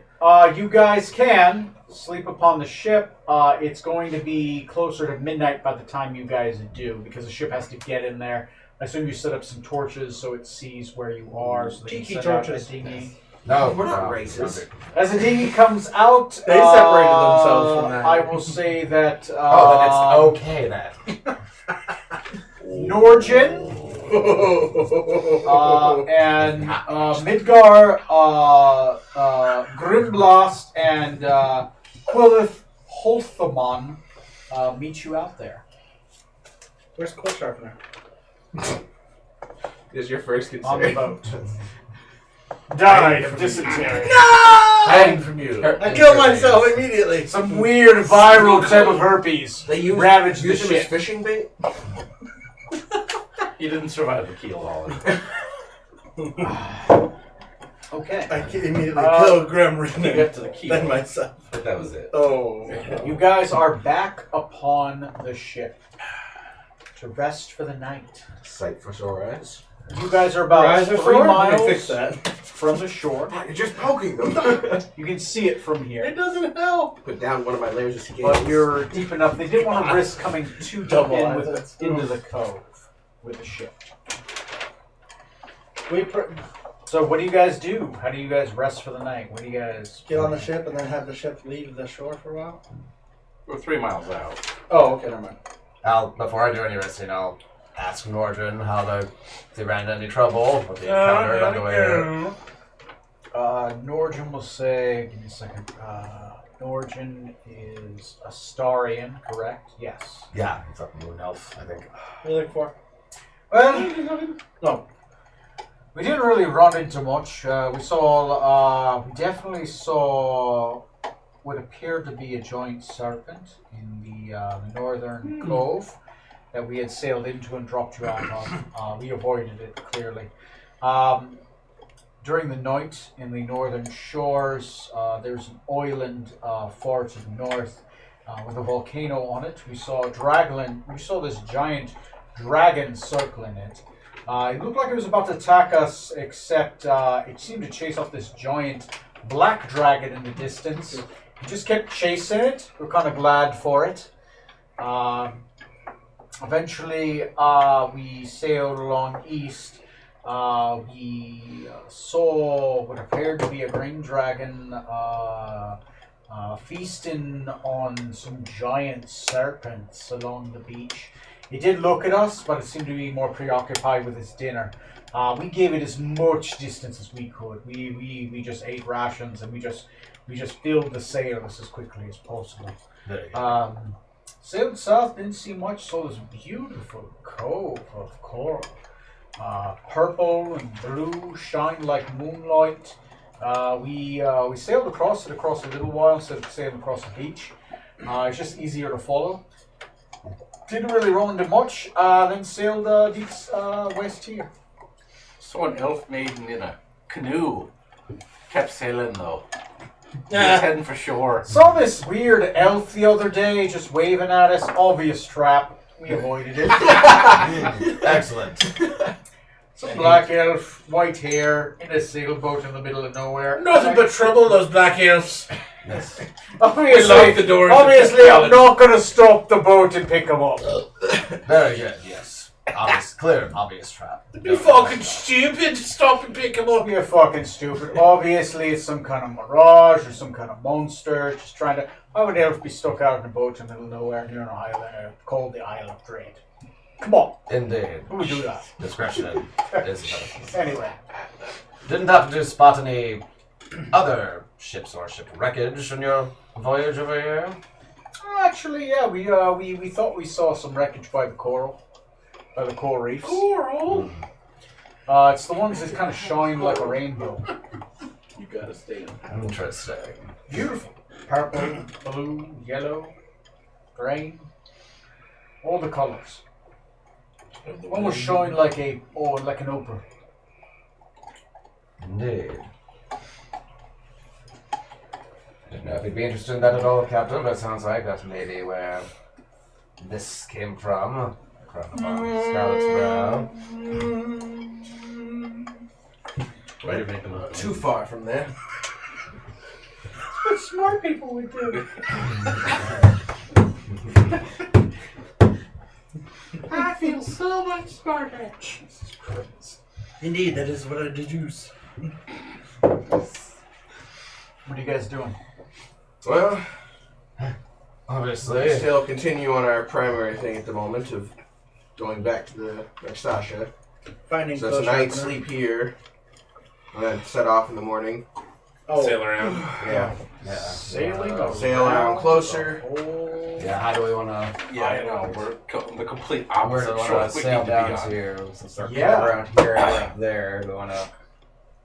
you guys can sleep upon the ship. It's going to be closer to midnight by the time you guys do, because the ship has to get in there. I assume you set up some torches so it sees where you are. So they can Tiki send out torches. a dinghy. No, We're not no, racist. As the dinghy comes out, They separated themselves from that. I will say that Oh, then it's okay then. Norgin and Midgar, Grimblast, and Quillith Holthamon meet you out there. Where's Core Sharpener? This is your first On the concern. boat. Died of dysentery. Hiding from you. I killed myself immediately. Some weird viral type of herpes They use ravaged the use them as ship. fishing bait. He didn't survive the keel hauling. Okay. I immediately Uh, killed Grim He Reaper. got to the keel. Then myself. But that was it. Oh. You guys are back upon the ship to rest for the night. Sight for sore eyes. You guys are about Rise or 3 sword? miles Let me fix that. from the shore. You're just poking them. You can see it from here. It doesn't help. Put down one of my layers of scales. But you're deep enough. They didn't want to risk coming too deep Double in with eyelids. into the cove with the ship. We So what do you guys do? How do you guys rest for the night? What do you guys get on the ship and then have the ship leave the shore for a while. We're 3 miles out. Oh, okay, never mind. Before I do any resting, I'll ask Nordrin how they ran into any trouble, what they encountered on the way here. Norgin will say, give me a second. Norgin is Astarian, correct? Yes. Yeah, it's a moon elf, I think. What are you looking for? Well, No. we didn't really run into much. We definitely saw what appeared to be a giant serpent in the northern cove that we had sailed into and dropped you out of. We avoided it, clearly. During the night in the northern shores, there's an island far to the north with a volcano on it. We saw this giant dragon circling it. It looked like it was about to attack us, except it seemed to chase off this giant black dragon in the distance. It just kept chasing it. We're kind of glad for it. Eventually, we sailed along east. We saw what appeared to be a green dragon feasting on some giant serpents along the beach. It did look at us, but it seemed to be more preoccupied with its dinner. We gave it as much distance as we could. We just ate rations and we just filled the sails as quickly as possible. Sailed south, didn't see much. Saw this beautiful cove of coral, purple and blue, shine like moonlight. We sailed across it across a little while instead of sailing across the beach. It's just easier to follow. Didn't really run into much. Then sailed deep west here. Saw an elf maiden in a canoe. Kept sailing though. He was heading for shore. Saw this weird elf the other day just waving at us. Obvious trap. We avoided it. Excellent. Some black elf, white hair, in a sailboat in the middle of nowhere. Nothing but trouble, those black elves. Yes. Obviously, Lock the doors. obviously I'm not going to stop the boat and pick them up. Very good. Yes. Obvious, clear, and obvious trap. You fucking stupid. Stop and pick him up. You're fucking stupid. Obviously, it's some kind of mirage or some kind of monster just trying to. Why would elf be stuck out in a boat in the middle of nowhere near an island called the Isle of Dread? Come on, Indeed. who would do that? Discretion is better. Anyway, Didn't happen to spot any other ships or ship wreckage on your voyage over here? actually, yeah, we thought we saw some wreckage by the coral reefs. Coral. It's the ones that kind of shine like a rainbow. You gotta stay on. Interesting. Beautiful. Purple, blue, yellow, grey. All the colours. Almost shine like an opal. Indeed. Didn't know if you'd be interested in that at all, Captain, but it sounds like that's maybe where this came from. Crown upon Scarlet's brow. Why are you making that? Too far from there. What smart people would do. I feel so much smarter. Indeed, that is what I deduce. What are you guys doing? Well, Obviously. we still continue on our primary thing at the moment of going back to the Rexasha. Finding So it's a close night's partner. sleep here, and then set off in the morning. Oh, Sail around. Yeah. Yeah. Sailing Sail around closer. Yeah, how do we want to... Yeah, I know. We're the complete Where opposite do we shore want to we sail need to down be on. to? Since they're Yeah. kind of around here and up there, do we want to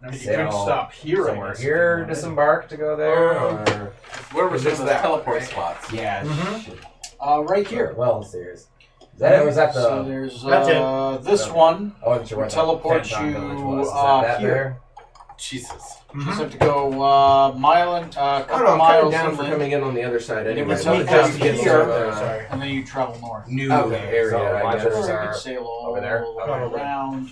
I mean, you sail could stop here. I somewhere guess, here, if you wanted. disembark to go there? Or... Where was Just those that, teleport right? spots? Yeah. Right here. Well, serious. Is that it? Or was that the... So there's That's this one. I wasn't sure will what the teleport Phantom you, Village was. Is that here. there? Jesus. You just have to go mile and I couple don't know, I'm miles kind of down for inland, coming in on the other side and it anyway. would but teleport just to you get here, some and then you travel north. new Okay, area, so I watch guess. it. Or you are could sail all over there? the way Okay. around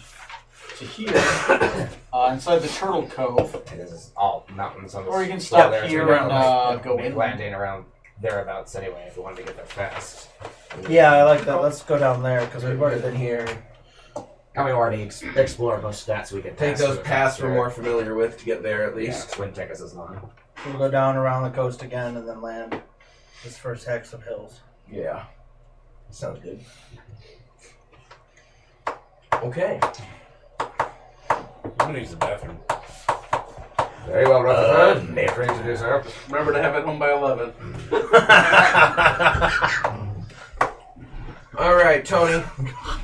to here, inside the Turtle Cove, Okay, this is all mountains on this. or you can shore stop there, so here we don't, and like, go make in. landing around thereabouts anyway if we wanted to get there fast. yeah, I like that. Let's go down there because we've already been here. And we've already explored most stats we can Take pass those through paths we're faster. more familiar with to get there at Yeah, least. Twin Tech is not. We'll go down around the coast again and then land this first hex of hills. Yeah. Sounds good. Okay. I'm gonna use the bathroom. Very well, Rutherford. Be free to do so. Remember to have it home by 11. All right, Tony.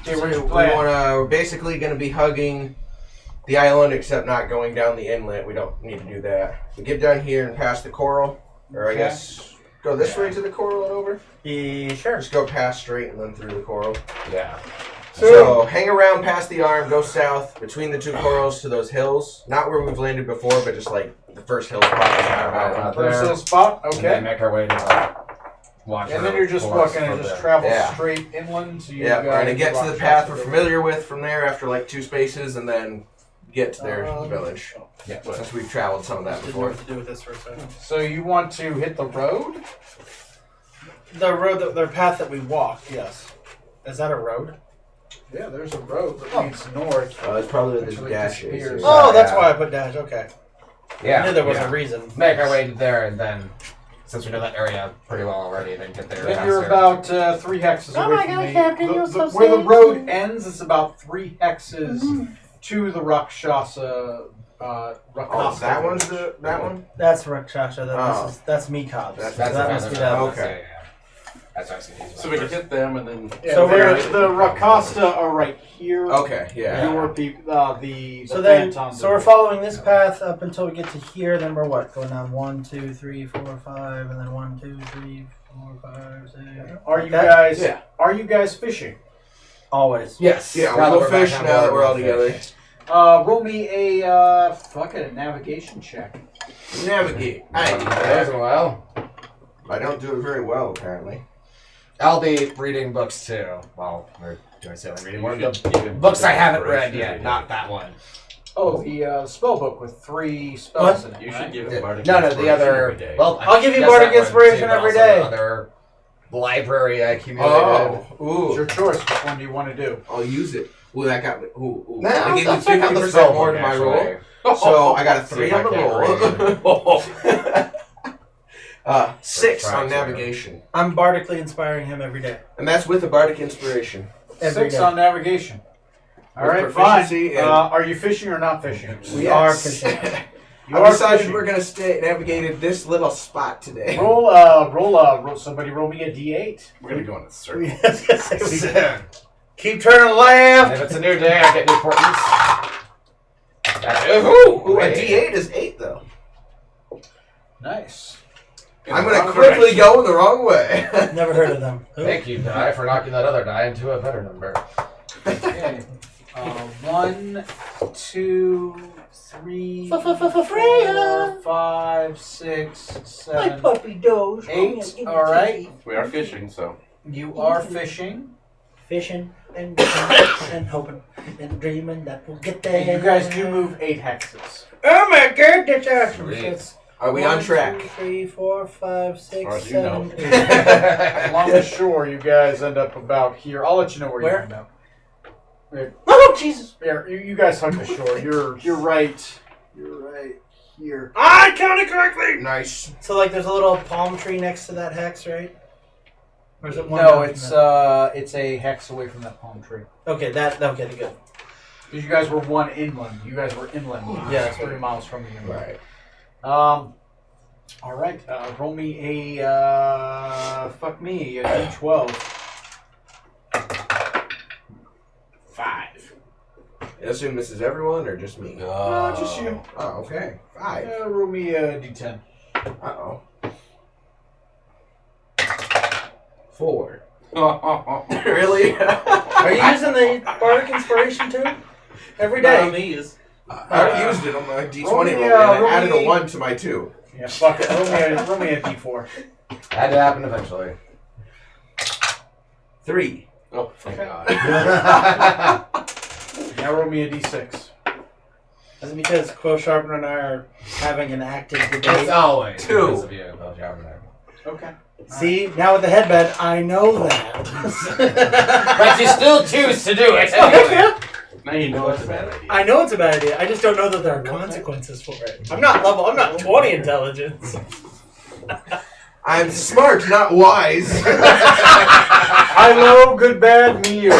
Okay, where's your We plan? we're basically going to be hugging the island, except not going down the inlet. We don't need to do that. We get down here and past the coral, or I Okay. guess go this way to the coral and over. Sure. Just go past straight and then through the coral. Yeah. So hang around past the arm, go south between the two corals to those hills. Not where we've landed before, but just like the first hill spot. Out First there. little spot, And then okay. make our way to watch. And then you're just walking and just travel Yeah. straight inland. So you Yeah, we're gonna get to the path we're Rock familiar with from there after like 2 spaces, and then get to their village. Yeah. Since we've traveled some of that Didn't know before. what to do with this for a second. So you want to hit the road? The road, the path that we walked, yes. Is that a road? Yeah, there's a road that leads north. It's probably where the Actually dash is. disappears. Oh, that's why I put dash. Okay. I Yeah. knew there was yeah. a reason. Make our way there, and then since we know that area pretty well already, then get there. Then you're faster. about 3 hexes Oh away my from God, the, Captain, the- you're the- so where the safe. road ends. It's about 3 hexes to the Rakshasa. Oh, Rakshasa that one's village. that one? That's Rakshasha. Oh. that's Meekobs. That's that must be that. Okay. Yeah, yeah. That's actually So we can hit them and then. Yeah, So they're- we're- the Rakasta are right here. Okay, yeah. Your people, the So then, Phantons so are we're right. following this path up until we get to here. Then we're what? Going down 1, 2, 3, 4, 5, and then 1, 2, 3, 4, 5, 6. Are you That- guys? Yeah. Are you guys fishing? Always. Yes. Yeah, Now that we'll we're back fish on now board, that we're all we'll together. fish. Roll me a navigation check. Navigate. That was a while. I don't do it very well, apparently. I'll be reading books too. Well, we're Do I say I'm reading You one of should the give him books I haven't inspiration read yet? every Not day. that one. Oh, the spell book with 3 spells in it. You right? should give him bardic No, the inspiration other. every day. Well, I'll give you yes, bardic that one inspiration too, but every also day. the other library I accumulated. Oh, It's ooh. your choice. Which one do you want to do? I'll use it. Ooh, that got me. Ooh. Nah, I gave me I'll check out the 50% spell more book, to my actually. roll. So I got a See 3 if on the I roll. 6 Try on to. navigation. I'm bardically inspiring him every day. And that's with a bardic inspiration. Every 6 day. on navigation. All With right, fine. proficiency and- Are you fishing or not fishing? We Yes. are fishing. You I are decided fishing. we're gonna navigated this little spot today. Roll. Somebody roll me a d8. We're gonna go in a circle. Yes, yes, yes. And Keep turning left. if it's a new day, I get new portents. Ooh, a D8 is 8 though. Nice. I'm gonna quickly go in the wrong way. Never heard of them. Who? Thank you, die, for knocking that other die into a better number. Okay. 1, 2, 3, Freya. 4, 5, 6, My 7, puppy does. 8. All right. We are fishing, so You are fishing. Fishing and wishing and hoping and dreaming that we'll get there. And you guys do move 8 hexes. Oh my god, that's awesome. Sweet. That's Are we on 1, track? 2, 3, 4, 5, far 6, as you know. 7, 8. Along the shore, you guys end up about here. I'll let you know where you Where? end up. Oh Jesus! Yeah, you guys hug the shore. You're right. You're right here. I counted correctly. Nice. So like, there's a little palm tree next to that hex, right? Or is it one? No, down from that? it's a hex away from that palm tree. Okay, okay, good. Because you guys were one inland. You guys were inland. Yeah. It's 30 miles from the inland. Right. All right. Roll me a fuck me a d12. 5. I assume this is everyone or just me? No, just you. Oh, okay. 5. Roll me a d10. Uh-oh. 4. on Really? Are you using the bardic inspiration too? Every day. these. I already used it on my D20 roll me, roll, and I roll added me- a 1 to my 2. Yeah, fuck it. Roll me a d4. Had to happen eventually. 3. Oh, thank Okay. God. Now roll me a d6. Is it because Quill Sharpener and I are having an active It's debate? always 2. because of you, Bill Javelin. Okay. See, now with the headband, I know that. But you still choose to do it anyway. Now you know it's a bad idea. I know it's a bad idea. I just don't know that there are consequences for it. I'm not 20 intelligence. I'm smart, not wise. Hello, good, bad, me, you.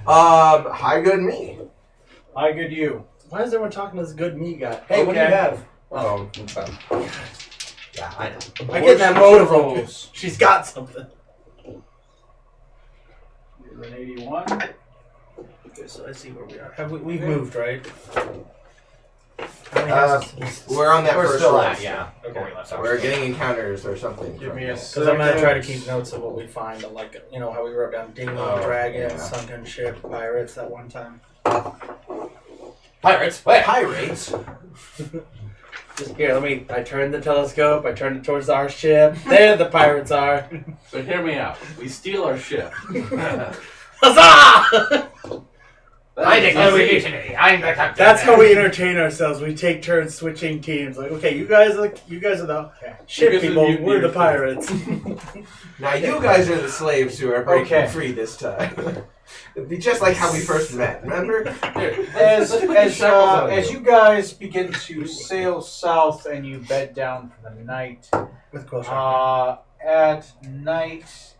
Hi, good me. Hi, good, you. Why is everyone talking to this good me guy? Hey, what do you Okay. have? Oh, Yeah, I know. I get that motive rolls. She's got something. You're an 81. Okay, so let's see where we are. We've moved, right? we're on that We're first still roll. at, yeah. Before we left off. We're getting encounters or something. Give from me a this. Because I'm going to try to keep notes of what we find. Like, you know, how we wrote down dinghy, Oh, dragon, yeah. sunken ship, pirates that one time. Pirates, wait. Pirates. Just here, I turned the telescope, I turned it towards our ship. There the pirates are. So hear me out. We steal our ship. Huzzah! I declare we mutiny. I'm the captain. That's how we entertain ourselves. We take turns switching teams. Like, okay, you guys are the ship You guys are people. mutiny We're the first. pirates. Now you guys are the slaves who are breaking Okay. free this time. It'd be just like how we first met, remember? As Let's put these shackles on as you. you guys begin to sail south and you bed down for the night, With close at night,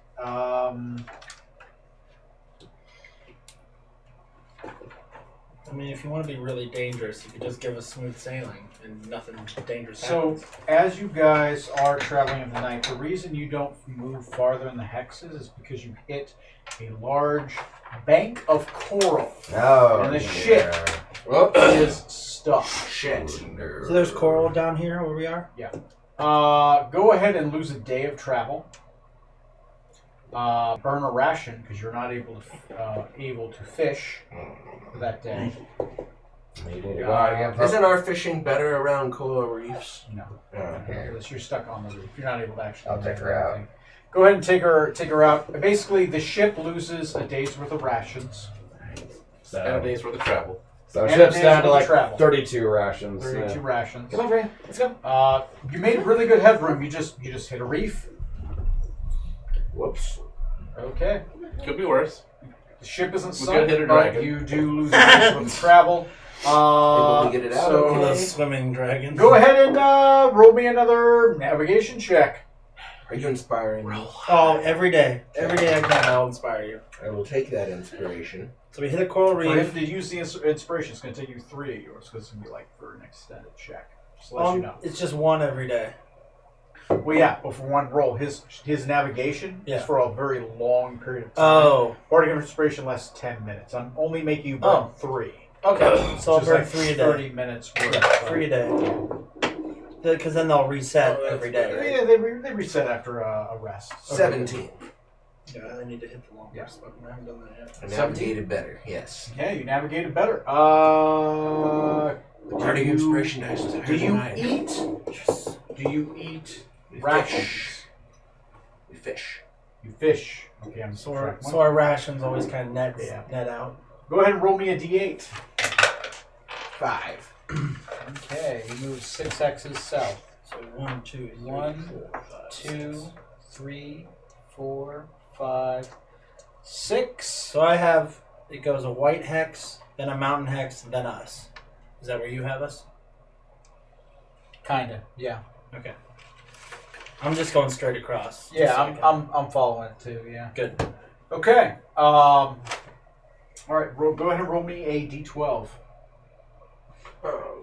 I mean, if you want to be really dangerous, you could just give us smooth sailing and nothing dangerous so happens. as you guys are traveling in the night, the reason you don't move farther in the hexes is because you hit a large bank of coral Oh, and the ship Whoops. is stuck. Shit. So there's coral down here where we are? Go ahead and lose a day of travel. Burn a ration because you're not able to fish for that day. Isn't our fishing better around coral reefs? No, Yeah. unless you're stuck on the roof, you're not able to actually. I'll take her out. Go ahead and take her out. Basically, the ship loses a day's worth of rations. And a day's worth of travel. So And ship's a down to day's like travel. 32 rations. 32 rations. Come on, Freya. Let's go. You made really good headroom. You just hit a reef. Whoops. Okay. Could be worse. The ship isn't We sunk, could hit a but dragon. you do lose a day's worth of travel. Able to get it out, So One of okay. those swimming dragons. go ahead and roll me another navigation check. Are you inspiring me? Oh, every day. Every day I can, I'll inspire you. I will take that inspiration. So we hit a coral For him reef. to use the inspiration, it's going to take you 3, or it's going to be like for an extended check. Just to let you know. It's just one every day. Well, yeah, but for one roll, his navigation Yeah. is for a very long period of time. Oh, Bardic inspiration lasts 10 minutes. I'm only making you burn 3. okay. So I'll Just burn like 3 a day. 30 minutes worth. Yeah, 3 a day. Because then they'll reset every day, right? Yeah, they reset after a rest. 17. Yeah, I need to hit the long rest button. I haven't done that yet. I navigated better, yes. Yeah, you navigated better. Bardic inspiration dice is higher Do you than mine. eat? Do you eat rations? We fish. You fish. Okay, I'm So sorry. our rations always kind of net out. Go ahead and roll me a d8. 5. Okay, you move 6 X's south. So 1, 2, 3, 1, 4, 5, 2, 3, 4, 5, 6. So I have, it goes a white hex, then a mountain hex, then us. Is that where you have us? Kinda, yeah. Okay. I'm just going straight across. Yeah, just so I can- I'm following it too. Yeah. Good. Okay. All right. Go ahead and roll me a d12.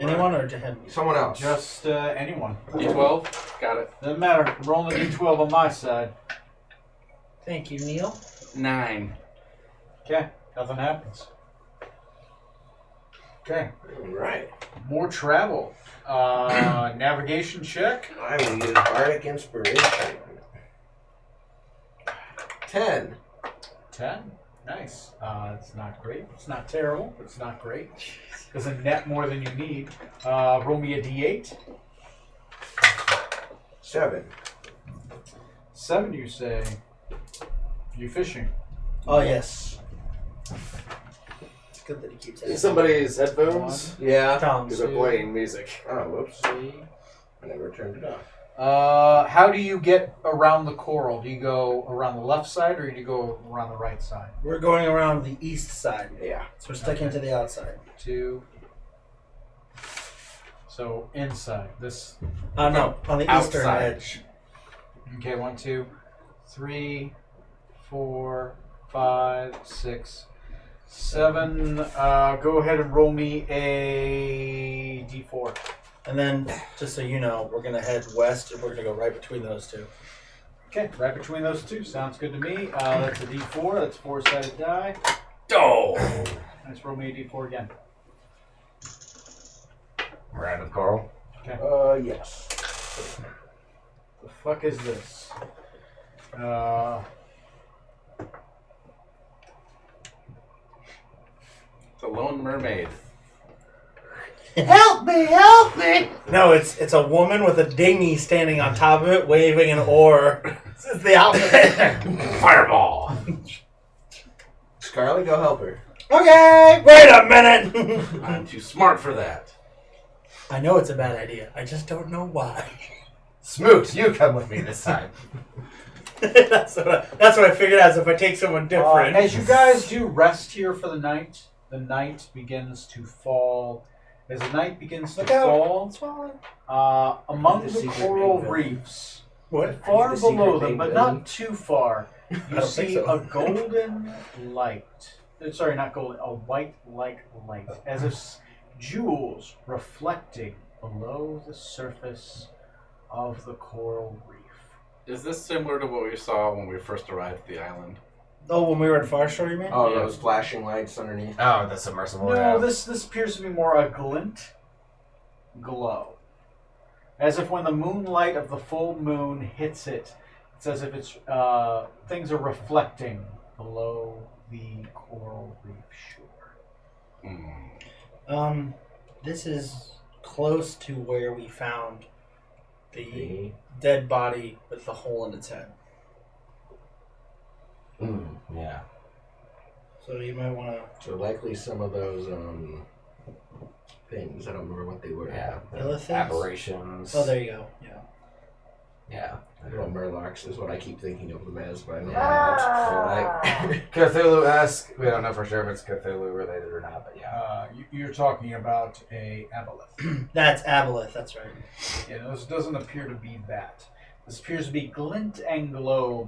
Anyone or Jahan? Someone else. Just anyone. D12. Got it. Doesn't matter. I'm rolling a d12 on my side. Thank you, Neil. 9. Okay. Nothing happens. Okay. Right. More travel. Navigation check. I will use Bardic inspiration. 10. 10. Nice. It's not great. It's not terrible. It's not great. Doesn't net more than you need. Roll me a d8. 7. 7, you say. You fishing? Oh, yes. It's good that he keeps In it. somebody's headphones Yeah. Tom. because they're playing music. Oh, whoops. 3. I never turned it off. How do you get around the coral? Do you go around the left side or do you go around the right side? We're going around the east side. Yeah. So we're sticking to the outside. 2. So inside. This. No, on the eastern Outside. edge. Okay, 1, 2, 3, 4, 5, 6, 7. Go ahead and roll me a d4. And then, just so you know, we're going to head west and we're going to go right between those two. Okay, right between those two. Sounds good to me. That's a d4. That's 4-sided die. Oh! Let's roll me a d4 again. We're out of coral. Yes. The fuck is this? The Lone Mermaid. Help me! Help me! No, it's a woman with a dinghy standing on top of it, waving an oar. This is the outfit. Fireball! Scarlet, go help her. Okay, wait a minute. I'm too smart for that. I know it's a bad idea. I just don't know why. Smoots, you come with me this time. that's what I figured out. Is if I take someone different. As you guys do rest here for the night begins to fall. As the night begins to fall, It's falling. among The the secret coral main villain. reefs, What? far the secret below them, main but villain. not too far, you don't think see so. a golden light. Sorry, not golden, a white-like light, as if jewels reflecting below the surface of the coral reef. Is this similar to what we saw when we first arrived at the island? Oh, when we were at Far Shore, you mean? Oh, those flashing lights underneath. Oh, the submersible. No, yeah. this appears to be more a glow. As if when the moonlight of the full moon hits it, it's as if it's things are reflecting below the coral reef shore. This is close to where we found the dead body with the hole in its head. Yeah. So you might want to. So likely some of those things. I don't remember what they were. Yeah. Elephants? Aberrations. Oh, there you go. Yeah. Yeah. Well, Murlocs is what I keep thinking of them as, but I don't know. Yeah. Cthulhu-esque. We don't know for sure if it's Cthulhu related or not, but yeah. You're talking about a aboleth. That's aboleth. That's right. Yeah, this doesn't appear to be that. This appears to be glint and glow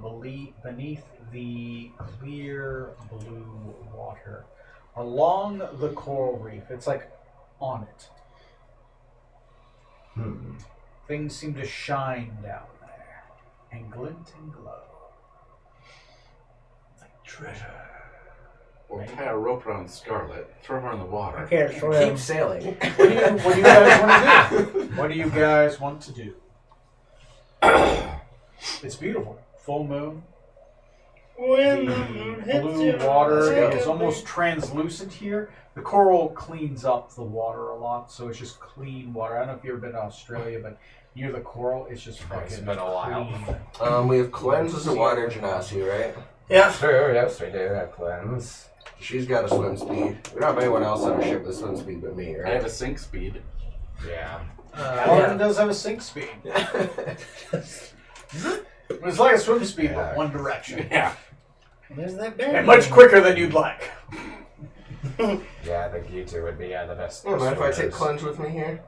beneath the clear blue water along the coral reef. It's like on it. Things seem to shine down there and glint and glow. Like treasure. We'll tie a rope around Scarlet, throw her in the water. Okay, Keep swim. sailing. What do you guys want to do? What do you guys want to do? It's beautiful. Full moon. When the moon The hits blue you, water take is a almost big- translucent here. The coral cleans up the water a lot, so it's just clean water. I don't know if you've ever been to Australia, but near the coral, it's just fucking It's been a while. clean. We have cleanses of water, Genasi, right? Yeah. True, yes, we do have cleanse. She's got a swim speed. We don't have anyone else on our ship with swim speed but me, I right? have a sink speed. Yeah. Paladin does have a sink speed. It's like a swim speed, but Yeah. one direction. Yeah. There's that bear. And much quicker than you'd like. Yeah, I think you two would be the best. Yeah, mind if I take swimmers. Cleanse with me here?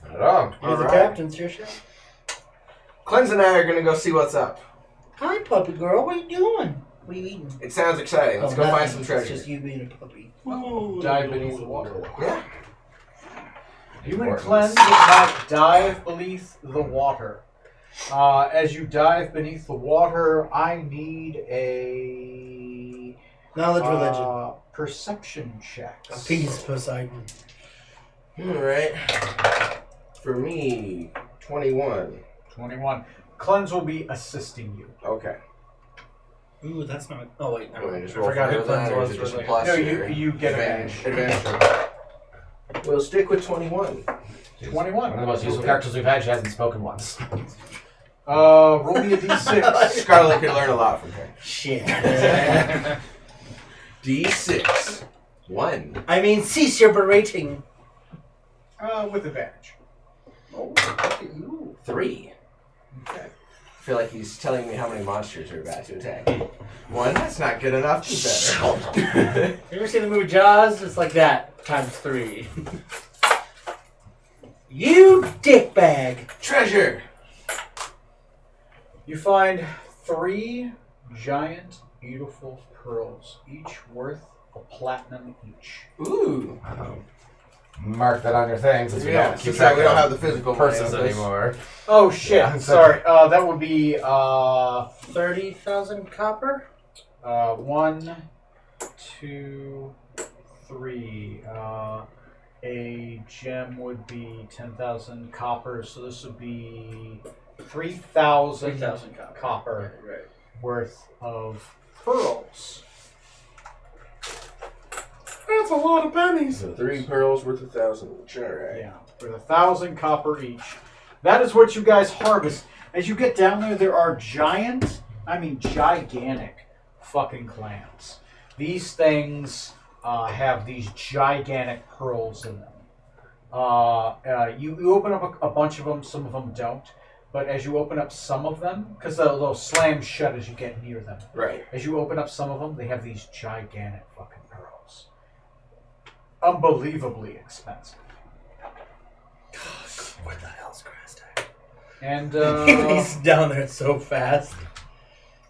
Not at all. You're the Alright. captain, it's your ship. Cleanse and I are gonna go see what's up. Hi, puppy girl. What are you doing? What are you eating? It sounds exciting. Let's Oh, go nothing. find some treasure. It's just you being a puppy. Dive beneath the water. Yeah. You and Importance. Cleanse now dive beneath the water. As you dive beneath the water, I need a Knowledge religion. perception check. Peace, Poseidon. Alright. For me, 21. 21. Cleanse will be assisting you. Okay. Ooh, that's not. Oh, wait. I'm Never gonna mind. just I roll forgot for who Cleanse that, or is was it for just a a second. plus No, or you get advantage? advantage. We'll stick with 21. 21. One of the most useful characters we've had. She hasn't spoken once. Roll me a d6. Scarlet could learn a lot from her. Shit. D6. 1. I mean, cease your berating. With advantage. 3. Okay. I feel like he's telling me how many monsters are about to attack. 1, that's not good enough. Do better. You ever seen the movie Jaws? It's like that, times 3. You dickbag. Treasure! You find 3 giant, beautiful pearls, each worth a platinum each. Ooh. Mark that on your thing since we Yeah, don't keep since track we don't of have the physical money purses on this. anymore. Oh shit! Yeah, Sorry. That would be 30,000 copper? 1, 2, 3. A gem would be 10,000 copper, so this would be 3,000 3,000 copper. copper Right. worth of pearls. That's a lot of pennies. So 3 pearls worth 1,000 each. Alright. Yeah, with 1,000 copper each. That is what you guys harvest. As you get down there, there are gigantic fucking clams. These things have these gigantic pearls in them. You open up a bunch of them, some of them don't. But as you open up some of them, because they'll slam shut as you get near them. Right. As you open up some of them, they have these gigantic fucking pearls. Unbelievably expensive. What the hell's Christ? And He's down there so fast.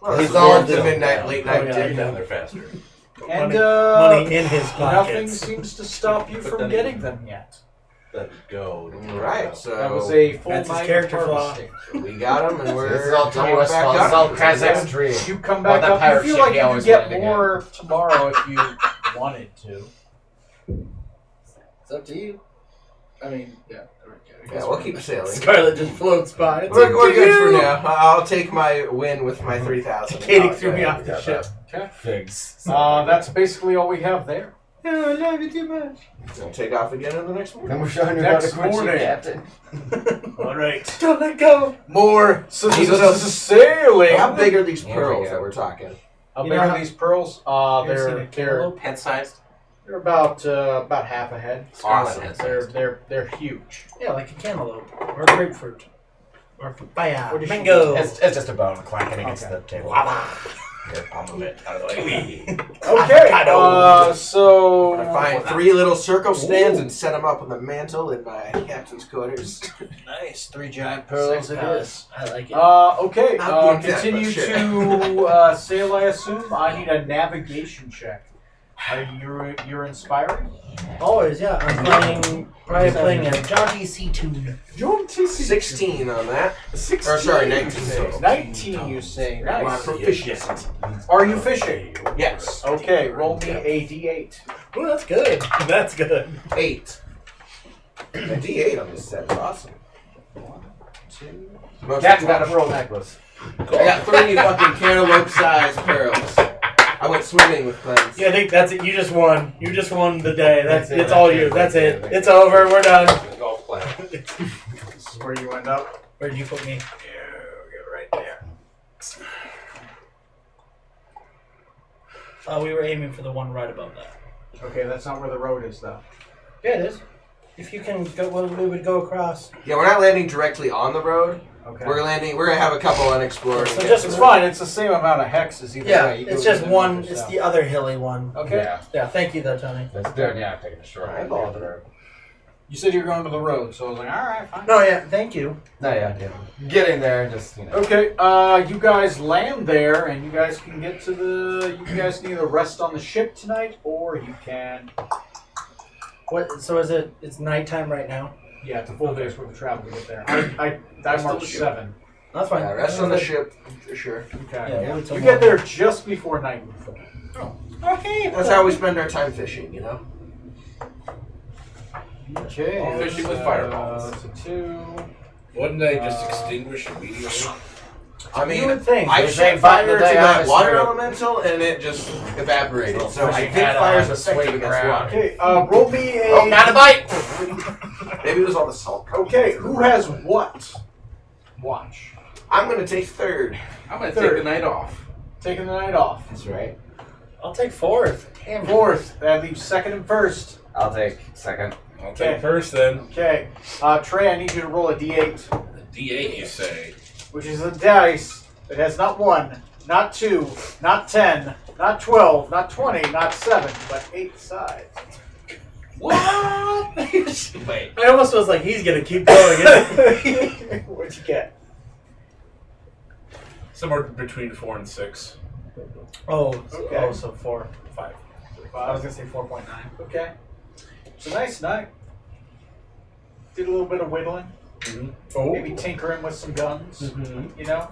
Well, He's it's all warmed the up midnight, now. late Oh, night yeah, Get dip. down there faster. and Money in his nothing pockets. seems to stop you from getting them yet. Let go. Right, so That was a full That's his night character of flaw. harvesting. we got him, and we're This is all going T.U.S. back fault. This is up. all Krazak's tree. You come Well, back that up. pirate You feel ship like he you could always get wanted to more tomorrow if you wanted to. It's up to you. I mean, yeah. Yeah, we'll keep sailing. Scarlet just floats by. It's We're up good to you. for now. I'll take my win with my 3,000. Katie threw me off the ship. Figs. That's basically all we have there. Oh, I love you too much. We'll take off again in the next one. Then we're showing you Next how to quit your morning. captain. All right. Don't let go. More Jesus. sailing. How big are these Here we pearls go. that we're talking? How You big know are how- these pearls? You ever seen a They're cantaloupe? Head sized. they're about half a head. Awesome. They're huge. Yeah, like a cantaloupe or a grapefruit or papaya, What did she mango. It's just a bone clanking against Okay. the table. Here, I'll move it out of the way. Okay. So I find 3 little circle stands and set them up on the mantle in my captain's quarters. nice 3 giant pearls. It is. I like it. Okay. Not the exact, Continue but shit. to sail. I assume. I need a navigation check. Are you're inspiring? Always, yeah. I'm playing a jaunty sea tune. 16 on that. 16. Or sorry, 19. 19, you say. My Nice. proficiency. Are you fishing? Yes. Okay, roll me a d8. Oh, that's good. That's good. 8. A D8 on this set is awesome. 1, 2. Most Captain of got a the pearl necklace. I got 3 fucking cantaloupe-sized pearls. I went swimming with friends. Yeah, I think that's it. You just won. You just won the day. That's it. it's all you. That's it. It's over. We're done. Golf plan. This is where you end up. Where'd you put me? Get right there. We were aiming for the one right above that. Okay, that's not where the road is, though. Yeah, it is. If you can go, well, we would go across. Yeah, we're not landing directly on the road. Okay. We're gonna have a couple unexplored. So It's fine. It's the same amount of hexes either Yeah, way. You it's go just either one. north or It's south. the other hilly one. Okay. Yeah. Yeah, thank you though, Tony. Let's do it. Yeah, I'm taking a short I way. bother. You said you were going to the road, so I was like, all right, fine. No, yeah, thank you. No, yeah. Getting there, just, you know. Okay, you guys land there, and you guys can get to the. You guys can either rest on the ship tonight, or you can. What? So is it? It's nighttime right now. Yeah, it's a full day's worth of travel to get there. I marked 7. That's fine. Yeah, rest on the ship for sure. Okay. Yeah, we'll You get there just before nightfall. Okay. That's how we spend our time fishing, you know. Okay. Oh, fishing with fireballs. That's a 2. Wouldn't they just extinguish immediately? I You mean, would think. I They set fight the fire to day that on water the elemental and it just evaporated. So I fishing think hat fire's on, effective sweet against ground. water. Okay, roll me a. Oh, not a bite! Maybe it was all the salt. Okay, who has what? Watch. I'm gonna take 3rd. I'm gonna Third. take the night off. Taking the night off. That's right. I'll take 4th. Damn it. 4th. That leaves 2nd and 1st. I'll take second. I'll take first then. Okay. Trey, I need you to roll a d8, D8, you say. which is a dice that has not 1, not 2, not 10, not 12, not 20, not 7, but 8 sides. What? Wait. I almost was like, he's gonna keep going. What'd you get? Somewhere between 4 and 6. Oh, Okay. oh, so 4, 5. I was 5. gonna say 4.9. Okay. It's a nice night. Did a little bit of whittling. Oh. Maybe tinkering with some guns. You know?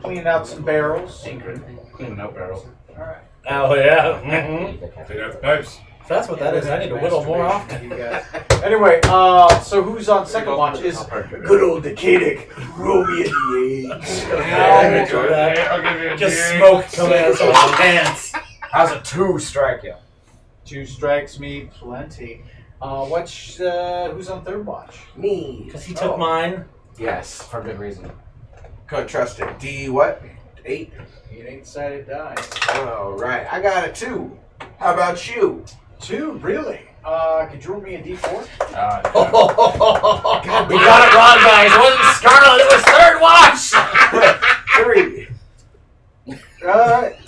Cleaning out some barrels. Cleaning out barrels. Alright. Oh yeah. Mm-hmm. Take out the pipes. If that's what that is, I need to whittle more often. You guys. Anyway, so who's on second watch? Is good old Decadic. Roll me a d8. I'll give you a Just D8. smoke coming out of someone's pants. How's a 2 strike you? 2 strikes me plenty. Who's on third watch? Me. Because he took mine. Yes. For good reason. Couldn't trust it. D what? 8. 8-sided dice. All right. I got a 2. How about you? 2, really? Could you roll me a d4? We got it wrong, guys. It wasn't Scarlet, it was third watch! 3.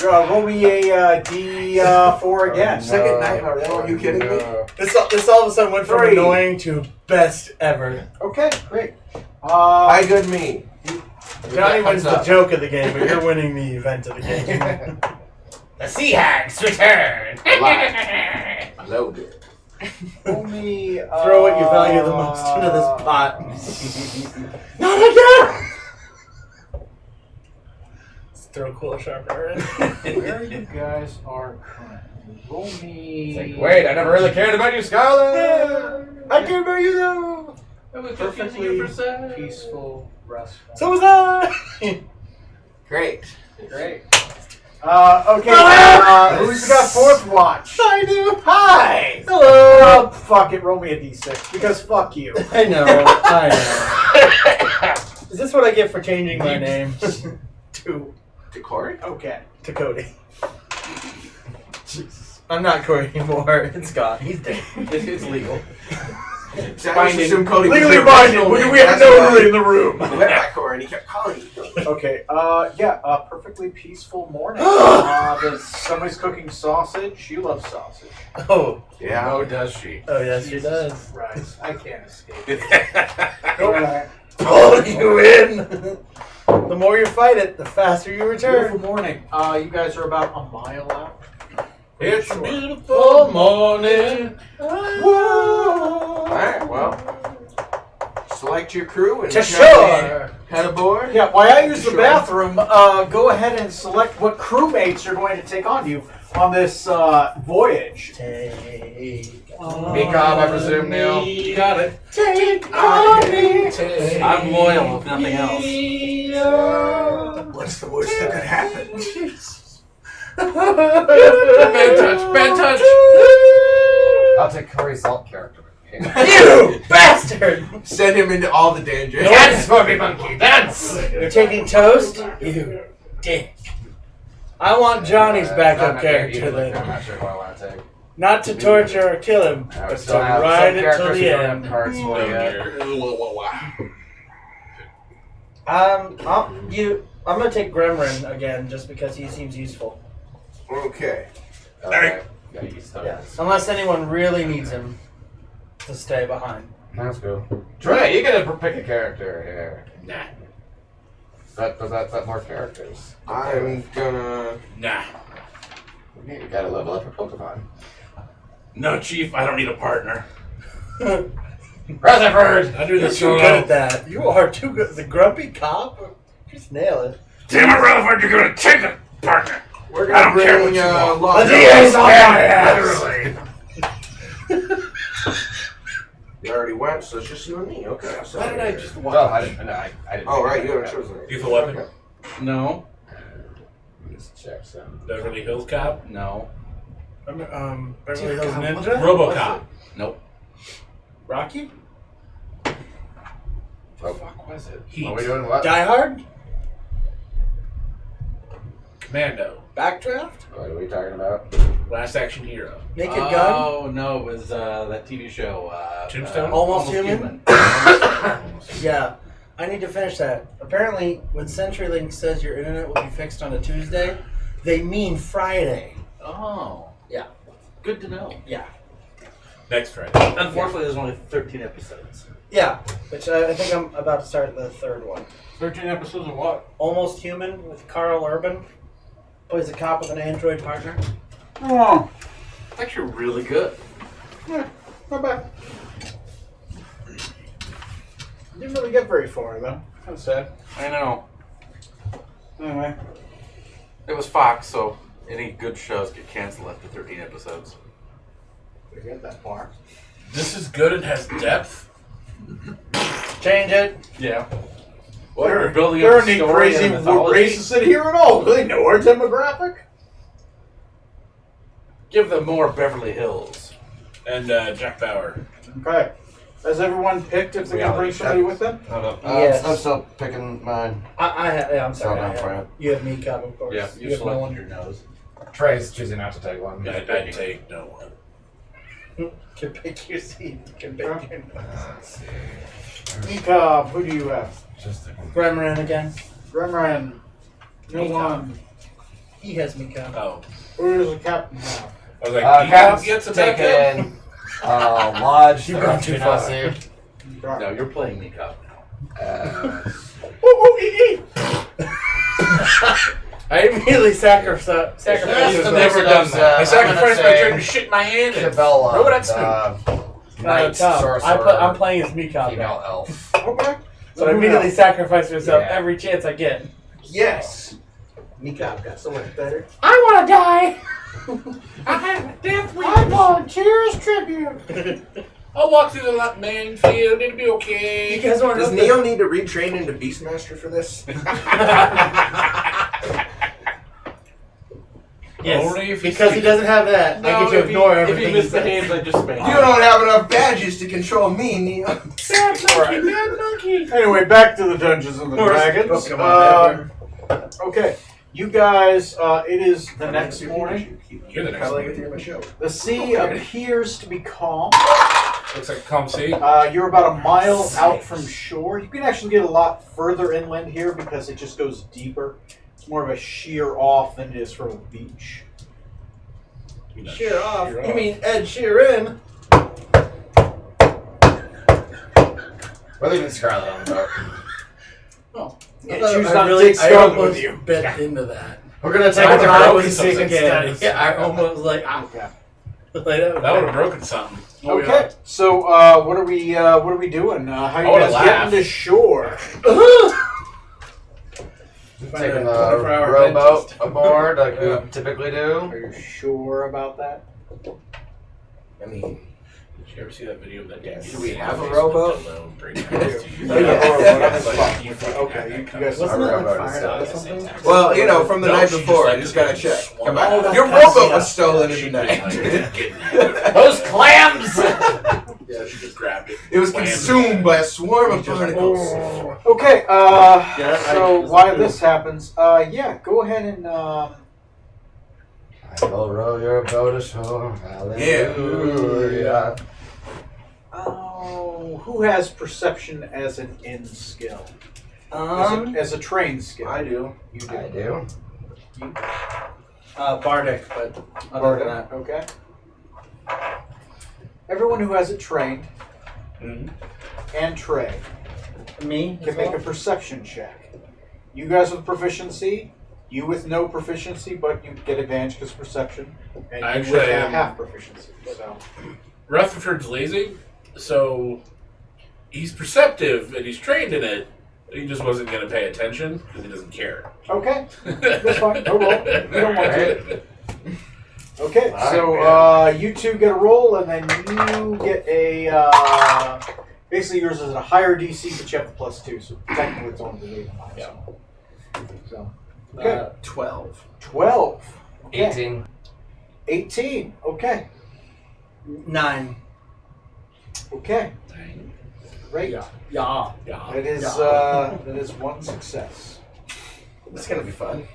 Roll me a d4 again. Second night in a row. Are you kidding me? This all of a sudden went from 3. annoying to best ever. Okay, great. Hi, good me. Johnny That wins comes the up. joke of the game, but you're winning the event of the game. The Sea Hags return! Loaded. Roll me. Throw what you value the most into this pot. Not again! Let's throw a cool sharpener in. Where you guys are currently. Roll me. It's like, wait, I never really cared about you, Scarlet! I care about you though. I was just using you for sex. Peaceful, restful. So was I. Great. Great. Okay, who's got fourth watch? I do. Hi! Hello. Fuck it, roll me a d6, because fuck you. I know. Is this what I get for changing my name to To Corey? Okay. Cody? I'm not Corey anymore. It's gone. He's dead. It's legal. Binding. Assume Cody was Legally your binding. original name. We have That's no why one in the room. he went by Corey and he kept calling you. Okay, perfectly peaceful morning. Somebody's cooking sausage. You love sausage. Oh. Yeah. Oh, does she? Oh, yes, she does. Right. I can't escape. Alright. Pull you in. The more you fight it, the faster you Beautiful return. morning. You guys are about a mile out. It's a Sure. beautiful morning. Alright, well. Select your crew and To shore. head aboard. Yeah, while I use the Sure. bathroom, go ahead and select what crewmates are going to take on you on this voyage. Take Meekob, I presume, Neil. You got it. Take on me. I'm loyal, if nothing else. What's the worst that could happen? Bad touch, bad touch. I'll take Corey's Salt character with me. You bastard! Send him into all the danger. Dance for me, monkey, dance! You're taking toast? You dick. I want Johnny's backup character I'm then. not sure who I want to take. Not to torture or kill him, I would but to still have ride some it till characters the who don't have end. cards for you. I'm gonna take Gremlin again just because he seems useful. Okay. Okay. Yeah, you still Yes. Unless anyone really needs him to stay behind. That's cool. Trey, you get to pick a character here. Nah. That more characters. I'm gonna. Nah. You gotta level up your Pokemon. No, Chief, I don't need a partner. Rutherford! I do You're this too solo. good at that. You are too good. The grumpy cop? Just nail it. Damn it, Rutherford, you're gonna take a partner. We're I gonna don't care what bring you want. Log. The DA's on my ass! Literally. You already went, so it's just you and me. Okay. So Why did I just watch? Well, I didn't. I didn't Oh, right, you haven't chosen it. Lethal Weapon? Okay. No. Just check some. Beverly Hills Cop? No. Beverly Hills Ninja? RoboCop. Nope. Rocky? What the fuck was it? Heat. Are we doing what? Die Hard? Commando. Backdraft? What are we talking about? Last Action Hero. Naked Gun? Oh, no, it was that TV show. Tombstone? Almost Human? Yeah. I need to finish that. Apparently, when CenturyLink says your internet will be fixed on a Tuesday, they mean Friday. Oh. Yeah. Good to know. Yeah. Next Friday. Unfortunately, there's only 13 episodes. Yeah. Which I think I'm about to start the third one. 13 episodes of what? Almost Human with Carl Urban. Plays a cop with an android partner. Oh, It's actually really good. yeah, not bad. Didn't really get very far, though. That's sad. I know. Anyway. It was Fox, so any good shows get canceled after 13 episodes. We get that far. This is good and has depth. Change it. Yeah. Well, We're building there up are the any story crazy and mythology. races in here at all. Do they know our demographic? Give them more Beverly Hills. And Jack Bauer. Okay. Has everyone picked if they're going to bring somebody with them? Yes. I'm still picking mine. I'm sorry. Down I have, for you have me, Cub, of course. Yeah, you you have no selected one. your nose. Trey's choosing not to take one. I'd take no one. Can pick your seat. Can pick your Let's see. Meekob, who do you have? Just a Gremlin again. Remran. No Meekob. one. He has me, Cub. Oh. Where's the captain now? I was like, Cap's Meekob gets a backup? taking Lodge. You've gone too far. No, you're playing me cop now. I immediately sacrificed I've myself. never done that. I I'm sacrificed gonna by say trying to shit my hand in. Cabela. Throw it at Snoop. Knight, Cub. sorcerer, I'm playing as Meekob female now. elf. Okay. So I immediately sacrifice myself Yeah. every chance I get. Yes. Meekob got so much better. I want to die. I have a death I volunteer as tribute. I'll walk through the main field. It'll be You okay. guys want Does to Neo need to retrain into Beastmaster for this? Yes, Only if you because he sleep. doesn't have that. I get to ignore if everything he he misbehaves, says. I just spank You don't have enough badges to control me, Neo. Bad monkey. Anyway, back to the Dungeons and the Worst Dragons. Pokemon Okay. You guys, it is the next morning. You're the next one. The sea appears to be calm. Looks like a calm sea. You're about a mile out from shore. You can actually get a lot further inland here because it just goes deeper. It's more of a sheer off than it is from a beach. Sheer off. You mean Ed Sheeran? We're leaving Scarlet on the boat. Oh. Yeah, choose not to take I Scarlet almost with you. bit into that. We're gonna take I a different was road thinking, yeah, I almost like, Okay. That would have broken something. Okay. So what are we doing? How I you wanna guys laugh. getting to shore? Taking the rowboat aboard like we typically do. Are you sure about that? I mean, Did you ever see that video of that dude? Do we have a rowboat? Okay, you guys. wasn't it rowboat like is fired up or still- something? well, you know, from the No, night she before, just you just gotta check. swung Come out. on. Your rowboat was stolen in the night. Those clams! Yeah, she just grabbed it. It was consumed by a swarm of barnacles. Okay. Yeah, So while this happens, yeah, go ahead and I will row your boat ashore. Hallelujah. oh, who has perception as an in skill? As a trained skill. I do. You do. I do. Bardic, but other than that. Okay. Everyone who has it trained and Trey Me? can make a perception check. You guys with proficiency, you with no proficiency, but you get advantage because of perception, and I you actually with am- half proficiency. So Rutherford's lazy, so he's perceptive and he's trained in it. He just wasn't going to pay attention because he doesn't care. okay, that's fine. No roll. You don't want to. Okay, All so right, you two get a roll, and then you get a. Basically, yours is a higher DC, but you have the +2, so technically it's only the 8 high. Yeah. So, okay, 12. 12. Okay. 18. 18. Okay. 9. Okay. Great. Yeah. That is one success. It's gonna be fun.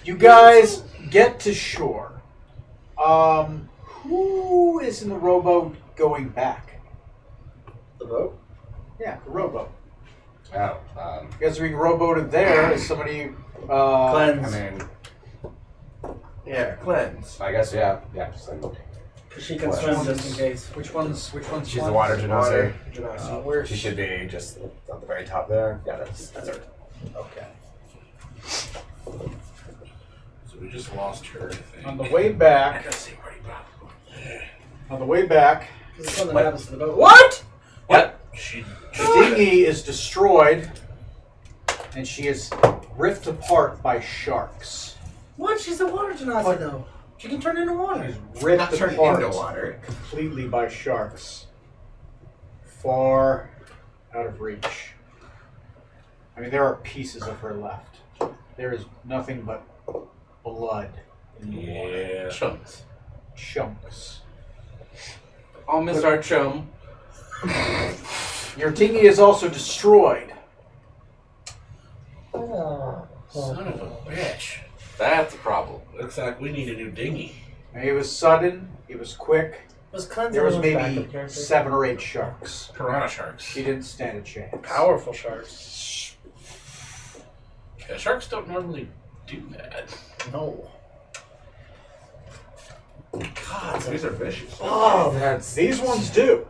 You guys get to shore. Who is in the rowboat going back? The boat? Yeah, the rowboat. Oh, You guys are being rowboated there. Is somebody? I Cleanse. mean, Yeah, cleanse. I guess, yeah. Yeah, just like, Because she can swim just in case. Which one's? she's the water genasi. Where's She should be just at the very top there. Yeah, that's her. Okay. So we just lost her, I think. On the way back. On the way back, Something happens to the boat. What? What? She. the dinghy is destroyed, and she is ripped apart by sharks. What? She's a water genasi though. She can turn into water. Ripped Not turned apart into water. completely by sharks. Far out of reach. I mean, there are pieces of her left. There is nothing but blood in the water. Yeah. Chunks. Chunks. I'll miss our chum. Your dinghy is also destroyed. Son of a bitch. That's a problem. Looks like we need a new dinghy. It was sudden. It was quick. Was cleansing There was those backup maybe characters? 7 or 8 sharks. Piranha sharks. She didn't stand a chance. Powerful sharks. Yeah, sharks don't normally do that. No. God, these are vicious. Oh, that's. These ones do.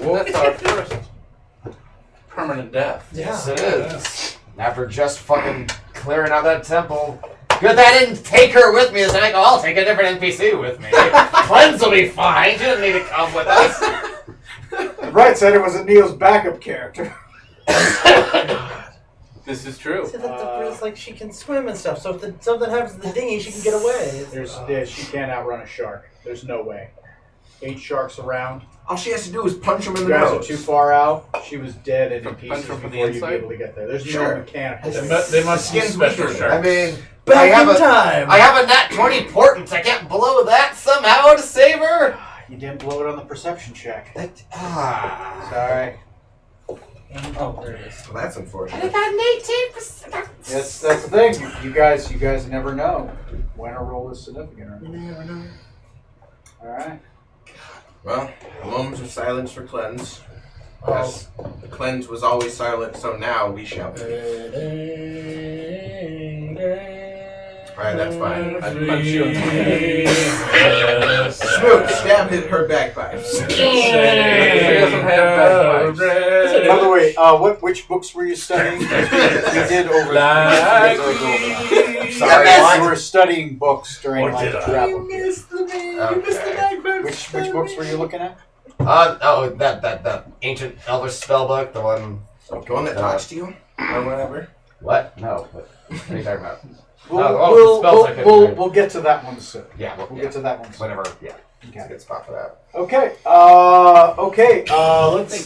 Well, that's our first permanent death. Yes, it is. After just fucking clearing out that temple. Good that I didn't take her with me. It's like, oh, I'll take a different NPC with me. Cleanse will be fine. She doesn't need to come with us. Right said it was a Neo's backup character. This is true. See, it's like she can swim and stuff, so if something happens to the dinghy, she can get away. She can't outrun a shark. There's no way. 8 sharks around. All she has to do is punch him in You the guys are nose. too far out. She was dead and in Punch pieces her from the before you'd be inside? able to get there. There's Sure. no mechanical. They must be Skin's special weaker. sharks. I mean, Back have in a- time! I have a nat 20 portent. I can't blow that somehow to save her. You didn't blow it on the perception check. Ah. Sorry. Oh, there it is. Well, that's unfortunate. That's the thing. You guys never know when a roll is significant or You not. never know. All right. Well, a moment of silence for Cleanse. Oh. Yes, Cleanse was always silent, so now we shall be. Alright, that's fine. I punch you in the head. Smoot, stab her bagpipes. She doesn't have bagpipes. By the way, which books were you studying? We did over. Sorry, You what? were studying books during Or like did I? travel. Okay. Which books were you looking at? That ancient Elvish spell book, the one. The one that talks to you? Or whatever? What? No. What are you talking about? We'll, the spells I couldn't read. we'll get to that one soon. Yeah, We'll get to that one soon. whatever. Yeah, Okay. it's a good spot for that. Okay.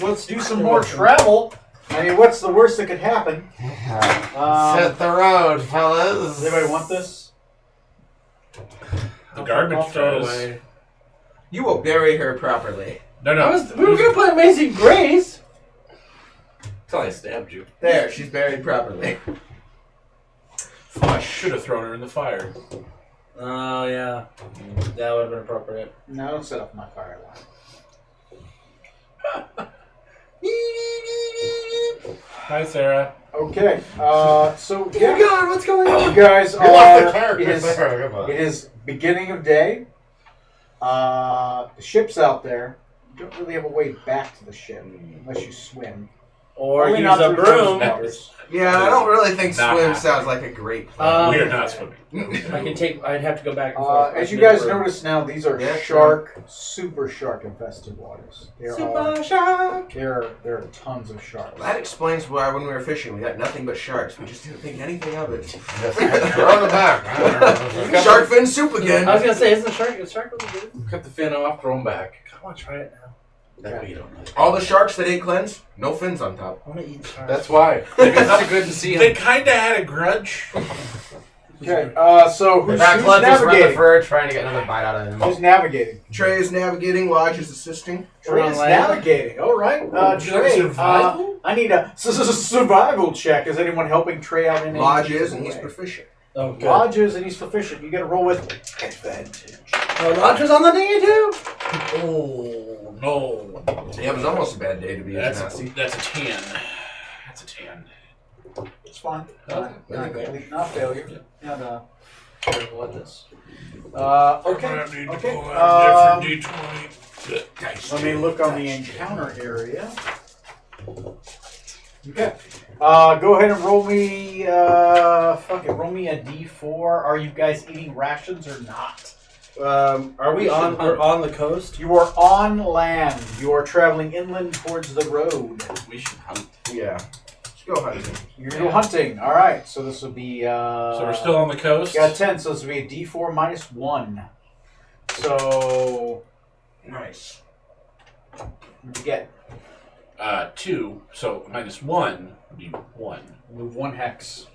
Let's do some more travel. I mean, what's the worst that could happen? Set the road, fellas. Does anybody want this? The garbage I'll throw it does. away. You will bury her properly. No, no. We were gonna play Amazing Grace. Until I stabbed you. There, she's buried properly. I should have thrown her in the fire. Oh yeah, that would have been appropriate. No, don't set up my fire line. Hi, Sarah. Okay. So Dear God, what's going on? you guys You're off the are. character. It is beginning of day. The ship's out there. You don't really have a way back to the ship unless you swim. Or Only use not a through broom. those waters. Yeah, I don't really think Not swim happening. sounds like a great plan. We are not swimming. I'd have to go back and forth. As you guys notice now, these are Yeah, super shark infested waters. There shark. are tons of sharks. That explains why when we were fishing we got nothing but sharks. We just didn't think anything of it. Just throw it back. Shark fin soup I again. was gonna say, isn't the shark really good? Cut the fin off, throw them back. I want to try it now. That way you don't know. All the sharks that ate Cleanse, no fins on top. I want to eat shark. That's why. It's good to see They him. kind of had a grudge. Okay, so who's That Clem just run the navigating? fur, trying to get another bite out of him. Who's navigating? Trey is navigating, Lodge is assisting. We're on Trey's land. navigating. All right, Would you like Trey. survival? I need a survival check. Is anyone helping Trey out in any Lodge is, and he's way? proficient. Oh, good. Lodges and he's proficient. You got to roll with advantage. Oh, Roger's on the dinghy too. Oh, no. Yeah, it was almost a bad day to be That's nasty. a 10. That's a 10. It's fine. Okay. Not failure. Not terrible at this. Okay. Okay. Different D20. Let me look on the encounter area. Okay. Go ahead and roll me. Roll me a D4. Are you guys eating rations or not? Are we on? We're on the coast. You are on land. You are traveling inland towards the road. We should hunt. Yeah. Let's go hunting. You're gonna go hunting. All right. So this will be. So we're still on the coast? You got 10. So this will be a D4 minus 1. So Nice. what'd you get? 2. So minus 1 would be 1. Move 1 hex.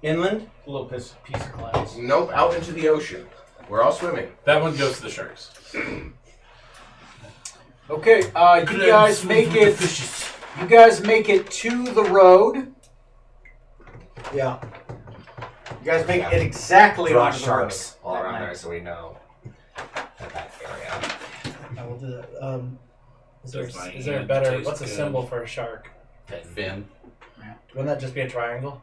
Inland. A little piece of glass. Nope, out into the ocean. We're all swimming. That one goes to the sharks. Okay. You guys make it. You guys make it to the road. Yeah. You guys make it exactly Draw onto the sharks road. all around there so we know that area. I will do that. Is Does my there a hand better? taste What's a good? symbol for a shark? Fin. Wouldn't that just be a triangle?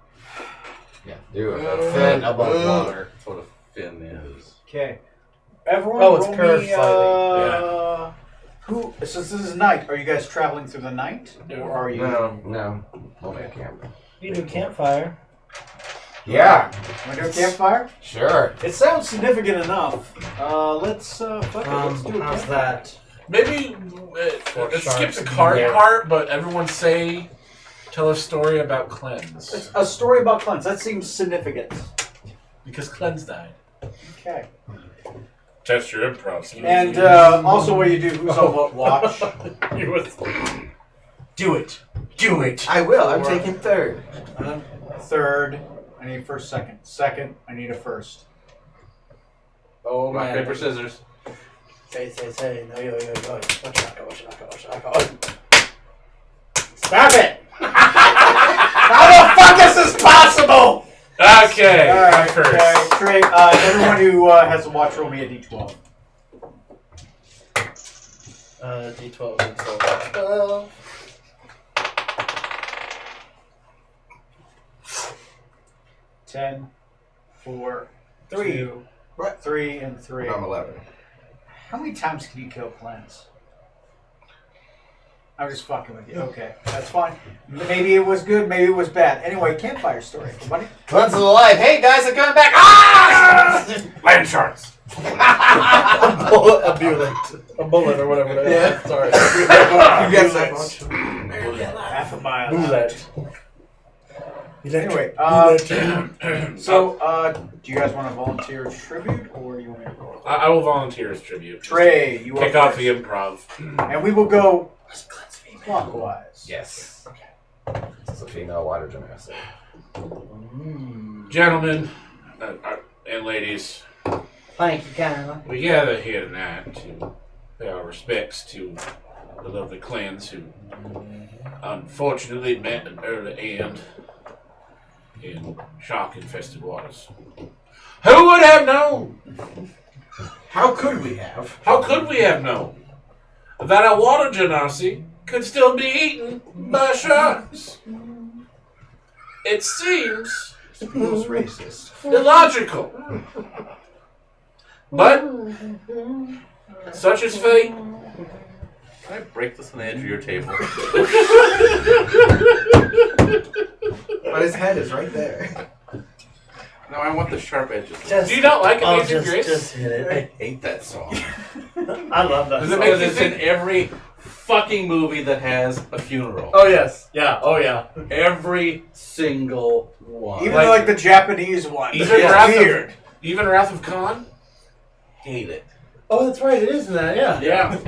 Yeah, do a fin above water. That's what a fin is. Okay. Everyone Oh, it's roll curved me, slightly. Who? Since this is night, are you guys traveling through the night, or are you? No. We'll make a camp. You do campfire. Yeah, Want to do a campfire? sure. It sounds significant enough. Let's fuck it. Let's do a How's campfire. that? Maybe it skips the card Yeah. part, but everyone tell a story about Cleanse. It's a story about Cleanse. That seems significant. Because Cleanse died. Okay. Test your improv skills. And also, what you do? Who's on what watch? He was- Do it. Do it. I will. I'm taking third. Third. I need first, second. Second. I need a first. Oh Rock, man. paper, scissors. Say. No, yo. Watch out. Stop it! How the fuck is this possible? Okay. All right, first. okay. Trey, everyone who has to watch, roll me a d12. D12 and 12. 10, 4, 3, 3, and 3. I'm 11. How many times can you kill Cleanse? I'm just fucking with you. Okay, that's fine. Maybe it was good, maybe it was bad. Anyway, campfire story. Everybody? Cleanse is alive. Hey guys, I'm coming back. Ah! Land sharks. A bullet or whatever. That Yeah. is. Sorry. You guess that much? Half a mile. Bullet. Anyway, so do you guys want to volunteer as tribute, or do you want me to roll? I will volunteer as tribute. Trey, you Kick are off first. the improv. And we will go clockwise. Yes. This is a female water gymnastic. Gentlemen and ladies, Thank you, kindly. we gather here tonight to pay our respects to the lovely clans who unfortunately met an early end in shark-infested waters. Who would have known? How could we have? How could we have known that a water genasi could still be eaten by sharks? It seems Feels racist. illogical. But such is fate. Can I break this on the edge of your table? But his head is right there. No, I want the sharp edges. Just, Do you not like oh, Amazing Grace? just hit I it. hate that song. I love that. Does it song. make Because you it's in think? every fucking movie that has a funeral. Oh yes, yeah. Oh yeah. Every single one. Even like the Japanese one. Even It's Wrath weird. of, even Wrath of Khan? hate it. Oh, that's right. It is in that. Yeah. Yeah.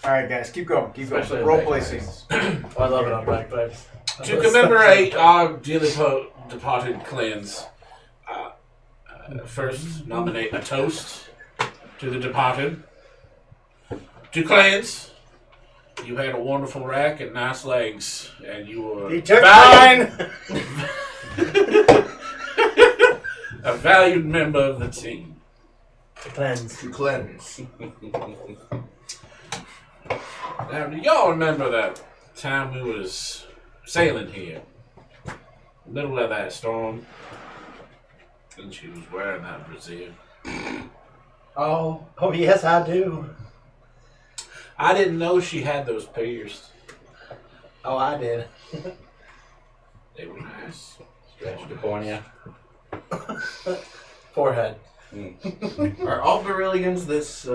All right, guys, keep going. Keep Especially going. Role on play bagpipes. scenes. Oh, I love it on bagpipes. To commemorate our dearly departed clans, first nominate a toast to the departed. To clans, you had a wonderful rack and nice legs, and you were He took valued- mine. a valued member of the team. Cleanse. To cleanse. Now, do y'all remember that time we was sailing here? Middle of that storm. And she was wearing that brassiere. Oh yes, I do. I didn't know she had those pierced. Oh, I did. They were nice. Stretch the cornea. Forehead. Are all Berillians this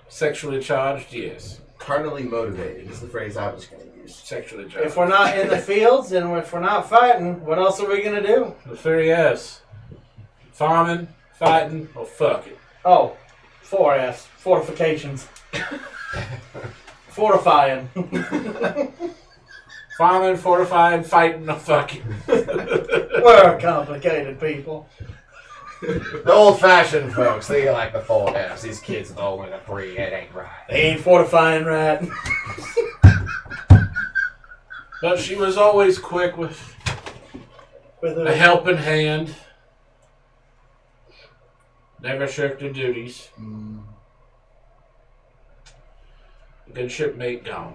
Sexually charged, yes. carnally motivated? Is the phrase I was going to use. Sexually charged. If we're not in the fields and if we're not fighting, what else are we gonna do? The three F's. Farming, fighting, or fuck it. Oh, 4S. Fortifications. Fortifying. Farming, fortifying, fighting, or fuck it. We're complicated people. The old-fashioned folks, they like the 4 F's. These kids with only the 3, it ain't right. They ain't fortifying right. But she was always quick with With a helping hand. Never shirked her duties. A good shipmate gone.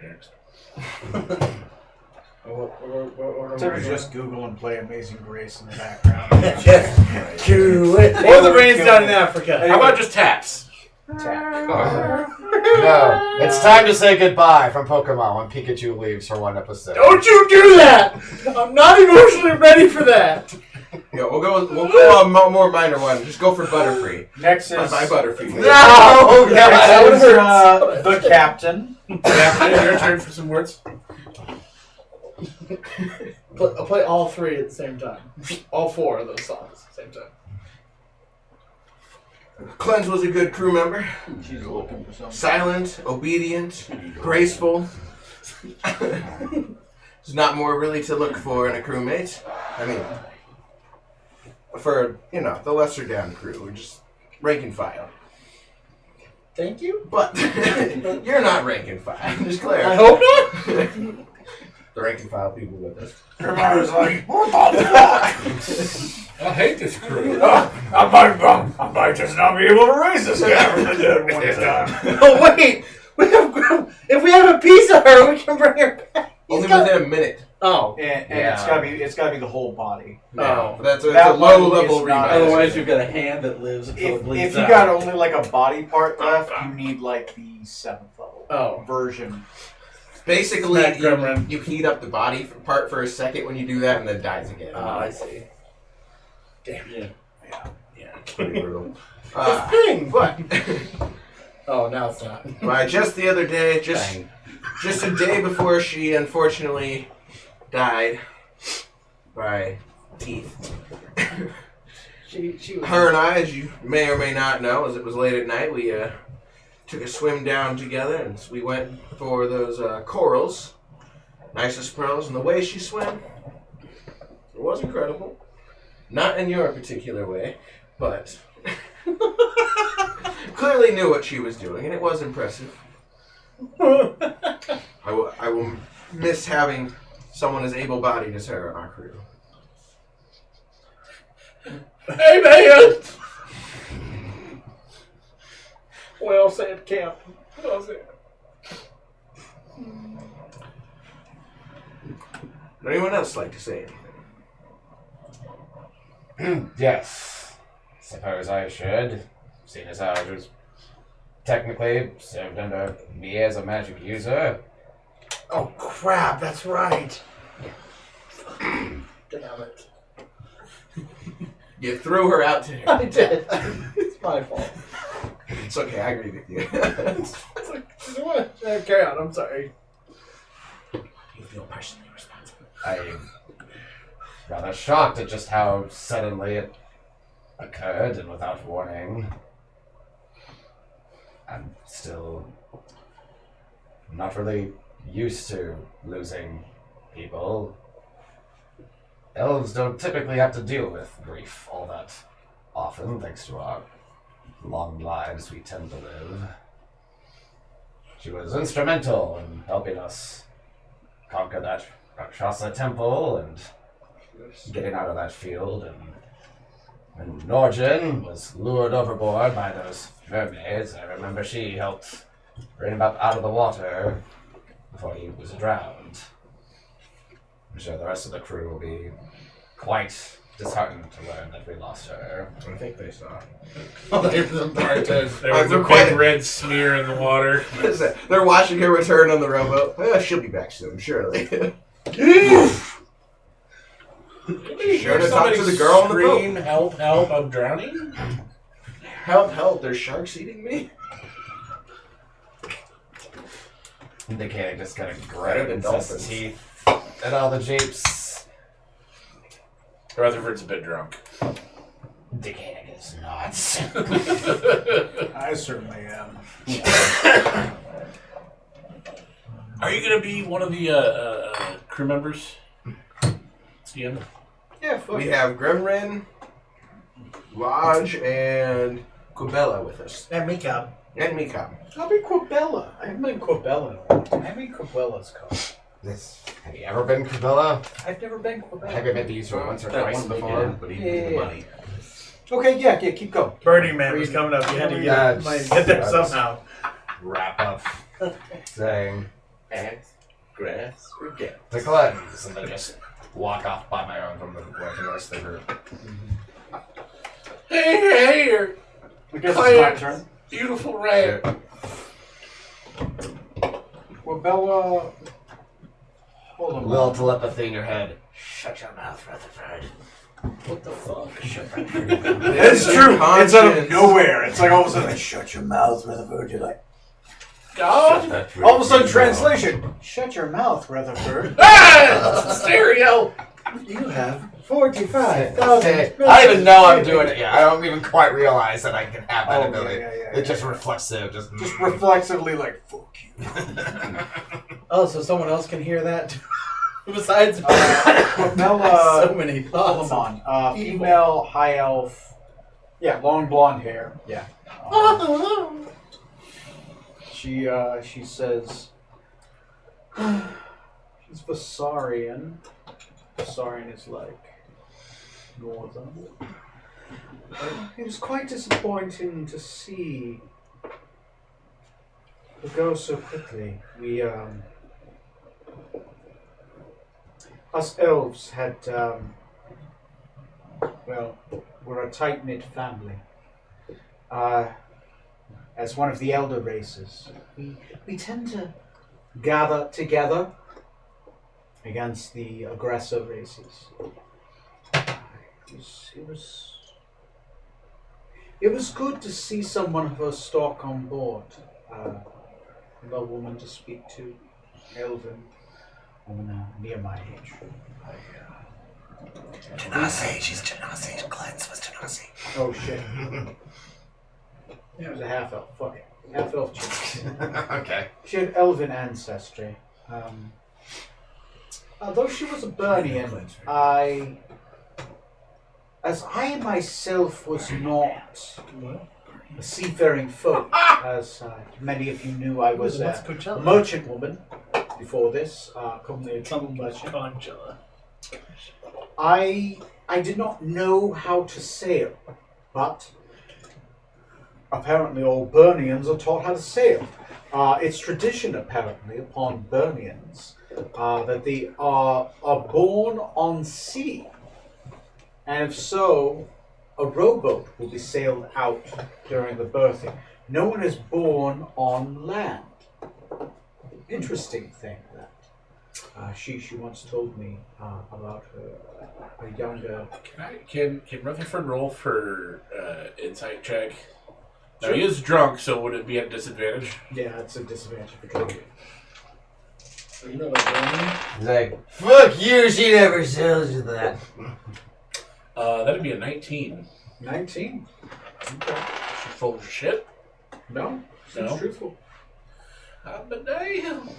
Next. So we just Google and play Amazing Grace in the background. Just do it. Or the rain's down in Africa. How about just taps? Tap. No, it's time to say goodbye from Pokemon when Pikachu leaves for 1 episode. Don't you do that! I'm not emotionally ready for that. Yeah, we'll go on a more minor one. Just go for Butterfree. Next is Bye, Butterfree. No! next is the captain. Yeah, your turn for some words. I'll play all 3 at the same time. All 4 of those songs at the same time. Cleanse was a good crew member. She's looking for something. Silent, obedient, graceful. There's not more really to look for in a crewmate. I mean, for, the lesser down crew, we're just rank and file. Thank you. But you're not rank and file. Just clear. I hope not. The rank and file people with us. Grimmar's like, what the fuck? I hate this crew. I might just not be able to raise this guy from the dead one time. Oh wait, if we have a piece of her, we can bring her back. Only within a minute. Oh. And Yeah. it's gotta be the whole body. Oh. But that's a That low one level is not- revive. Otherwise, you've got a hand that lives until it If bleeds you out. got only like a body part left, you need like the 7th level Oh. version. Basically, Smack Gremlin. you heat up the body part for a second when you do that, and then dies again. Oh, I see. Damn. Yeah, pretty brutal. Thing. What? Oh, now it's not. Why, just the other day, Bang. just a day before she unfortunately died by teeth. She was. Her and I, as you may or may not know, as it was late at night, we took a swim down together, and we went for those corals, nicest pearls, and the way she swam, it was incredible. Not in your particular way, but clearly knew what she was doing, and it was impressive. I will miss having someone as able-bodied as her on our crew. Hey, man! Well said, Captain. Well said. Would anyone else like to say anything? Yes. Suppose I should, seeing as how it was technically served under me as a magic user. Oh crap! That's right. Damn it! You threw her out to her. I did. It's my fault. It's okay, I agree with you. It's like, what? Carry on. I'm sorry. You feel personally responsible. I'm rather shocked at just how suddenly it occurred and without warning. I'm still not really used to losing people. Elves don't typically have to deal with grief all that often, thanks to our long lives we tend to live. She was instrumental in helping us conquer that Rakshasa temple and getting out of that field, and when Norjin was lured overboard by those mermaids, I remember she helped bring him up out of the water before he was drowned. I'm sure the rest of the crew will be quite disheartened to learn that we lost her. I think they saw. Oh, there's the part. There was they're a quite- big red smear in the water. They're watching her return on the rowboat. She'll be back soon, surely. Sure to talk to the girl on the boat. Scream, help, help, I'm drowning? Help, help, there's sharks eating me. The king just kind of Better than grabs his dolphins. teeth at all the japes. Rutherford's a bit drunk. The king is not. I certainly am. Are you going to be one of the crew members? Ian? Yeah, fuck We it. have Gremrin, Lodge, and Quabella with us. And Mika. And Mika. I'll be Quabella. I haven't been Quabella in a long time. How many Quabella's called? Have you ever been Cabela? I've never been Quabella. Have you maybe used her once or That twice one before? before, but he needed the money. Okay, yeah, keep going. Burning Man was coming up. You had to Yeah, get there somehow. Wrap up saying Ass, grass, or gas. to cleanse and then just walk off by my own from the working rest of the group. Hey, here, I guess it's my Quiet. turn. beautiful rat. Quabella. Hold on. Little telepathy in your head. Shut your mouth, Rutherford. What the fuck? It's true. It's out of Conscience. nowhere. It's like all of a sudden, shut your mouth, Rutherford. You're like, God. all of a sudden, translation. Shut your mouth, Rutherford. Ah! Stereo. You have 45,000. I don't even know I'm doing it yet. I don't even quite realize that I can have that Oh, ability. yeah. It's just reflexive. Just reflexively, like, fuck you. Oh, so someone else can hear that too? Besides Quabella. so many Hold thoughts. on. Female, high elf. Yeah, long blonde hair. Yeah. She says, she's Vasarian. Vasarian is like northern. It was quite disappointing to see her go so quickly. We, us elves had, well, we're a tight-knit family. As one of the elder races, we tend to gather together against the aggressor races. It was good to see someone of her stock on board. A woman to speak to, elven, woman near my age. Genasi, she's Genasi. Cleanse was Genasi. Oh shit. It was a half elf. Fuck it. Half elf chick. Okay. She had elven ancestry. Though she was a Burnian, as I myself was not a seafaring folk, as many of you knew, I was a merchant woman before this, commonly a trouble merchant. I did not know how to sail, but apparently all Burnians are taught how to sail. It's tradition, apparently, upon Burnians that they are born on sea. And if so, a rowboat will be sailed out during the birthing. No one is born on land. Interesting thing that she once told me about her younger. Can Rutherford roll for insight check? Now he is drunk, so would it be at disadvantage? Yeah, it's a disadvantage for drinking. You know what He's like, fuck you, she never sells you that. That'd be a 19. 19. Okay. She full of shit? No, seems No? truthful. But damn.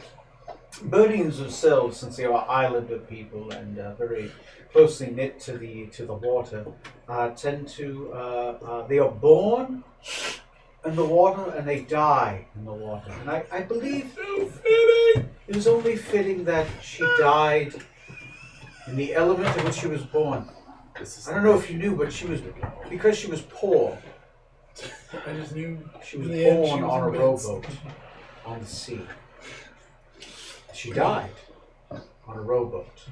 Burnians themselves, since they are islander people and very closely knit to the water, tend to they are born in the water and they die in the water. And I believe it was only fitting that she died in the element in which she was born. I don't know if you knew, but because she was poor. I just knew She was born on a rowboat on the sea. She died on a rowboat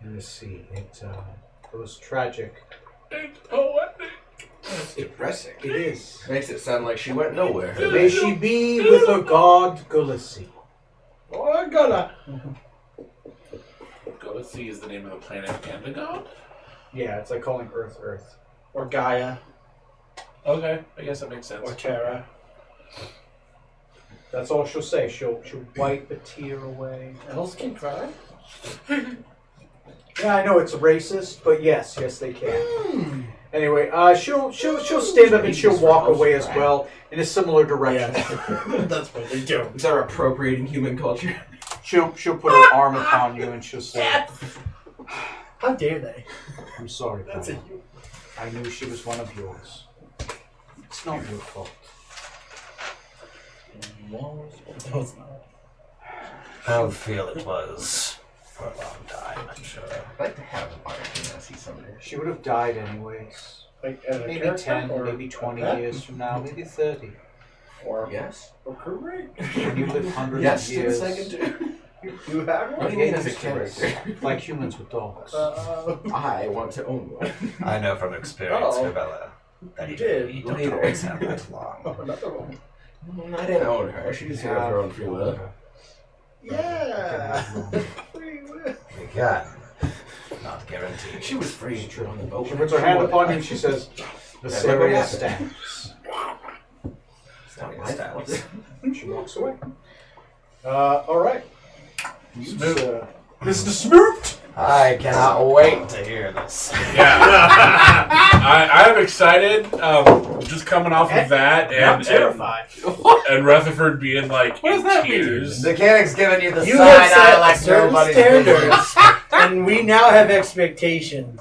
in the sea. It was tragic. It's poetic. It's depressing. It is. Makes it sound like she went nowhere. May she be with her god Gulasi. Oh, I gotta. Gulasi is the name of the planet and the god? Yeah, it's like calling Earth Earth. Or Gaia. Okay, I guess that makes sense. Or Terra. That's all she'll say. She'll wipe a tear away. Elves can cry. Yeah, I know it's racist, but yes, they can. Anyway, she'll stand up and she'll walk away as well in a similar direction. That's what they do. Is that appropriating human culture? She'll put her arm upon you and she'll say, How dare they? "I'm sorry, That's Paul. it. I knew she was one of yours. It's not your fault." No, it's not. I feel it was for a long time, I'm sure. I'd like to have a fire genasi someday. She would have died anyways. Like as a Maybe character 10, or maybe 20 a pet? years from now, maybe 30. Or Yes? correct. When you live hundreds Yes, of to the years, second too. You have What one? do you mean as a used to race, character? like humans with dogs. I want to own one. I know from experience, Uh-oh. Fabella, that You did. you don't Later. always have that long. Another one. I didn't own her. She just had her own free will. Yeah. Again, not guaranteed. She was free to on the boat. She puts her hand upon you and she says, "The That Syria never stands." It's not my Stabs. fault. She walks away. All right. Smooth. Mr. Smoot! I cannot wait to hear this. Yeah. I'm excited. Just coming off of that I'm and terrified. and Rutherford being like What does in that mean? tears. The mechanic's giving you the You side have eye set like certain nobody's standards, and we now have expectations.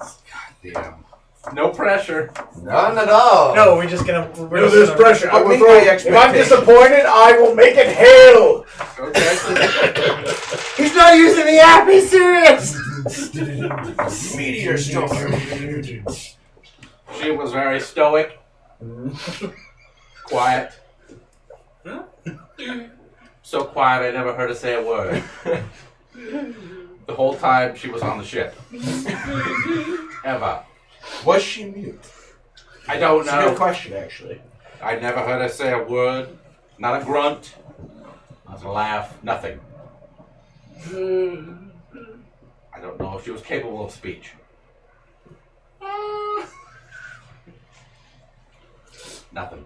Damn. No pressure. None at all. No, we're just gonna. We're No, just there's gonna- pressure. I But will meet throw. my If I'm expectations. disappointed, I will make it hell. Okay. He's not using the app. He's serious. Meteor storm. She was very stoic. Quiet. So quiet I never heard her say a word. The whole time she was on the ship. Ever. Was she mute? I don't That's a good know. question, actually. I never heard her say a word. Not a grunt. Not a laugh. Nothing. I don't know if she was capable of speech. Nothing.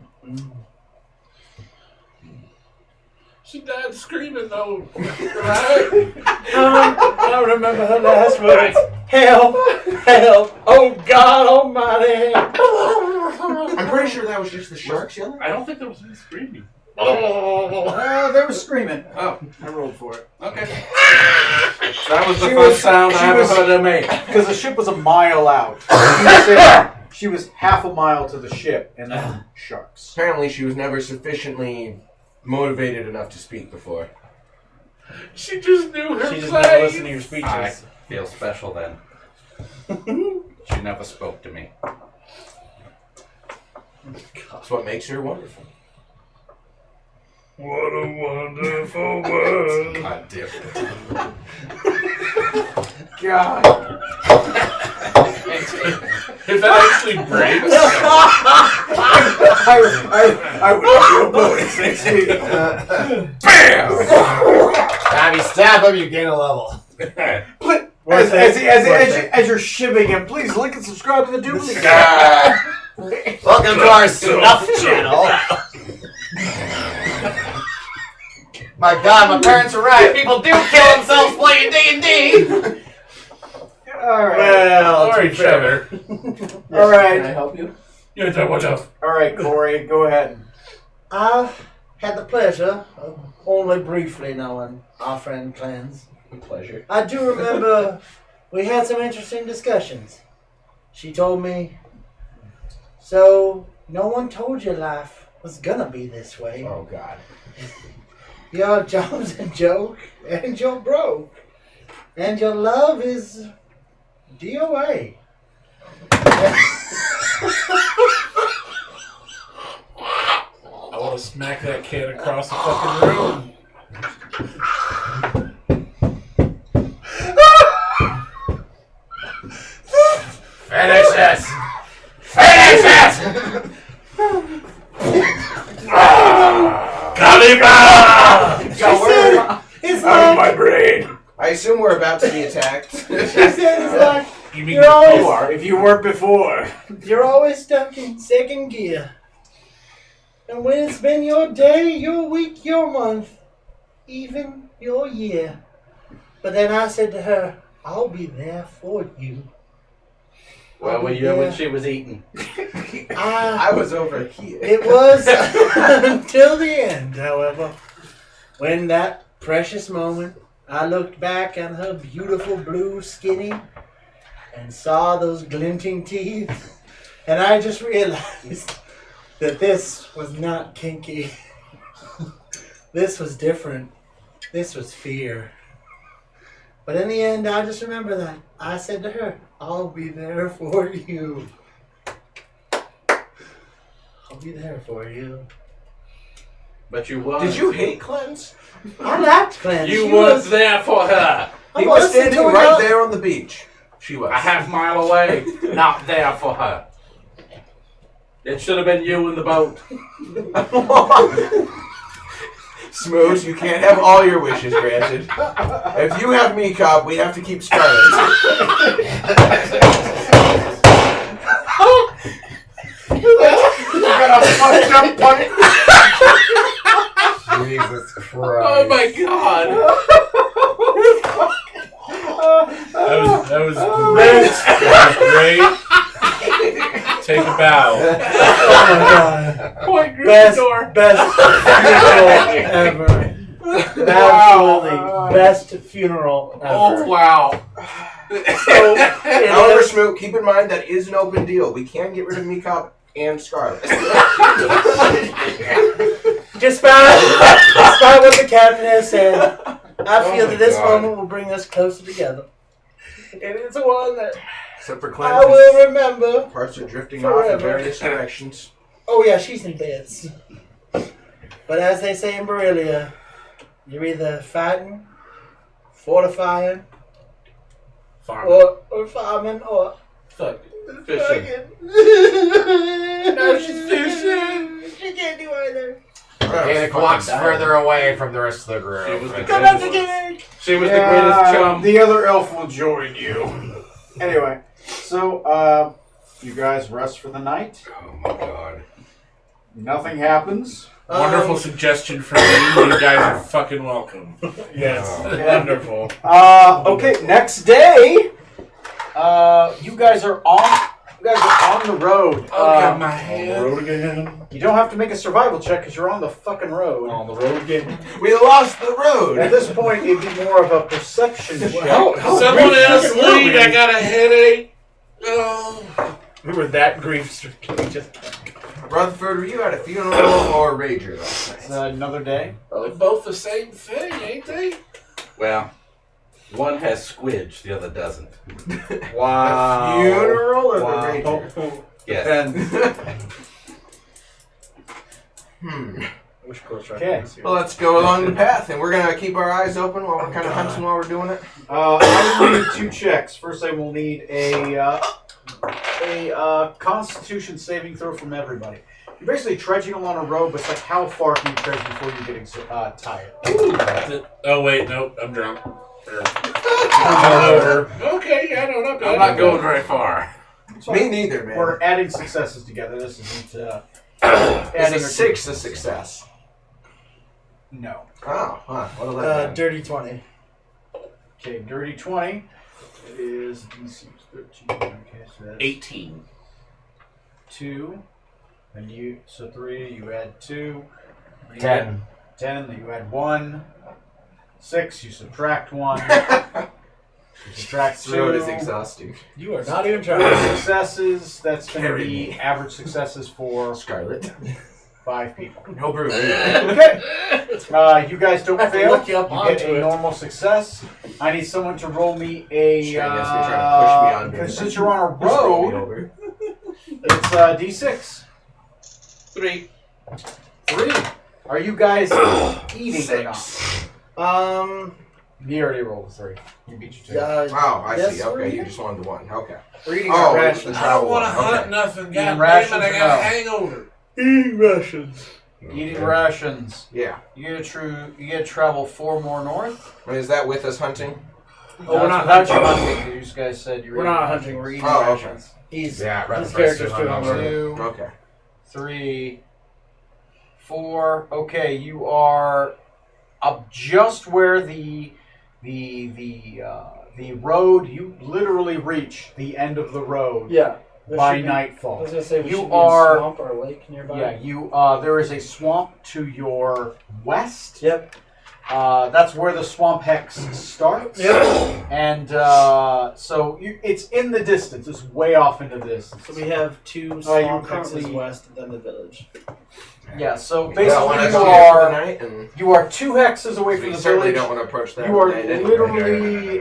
She died screaming though. Right? I remember her last words. Help! Help! Oh God Almighty! I'm pretty sure that was just the sharks yelling. I don't think there was any screaming. They were screaming. Oh, I rolled for it. okay. That was the She first was- sound she I ever was- heard her make. Because the ship was a mile out. She was half a mile to the ship, and then sharks. Apparently, she was never sufficiently motivated enough to speak before. She just knew her She just place. never listened to your speeches. I feel special then. She never spoke to me. That's what makes her wonderful. What a wonderful world. God damn it. God. If that actually breaks, I would give you a bonus next week. Time you stab him, you gain a level. As you're shivving him, please like and subscribe to the Duplicate. Welcome to our snuff channel. My God, my parents are right. People do kill themselves playing D&D. All right. Well, or each other. All right. Can I help you? Yeah, that one up. All right, Corey, go ahead. I had the pleasure of only briefly knowing our friend Cleanse. Pleasure. I do remember we had some interesting discussions. She told me, so no one told you life was gonna be this way. Oh, God. Your job's a joke, and you're broke. And your love is DOA. I want to smack that kid across the fucking room. Finish it! Finish it! Kalima! It's Out of like, my brain. I assume we're about to be attacked. she said it's like, You mean you're always, You are, if you weren't before. you're always stuck in second gear. And when it's been your day, your week, your month, even your year. But then I said to her, I'll be there for you. Where were you when she was eating? I was over here. It was until the end, however, when that precious moment, I looked back at her beautiful blue skinny and saw those glinting teeth, and I just realized that this was not kinky. This was different. This was fear. But in the end, I just remember that. I said to her, I'll be there for you. I'll be there for you. But you was. Did you hate Cleanse? I liked Cleanse. You She was there for her. I He was listening standing to her right yell- there on the beach. She was. A half mile away, not there for her. It should have been you in the boat. Smooth, you can't have all your wishes granted. If you have me, Cobb, we have to keep Scarlet. Jesus Christ. Oh my god! That was great. That was great. Take a bow. Oh my god. Point Best, Gryffindor. best musical ever. Absolutely. Best funeral ever. Oh wow! So, it However, is- Smoot, keep in mind that is an open deal. We can get rid of Meekop and Scarlet. despite what the captain has said, I feel my that this God. moment will bring us closer together. And it's one that Except for I Clem, will remember. parts are drifting off in forever. various directions. Oh yeah, she's in beds. But as they say in Borrelia, you're either fighting, fortifying, Farm. or farming, or Fuck. Fishing. No, she's fishing. She can't do either. Danica walks further away from the rest of the group. She was the Come back greatest. again. She was the greatest chum. The other elf will join you. Anyway, so you guys rest for the night. Oh my god. Nothing happens. Wonderful suggestion from me. You guys are fucking welcome. Yes. Wonderful. Okay, next day, you guys are on the road. Oh, my hand. Road again. You don't have to make a survival check because you're on the fucking road. On the road again. We lost the road. At this point, it'd be more of a perception check. Someone else lead. I got a headache. Oh. We were that grief stricken. Just Rutherford, were you at a funeral or a rager last It's night? another day. they're both the same thing, ain't they? Well, one has squidge, the other doesn't. Wow. Funeral or Wow. the rager? Yes. Okay. Well, let's go along the path, and we're gonna keep our eyes open while we're kind of hunting while we're doing it. I will need 2 checks. First, I will need a Constitution saving throw from everybody. You're basically trudging along a road, but it's like how far can you trudge before you get tired? Oh wait, no, I'm drunk. Okay, yeah, no, not bad. I'm not going very far. Me neither, man. We're adding successes together. This isn't It's adding a 6 a success. No. Oh, huh. What'll that do? Dirty 20. Okay, dirty 20 is DC 13. Okay, so that's 18. 2. And you, so 3, you add 2. You 10. add 10, you add 1. 6, you subtract 1. You subtract This road 2. is exhausting. You are not even trying. Successes, that's going to Carry be me. average successes for Scarlet. 5 people. No broom. Okay. You guys don't I have to fail. look you up You get onto a it. normal success. I need someone to roll me a. Sure, I guess you're trying to push me on. Because since you're on a Just roll me road, over. it's D6. 3. 3. Are you guys eating or not? You already rolled a 3. You beat your 2. Oh, I Yes, see. we're Okay, here. you just wanted the 1. Okay. We're eating Oh, our the rations. travel one. hunt Okay. nothing. Eating God damn it, rations I or got no? a hangover. Eating rations. Eating rations. Yeah. You get to travel 4 more north. I mean, is that with us hunting? Oh, we're not without you hunting. hunting. You guys said you were. We're not hunting. We're eating Oh, okay. rations. He's Yeah, his Rutherford's character's too too hungover. hungry. 2, Okay. 3, 4. Okay, you are up just where the road. You literally reach the end of the road Yeah. There by should be- I nightfall. was gonna say we You should are- be in a swamp or a lake nearby. Yeah, you. There is a swamp to your west. Yep. That's where the swamp hex starts. Yep. And so it's in the distance. It's way off into the distance. So we have 2 you swamp currently- hexes west of then the village. Yeah. So We got basically, one you extra here for the are night, and you are 2 hexes away from we the certainly village. don't want to approach that. You are night anyway. literally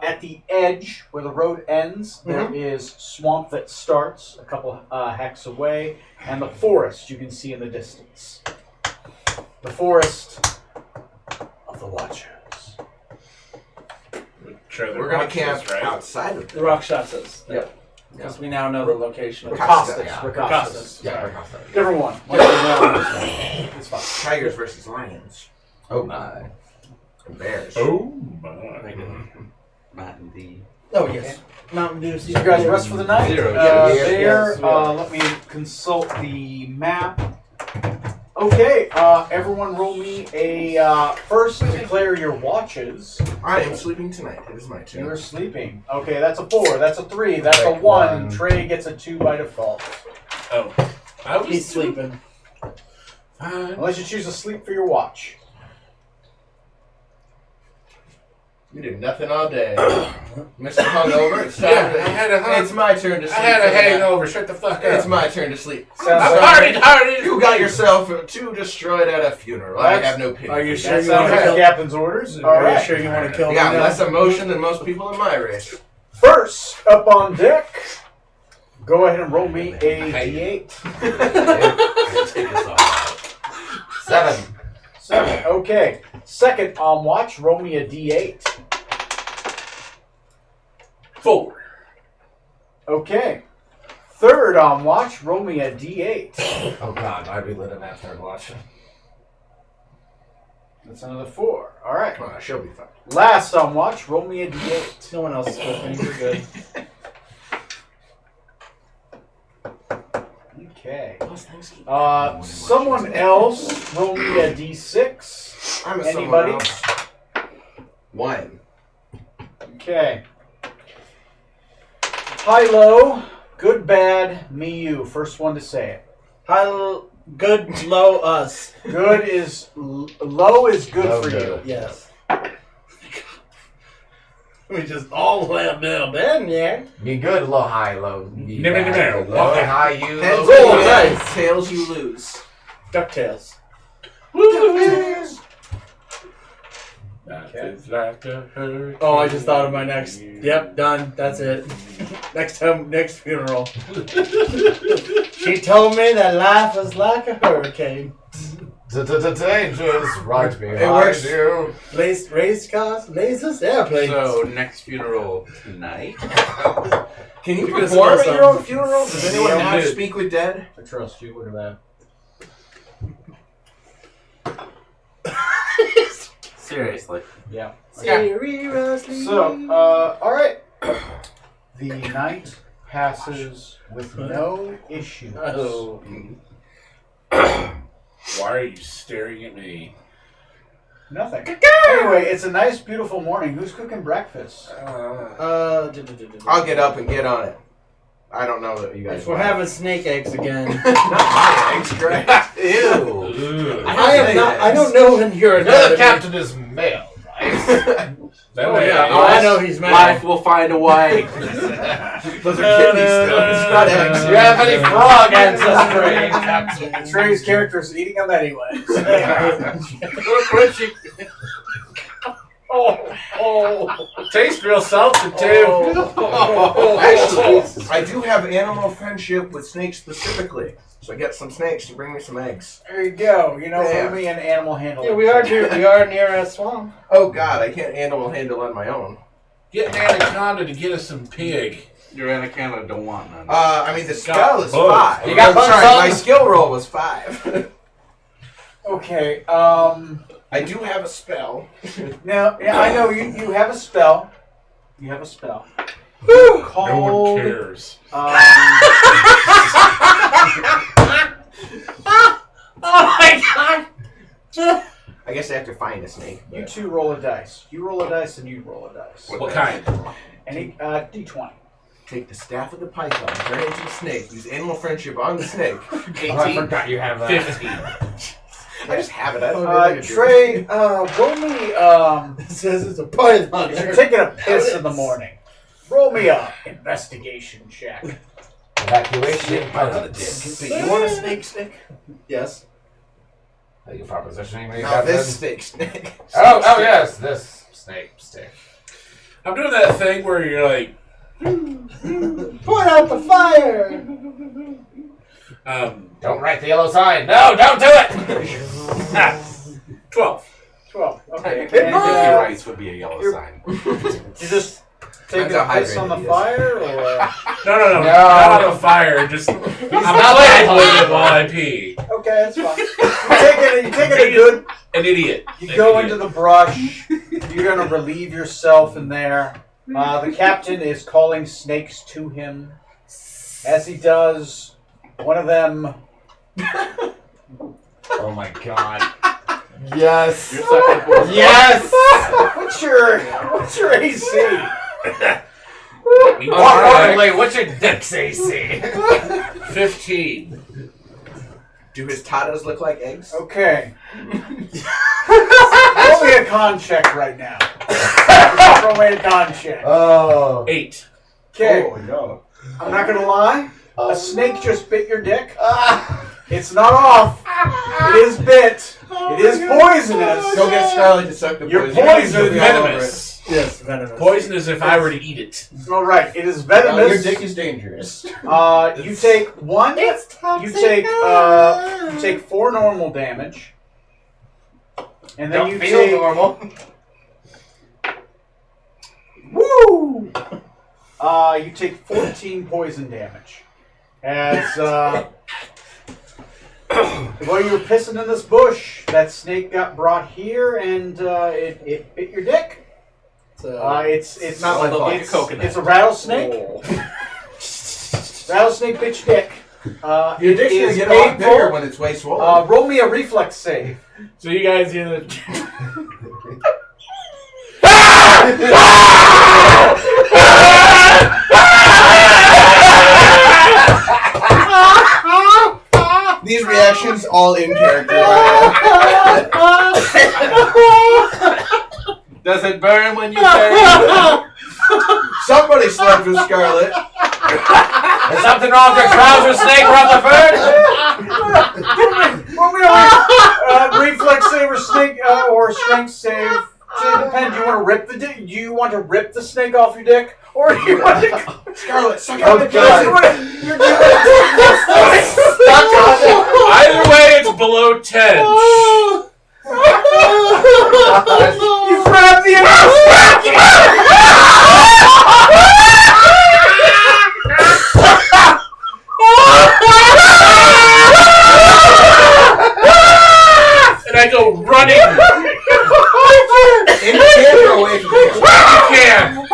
at the edge where the road ends. There is swamp that starts a couple hex away, and the forest you can see in the distance. The forest of the Watchers. Sure, We're gonna camp outside of The rock shots us. Yep. Because we now know the location. Rakasta, Rakastas. yeah. Rakastas. Yeah, Different one. It's fine. Tigers versus lions. Oh my. And bears. Oh my. Mountain D. Oh yes. Mountain Dew. So you guys rest for the night. 0. Yes, There. yes, yeah. Let me consult the map. Okay. Everyone, roll me a first. Declare your watches. I am sleeping tonight. It is my turn. You're sleeping. Okay, that's a 4. That's a 3. That's a Like 1. one. Trey gets a 2 by default. Oh. I was He's sleeping. Fine. Unless you choose to sleep for your watch. You did nothing all day. Mr. Hungover, it's time Yeah, to, I had a it's my turn to sleep. I had a for the night. hangover. Shut the fuck It's up. my turn to sleep. Sounds I'm partied. You got yourself two destroyed at a funeral. I have no pity. Are you for sure That you want sounds to like kill? the captain's orders. All Are you right. sure you want to kill You me got now? less emotion than most people in my race. First up on deck, go ahead and roll me a d8. Take us off. 7. 7. Okay. Second on watch, roll me a d8. 4. Okay. Third on watch, roll me a d8. Oh god, I'd be lit in that third watch. That's another 4. All right. Come on, she'll be fine. Last on watch, roll me a d8. No one else is with me. We're good. Okay. Someone else, roll me a d6. I'm a Anybody? someone else. 1. Okay. High, low, good, bad, me, you. First one to say it. High, good, low, us. Good is low is good Low for good. Yes. We just all the way up middle then, yeah. Be good, low, high, low. Be No, no, no, bad, no. low, Okay. high, you, Heads low. Roll you dice. win, tails you lose. DuckTales. That is like a hurricane. Oh, I just thought of my next. Yep, done. That's it. Next funeral. She told me that life was like a hurricane. Dangerous, right behind works. you. Race cars, lasers, airplanes. So, next funeral tonight? Can you You're gonna perform sell at your some. own funeral? Does anyone Yeah, have dude. Speak with Dead? I trust you. Look at that. Seriously. Yeah. Seriously. So, all right. The night passes with no issues. Oh. Why are you staring at me? Nothing. Anyway, it's a nice, beautiful morning. Who's cooking breakfast? I'll get up and get on it. I don't know that you guys. If we're having snake eggs again, Thanks, Greg. Ew. Ugh. I am not. I don't know when you're. The captain is male, right? That Oh way, yeah, Oh, I know he's mad. Life will find a way. Those are kidney stones, not eggs. Do you have any frog ancestry, Captain? Trey's character is eating them anyway. tastes real salty too. Actually, I do have animal friendship with snakes specifically. So I get some snakes to bring me some eggs. There you go. You know, Yeah. roll me an animal handling. Yeah, we are near a swamp. Oh God, I can't animal handle on my own. Get an anaconda to get us some pig. Your anaconda don't want none. I mean the spell is bugs. 5. You got I'm bugs, sorry, son? my skill roll was 5. Okay. I do have a spell. Now, yeah, I know you have a spell. You have a spell. No one Called. cares. Oh my god! I guess I have to find a snake. You two roll a dice. You roll a dice, and you roll a dice. What kind? Any D20. Take the staff of the python, turn it into a snake, use animal friendship on the snake. Oh, I forgot you have that. 15. I just have it. I don't really Trey, roll me. It says it's a python. You're taking a piss in the morning. Roll me a investigation check. Evacuation. So you want a snake stick? Yes. Are you propositioning me, No, Captain? this snake. Oh, yes, this snake stick. I'm doing that thing where you're like, Put out the fire! Don't write the yellow sign. No, don't do it! 12. 12. Okay. Anything And, he writes would be a yellow you're- sign. you just taking Depends how a piss on the hydrated he is. fire, or No. No. Not on the fire. Just I'm playing with it while I pee. okay, that's fine. You're taking a good. An idiot. You An go idiot. into the brush. You're gonna relieve yourself in there. The captain is calling snakes to him. As he does, one of them. Oh my god. Yes. Your second voice. Yes! What's your AC? Importantly, what's your Dex AC? 15. Do his tatas look like eggs? Okay. Roll me a con check right now. Roll me a con check. Oh. 8. Okay, Oh, no. I'm not gonna lie. A snake just bit your dick. It's not off. It is bit. It is poisonous. Go get Scarlet to suck the You're poison. poisoned. You'll be all over it. Venomous. Yes, venomous. Poison is if I were to eat it. All right, it is Well, your venomous. dick is dangerous. You take one. You take 4 normal damage, and then Don't you feel take normal. woo. You take 14 poison damage. As while you were pissing in this bush, that snake got brought here, and it bit your dick. It's not my fault. It's a rattlesnake. Rattlesnake bit your dick. Your dick's It gonna is get a lot bigger painful. when it's way swollen. Roll me a reflex save. So you guys either. These reactions all in character. Does it burn when you say Somebody slept with Scarlet. Is something wrong with your trousers, Snake Rutherford? Roll me a reflex save or snake or strength save. So it depends. Do you want to rip the dick? Do you want to rip the snake off your dick, or do you want to? Scarlet, suck Oh, out the God. poison. Either way, it's below 10. You grab the And I go running. In the camera away from you. You can.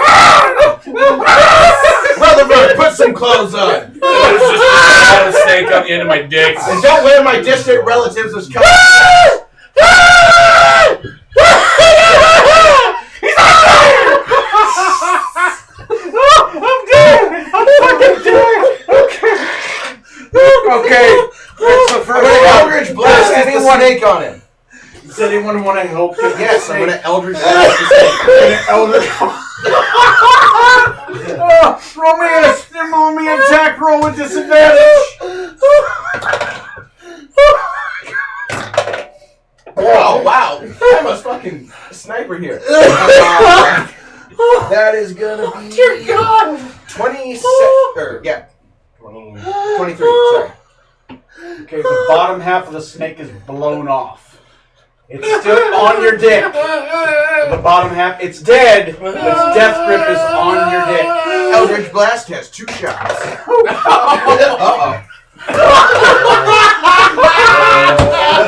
Rutherford, put some clothes on. There's just a rattlesnake on the end of my dick. And don't wear my distant relatives as cousins. Okay. That's the I'm first gonna one. Eldritch Blast the snake on him. Does anyone want to help? Yes, I'm gonna Eldritch Blast the snake. Roll me an attack roll with disadvantage. Oh, wow. I'm a fucking sniper here. That is gonna be... Dear God! 26... yeah. 23, sorry. Okay, the bottom half of the snake is blown off. It's still on your dick. The bottom half, it's dead, but its death grip is on your dick. Eldritch Blast has 2 shots. Uh-oh.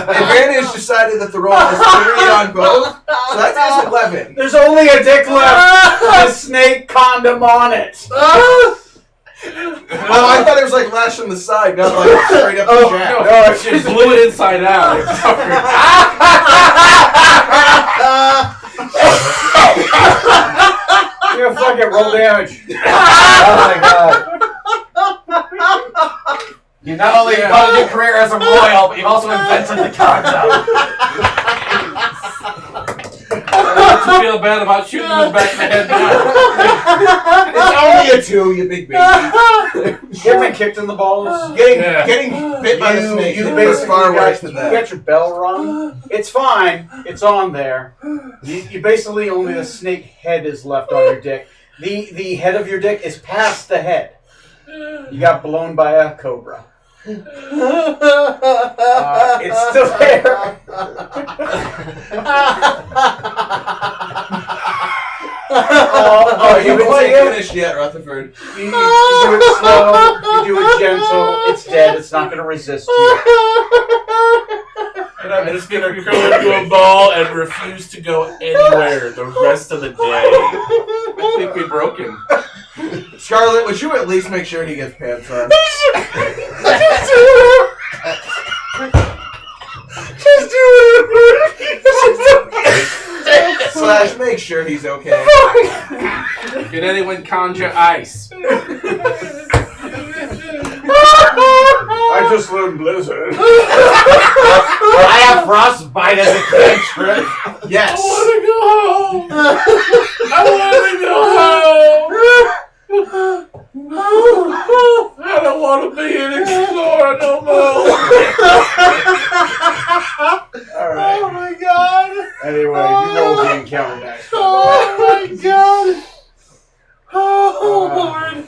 Advantage decided that the roll was 3 on both, so that is 11. There's only a dick left with a snake condom on it. Oh, I thought it was like lashed on the side, not like straight up the shaft. No, it's she just blew it inside out? you fucking roll damage. Oh my god. You not only funded your career as a royal, but you've also invented the condom. I don't feel bad about shooting him in the back of the head now. It's only a 2, you big baby. You've been kicked in the balls. Getting bit by the snake You is basically far worse than you that. got your bell rung. It's fine. It's on there. You basically only the snake head is left on your dick. The head of your dick is past the head. You got blown by a cobra. It's still there. You you haven't play it. finished yet, Rutherford. You do it slow. You do it gentle. It's dead. It's not going to resist you. And I'm just gonna curl into a ball and refuse to go anywhere the rest of the day. I think we broke him. Scarlet, would you at least make sure he gets pants on? Just do it! Slash, make sure he's okay. Can anyone conjure ice? I just learned Blizzard. I have frostbite as a cantrip. Yes. I want to go home. I don't want to be an explorer no more. All right. Oh my god. Anyway, you know the encounter dice. Oh my god. Oh lord.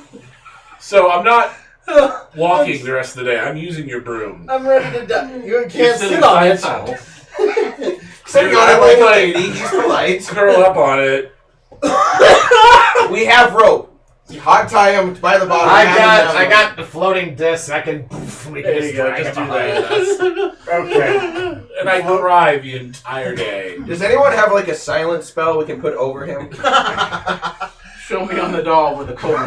So I'm not walking the rest of the day. I'm using your broom. I'm ready to die. You He's can't sitting sit on it. tunnel. Sitting on it like a lady. He's polite. Curl up on it. We have rope. Hot tie him by the bottom. I got the floating disc. I can. We can There just you go. drag Just it do behind that. us. Okay. And I cry the entire day. Does anyone have like a silent spell we can put over him? Show me on the doll with a cobra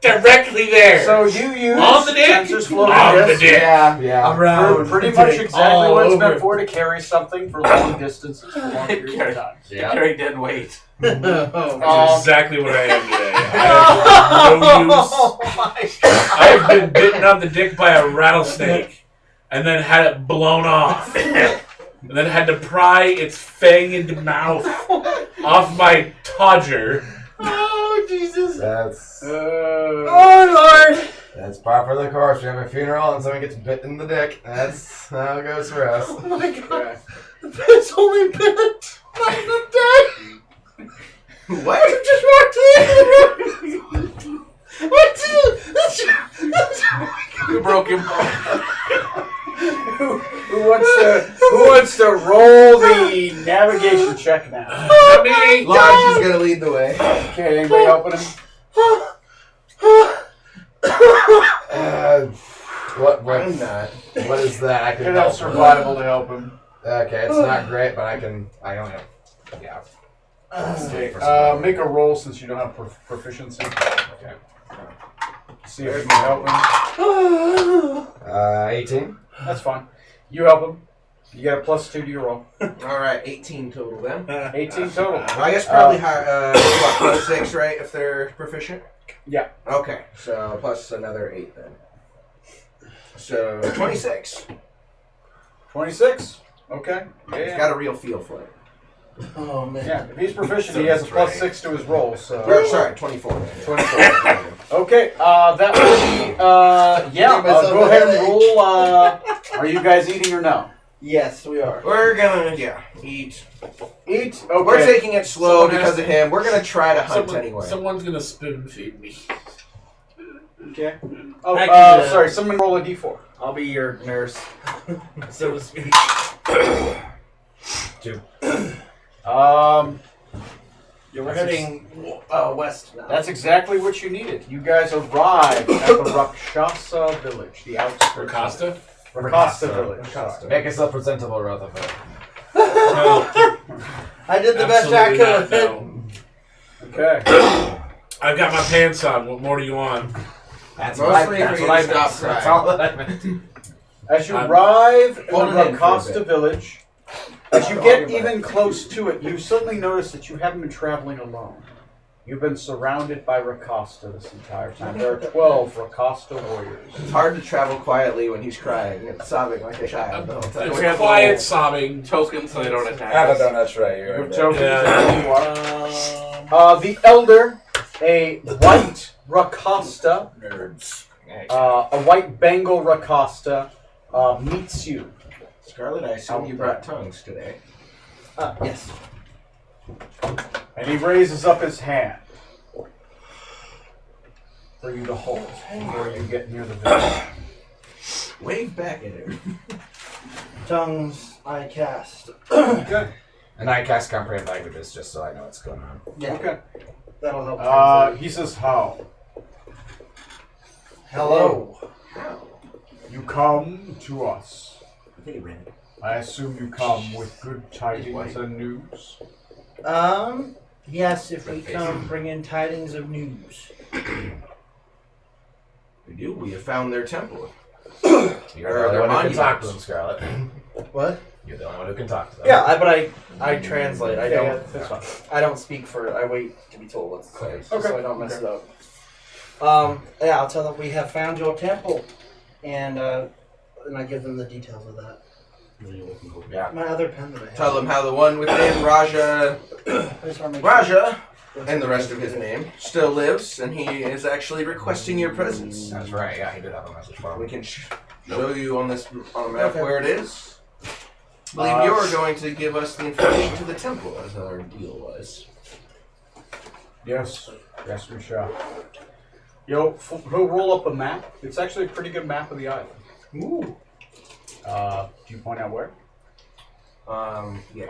Directly there. So you use On the dick? Spencer's floating On the disc. dick. Yeah. For pretty much exactly all what it's over. meant for, to carry something for long distances for long periods of time. Yeah. Carry dead weight. That's exactly what I am today. I have no use. Oh my I have been bitten on the dick by a rattlesnake, and then had it blown off, and then had to pry its fanged mouth off my todger. Oh, Jesus. That's Oh, Lord. that's par for the course. We have a funeral and someone gets bit in the dick. That's how it goes for us. Oh, my God. The bit's only bit. I'm not dead. What? You just walked in. What You broke him. Who wants to roll the navigation check now? Not me. Lodge is gonna lead the way. Okay, anybody helping him? What I'm not. what is that? I can Get enough help. survival to help him. Okay, it's not great, but I only have. Yeah. Okay, make a roll since you don't have proficiency. Okay. See if you can help him. 18. That's fine. You help him. You got a +2 to your roll. Alright, 18 total then. 18 total. Well, I guess probably what, +6, right, if they're proficient? Yeah. Okay, so plus another 8 then. So 26. 26. Okay. He's Yeah. got a real feel for it. Oh, man. Yeah. If he's proficient, he has a +6 to his roll. So. Or, sorry, 24. 24. Okay. That would be. Yeah. Go ahead and roll. Are you guys eating or no? Yes, we are. We're gonna, eat. Eat. Okay. We're taking it slow Someone because has of him. We're gonna try to hunt Someone, anyway. someone's gonna spoon feed me. Okay. Oh, I can do that. sorry. Someone roll a d4. I'll be your nurse, so to speak. 2. Yeah, we're heading west now. That's exactly what you needed. You guys arrived at the Rakshasa village, the outskirts. Rakasta? Rakasta village. Make yourself presentable, Rutherford. No. I did the best I Absolutely could. not, no. Okay. I've got my pants on. What more do you want? That's Mostly that's for what you I to meant. stop That's crying. all that I meant. As you I'm arrive in the holding in for a Rakasta bit. village, as you get even close to it, you suddenly notice that you haven't been traveling alone. You've been surrounded by Rakasta this entire time. There are 12 Rakasta warriors. It's hard to travel quietly when he's crying and sobbing like a child the whole time. It's quiet sobbing. Tokens so they don't attack Have a us. donut tray. Your You're tokens Yeah. are you are. The elder, a white Rakasta, Nerds. a white Bengal Rakasta, meets you. Scarlet, I assume you brought tongues today. Yes. And he raises up his hand for you to hold before you get near the village. Wave back at him. Tongues I cast. Okay. And I cast comprehend languages just so I know what's going on. Yeah, Okay. that'll help. translate. He says, how? Hello. You come to us. I think he ran. I assume you come with good tidings and news. Yes, if we come bring in tidings of news. We do. We have found their temple. You're Or the their only one who can talk monuments. to them, Scarlet. What? You're the only one who can talk to them. Yeah, but I translate. I Yeah, don't. that's fine. I don't speak for. I wait to be told what to say, Okay. so I don't mess it up. Yeah, I'll tell them we have found your temple. and I give them the details of that. Yeah. My other pen that I have. Tell them how the one within Raja I just want to make Raja and the rest of his name still lives, and he is actually requesting your presence. That's right. Yeah, he did have a message for We me. can show you on a map Okay. where it is. I believe you're going to give us the information to the temple, as our deal was. Yes. Yes, we shall. He'll roll up a map. It's actually a pretty good map of the island. Ooh. Do you point out where? Yeah.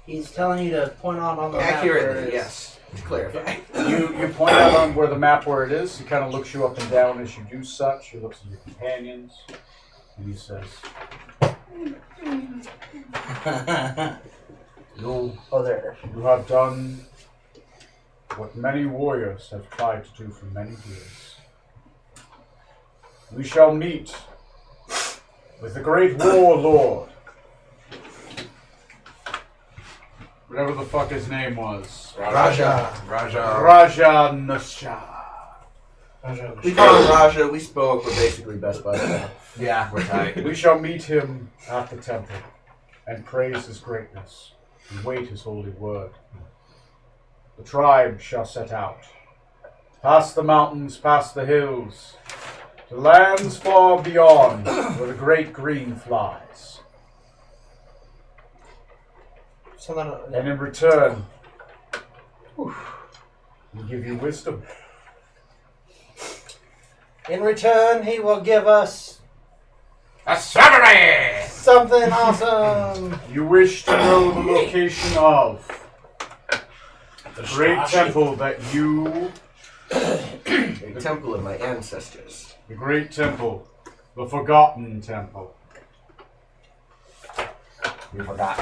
He's telling you to point out on the map where it Accurately, is. yes. To clarify. You point out on where the map where it is. He kind of looks you up and down as you do such. He looks at your companions, and he says, "You there. You have done what many warriors have tried to do for many years. We shall meet with the great warlord. Whatever the fuck his name was. Raja. Raja Nasha. We call him Raja. We spoke. We're basically best buds now. Yeah, we're tight. We shall meet him at the temple and praise his greatness and wait his holy word. The tribe shall set out, past the mountains, past the hills, to lands far beyond where the great green flies. And in return, we give you wisdom. In return, he will give us A summary! something awesome. You wish to know the location of the great temple that you, A temple of my ancestors. the great temple, the forgotten temple. You forgot.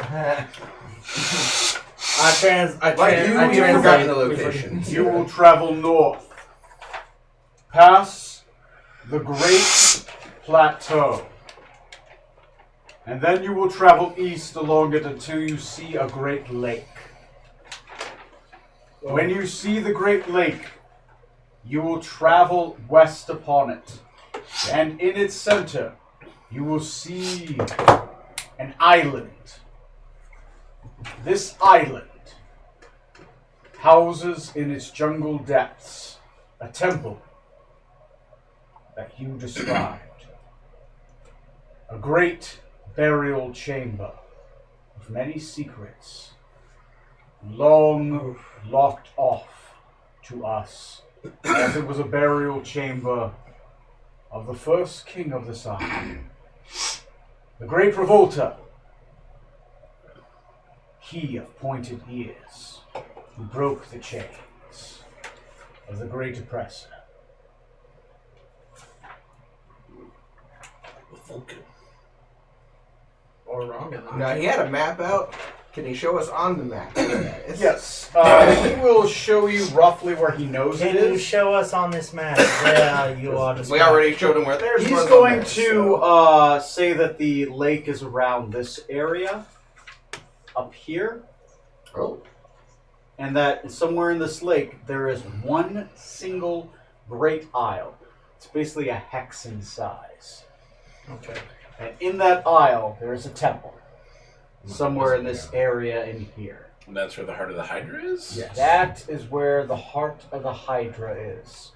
Like you've forgotten the location. You will travel north, past the Great Plateau, and then you will travel east along it until you see a great lake. When you see the Great Lake, you will travel west upon it, and in its center, you will see an island. This island houses in its jungle depths a temple that you described. A great burial chamber with many secrets, long locked off to us, as it was a burial chamber of the first king of this island, the great Revolta. He of pointed ears, who broke the chains of the great oppressor. Vulcan. Or wrong in that. Now, he had a map out. Can he show us on the map where that is? Yes, he will show you roughly where he knows Can it you is. show us on this map where you are We described? already showed him where theirs was. He's on going there, to so- say that the lake is around this area, up here, Oh. and that somewhere in this lake there is one single great isle. It's basically a hex in size. Okay. And in that isle, there is a temple. Somewhere in this area in here. And that's where the heart of the Hydra is? Yes. That is where the heart of the Hydra is.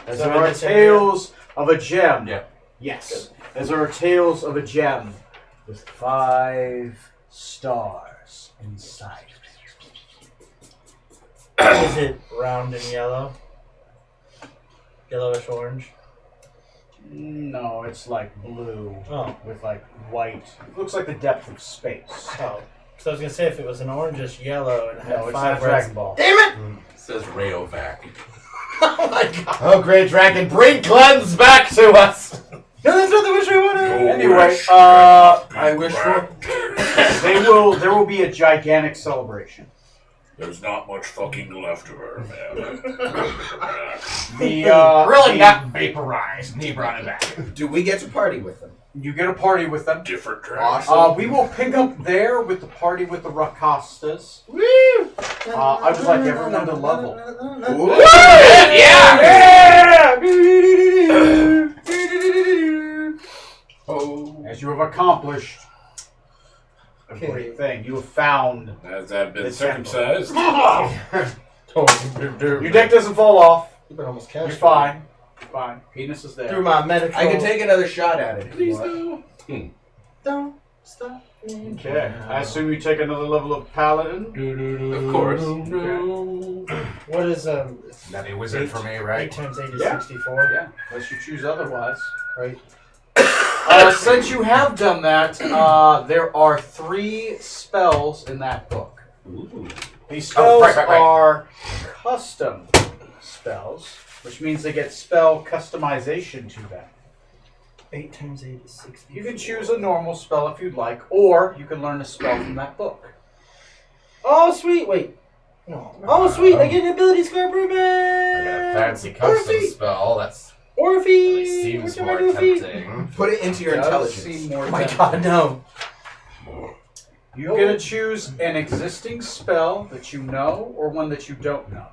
As So there in are this area- tales of a gem. Yeah. Yes. As there are tales of a gem with 5 stars inside of it. Is it round and yellow? Yellowish orange? No, it's like blue Oh. with like white. It looks like the depth of space. Oh. So I was gonna say if it was an orangish yellow and it had No, it's 5 not reds. Dragon Ball. It says Rayovac. Oh my god! Oh, great dragon, bring cleanse back to us! No, that's not the wish I wanted! Anyway, I wish for. there will be a gigantic celebration. There's not much fucking left of her, man. The Really the- not vaporized, and he brought it back. Do we get to party with them? You get a party with them. Different dress. Awesome. We will pick up there with the party with the Rakastas. I would like everyone to level. Oh. As you have accomplished a Okay. great thing. You have found Has that been the temple. circumcised? Your deck doesn't fall off. You've been almost You're cast. fine. Fine. Penis is there. Through my medical. I can take another shot at it. Please no. Don't stop. Okay. I assume you take another level of paladin. Of course. What is That'd be wizard Eight. for me, 8 right? times 8 is Yeah. 64? Yeah, unless you choose otherwise. Right. Since you have done that, there are 3 spells in that book. Ooh. These spells right. are custom spells, which means they get spell customization to them. 8 times 8 is 64. You can choose a normal spell if you'd like, or you can learn a spell from that book. Oh, sweet. Wait. No. Oh, sweet. I get an ability score improvement. I got a fancy custom spell. That's Or a really feat. seems Which more I do a feat. tempting. Put it into your Does intelligence. seem more Oh my tempting. god, no. You're going to choose an existing spell that you know or one that you don't know.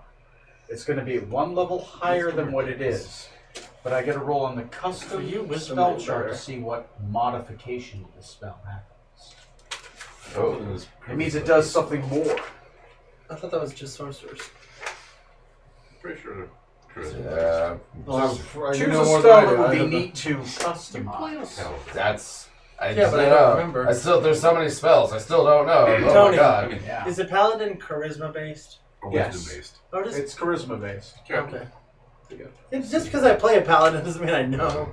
It's going to be 1 level higher than what it is. But I get a roll on the custom spell chart to see what modification of the spell happens. Oh. It means it does something more. I thought that was just sorcerers. Pretty sure. Yeah, Choose a spell that would be neat to customize. that's. I Yeah, just but I don't don't know. remember. I still, there's so many spells. I still don't know. Oh my Tony. god. Yeah. Is it paladin charisma based? Yes. Wisdom based. Oh, it is? It's charisma based. Okay. It's just because I play a paladin doesn't mean I know.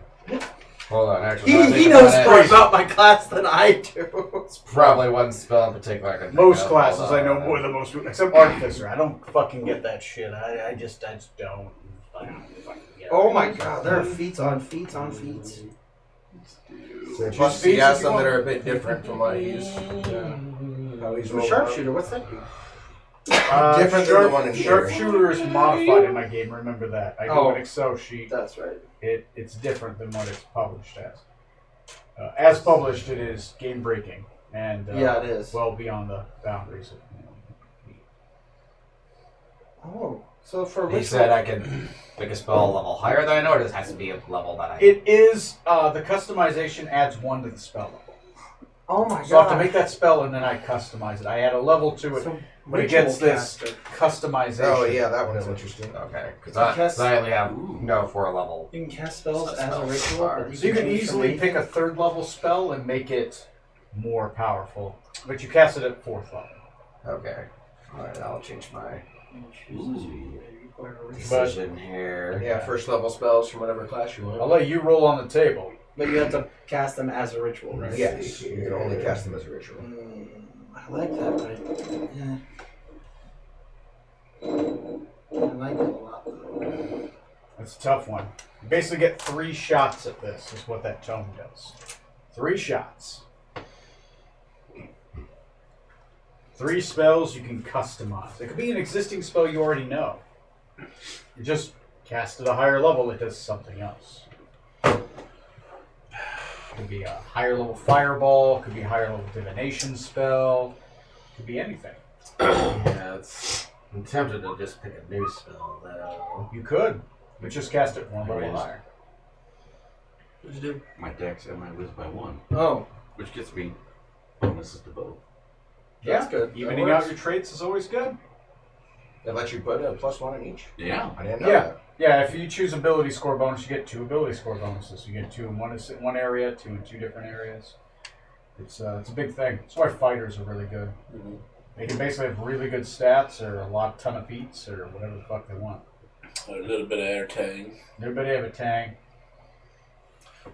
Hold on, actually. when I He think knows about more it, about my class than I do. It's probably one spell in particular I can think Most of. classes Hold I know on. more than most people, except Artificer. I don't fucking get that shit. I just don't. I don't fucking get it. Oh my god, there are feats on feats on feats. Plus, feats he has if you some that want. are a bit different from what I use. How he's rolling. Sharpshooter, what's that do? Different than the one in here. Sharpshooter is modified in my game. Remember that. I go Oh. an Excel sheet. That's right. It's different than what it's published as. As published, it is game breaking and Yeah, it is. well beyond the boundaries of. Oh, so for He ritual, said I can make a spell a level higher than I know, or does it has to be a level that I. It is the customization adds 1 to the spell level. oh my So I have god. to make that spell and then I customize it. I add a level to it, So but it ritual gets this caster. customization. Oh, yeah, that one's interesting. Okay, because Because- I only have no for a level. You can cast spells as a Spells ritual, are- but So you can choose easily from pick a 3rd level spell and make it more powerful, but you cast it at 4th level. Okay. Alright, I'll change my But decision here. Yeah, first level spells from whatever class you I'll want. let you roll on the table. But you have to cast them as a ritual, right? Yes, you can only cast them as a ritual. I like that, but yeah. I like it a lot. Though. That's a tough one. You basically get 3 shots at this, is what that tome does. 3 shots. 3 spells you can customize. It could be an existing spell you already know. You just cast at a higher level, it does something else. Could be a higher level fireball, could be a higher level divination spell, could be anything. Yeah, I'm tempted to just pick a new spell, though. You could, but just cast it 1 level Raise. higher. What'd you do? My dex and my whiz by 1, Oh, which gets me bonuses to both. Yeah, that's good. evening That out works. your traits is always good. They let you put a +1 in each? Yeah. I didn't know Yeah. that. Yeah, if you choose ability score bonus, you get 2 ability score bonuses. You get 2 in one area, 2 in 2 different areas. It's a big thing. That's why fighters are really good. They can basically have really good stats or a ton of feats or whatever the fuck they want. A little bit of air tang. Everybody have a tang.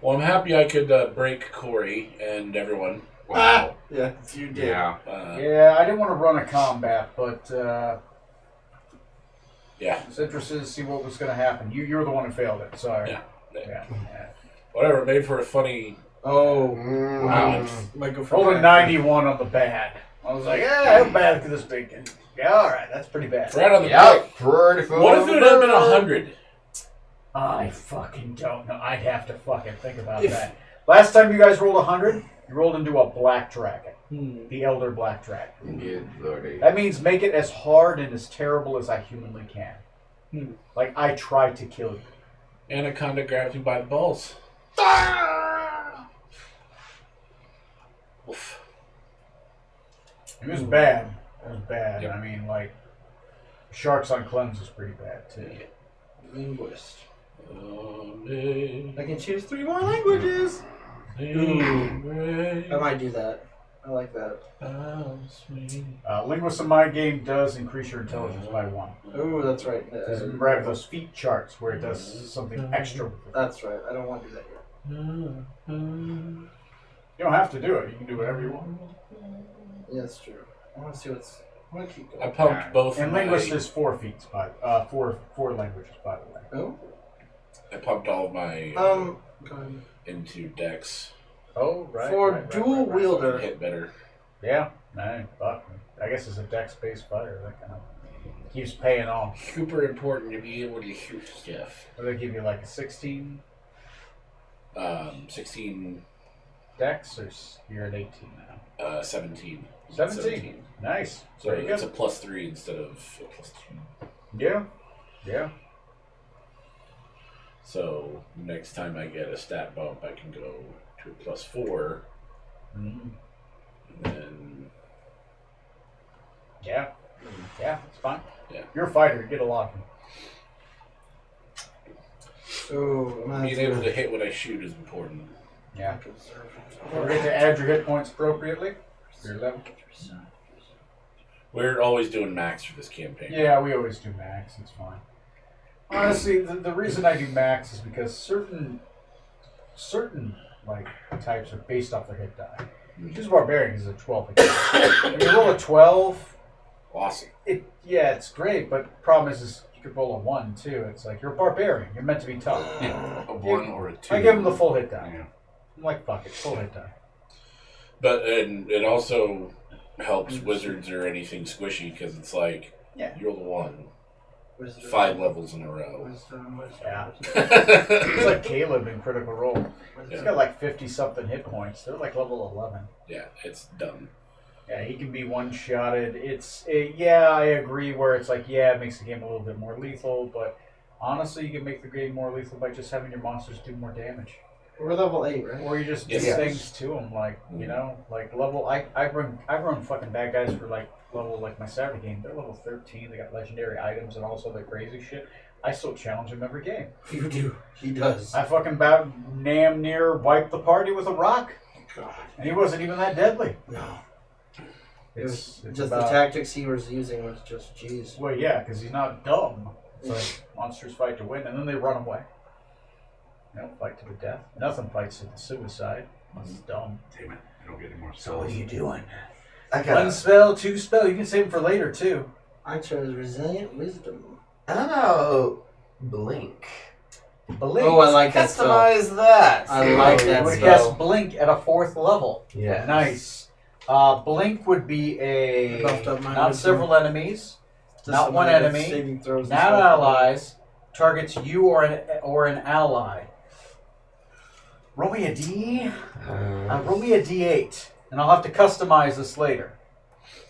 Well, I'm happy I could break Corey and everyone. Wow. Yeah, you did. Yeah. Yeah, I didn't want to run a combat, but Yeah. I was interested to see what was going to happen. You're the one who failed it. Sorry. Yeah. Yeah. Whatever, made for a funny. Oh, Wow. might go for Rolled a that. 91 on the bad. I was like, how bad could this be? Yeah, all right, that's pretty bad. Right on the Yep, pretty cool. What if it had been 100? I fucking don't know. I'd have to fucking think about that. Last time you guys rolled 100, you rolled into a black dragon. The Elder Black Dragon. Good lordy. That means make it as hard and as terrible as I humanly can. Like, I tried to kill you. Anaconda grabs me by the balls. It was bad. It was bad. Yep. I mean, like, sharks on cleanse is pretty bad, too. Linguist. I I can choose 3 more languages. I might do that. I like that. Linguist in my game does increase your intelligence by 1. Oh, that's right. Remember, I have those feat charts where it does something extra with it. That's right. I don't want to do that yet. You don't have to do it. You can do whatever you want. Yeah, that's true. I want to see what's. I want to keep I going. pumped both. And of my- linguist is 4 feats, four languages, by the way. Oh. I pumped all of my Go ahead. into Dex. Oh, right. For dual wielder. Hit better. Yeah, man, but I guess it's a dex-based fighter. That kind of keeps paying off. Super important to be able to shoot stuff. Will they give you like a 16 16, dex, or you're at 18 now? 17. 17. Nice. So Very it's good. a +3 instead of a +2. Yeah. Yeah. So next time I get a stat bump, I can go to a +4, Mhm. and then Yeah. Yeah, it's fine. Yeah. You're a fighter. You get a lot of them. Oh, I'm gonna being able to hit what I shoot is important. Yeah. Don't forget to add your hit points appropriately. For your level. We're always doing max for this campaign. Yeah, we always do max. It's fine. Honestly, the reason I do max is because certain like types are based off their hit die. Use barbarian is a 12 again. When you roll a 12, Awesome. it's great, but the problem is you could roll a 1 too. It's like you're a barbarian. You're meant to be tough. Yeah, a 1 or a 2. I give him the full hit die. Yeah. I'm like, fuck it, full hit die. But and it also helps wizards or anything squishy because it's like Yeah. you're the one Wisdom. 5 levels in a row. Wisdom. Yeah. yeah. It's like Caleb in Critical Role. He's got like 50 something hit points. They're like level 11. It's done. Yeah, he can be one-shotted. I agree where it's like, it makes the game a little bit more lethal, but honestly, you can make the game more lethal by just having your monsters do more damage. We're level 8, right? Or you just do Yes. things to them, like, you know, like level, I run fucking bad guys for like level, like my Saturday game, they're level 13, they got legendary items and all this other crazy shit. I still challenge them every game. You do. He does. I fucking damn near wiped the party with a rock, God. and he wasn't even that deadly. No. It's Just about, the tactics he was using was just, jeez. Well, yeah, because he's not dumb. It's like monsters fight to win, and then they run away. They don't fight to the death. Nothing fights to the suicide. That's dumb. Damn it. I don't get any more So spells. what are you doing? I One got. spell, 2 spell. You can save them for later too. I chose Resilient Wisdom. Oh, blink. Blink. Oh, I like that spell. Customize that. I like You that would spell. cast Blink at a 4th level. Yeah. Nice. Blink would be I buffed up my not wisdom. several enemies, Just not some one kind of enemy, saving throws and not stuff. allies, targets you or an ally. Roll me a D. Roll me a D8, and I'll have to customize this later.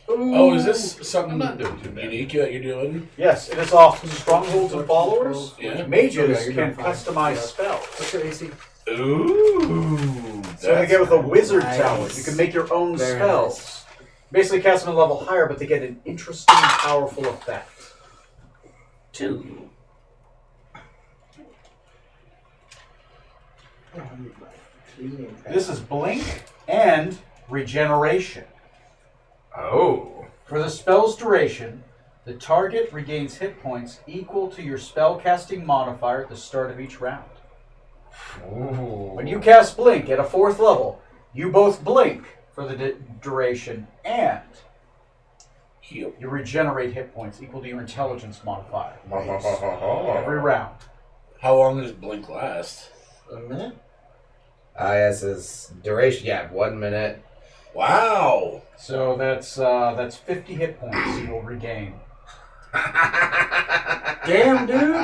Oh, is this something I'm not doing too bad. unique that you're doing? Yes, it is off strongholds and followers. Yeah. Mages Okay, you're can doing fine. customize Yeah. spells. What's your AC? Ooh. So they get with a cool. wizard Nice. tower. You can make your own Very spells. Basically, cast them a level higher, but they get an interesting, powerful effect. 2. This is Blink and Regeneration. Oh. For the spell's duration, the target regains hit points equal to your spellcasting modifier at the start of each round. Ooh. When you cast Blink at a 4th level, you both blink for the duration, and Heal. you regenerate hit points equal to your intelligence modifier. Every round. How long does Blink last? A minute? Yes, is duration. Yeah, 1 minute. Wow. So that's 50 hit points you will regain. Damn, dude.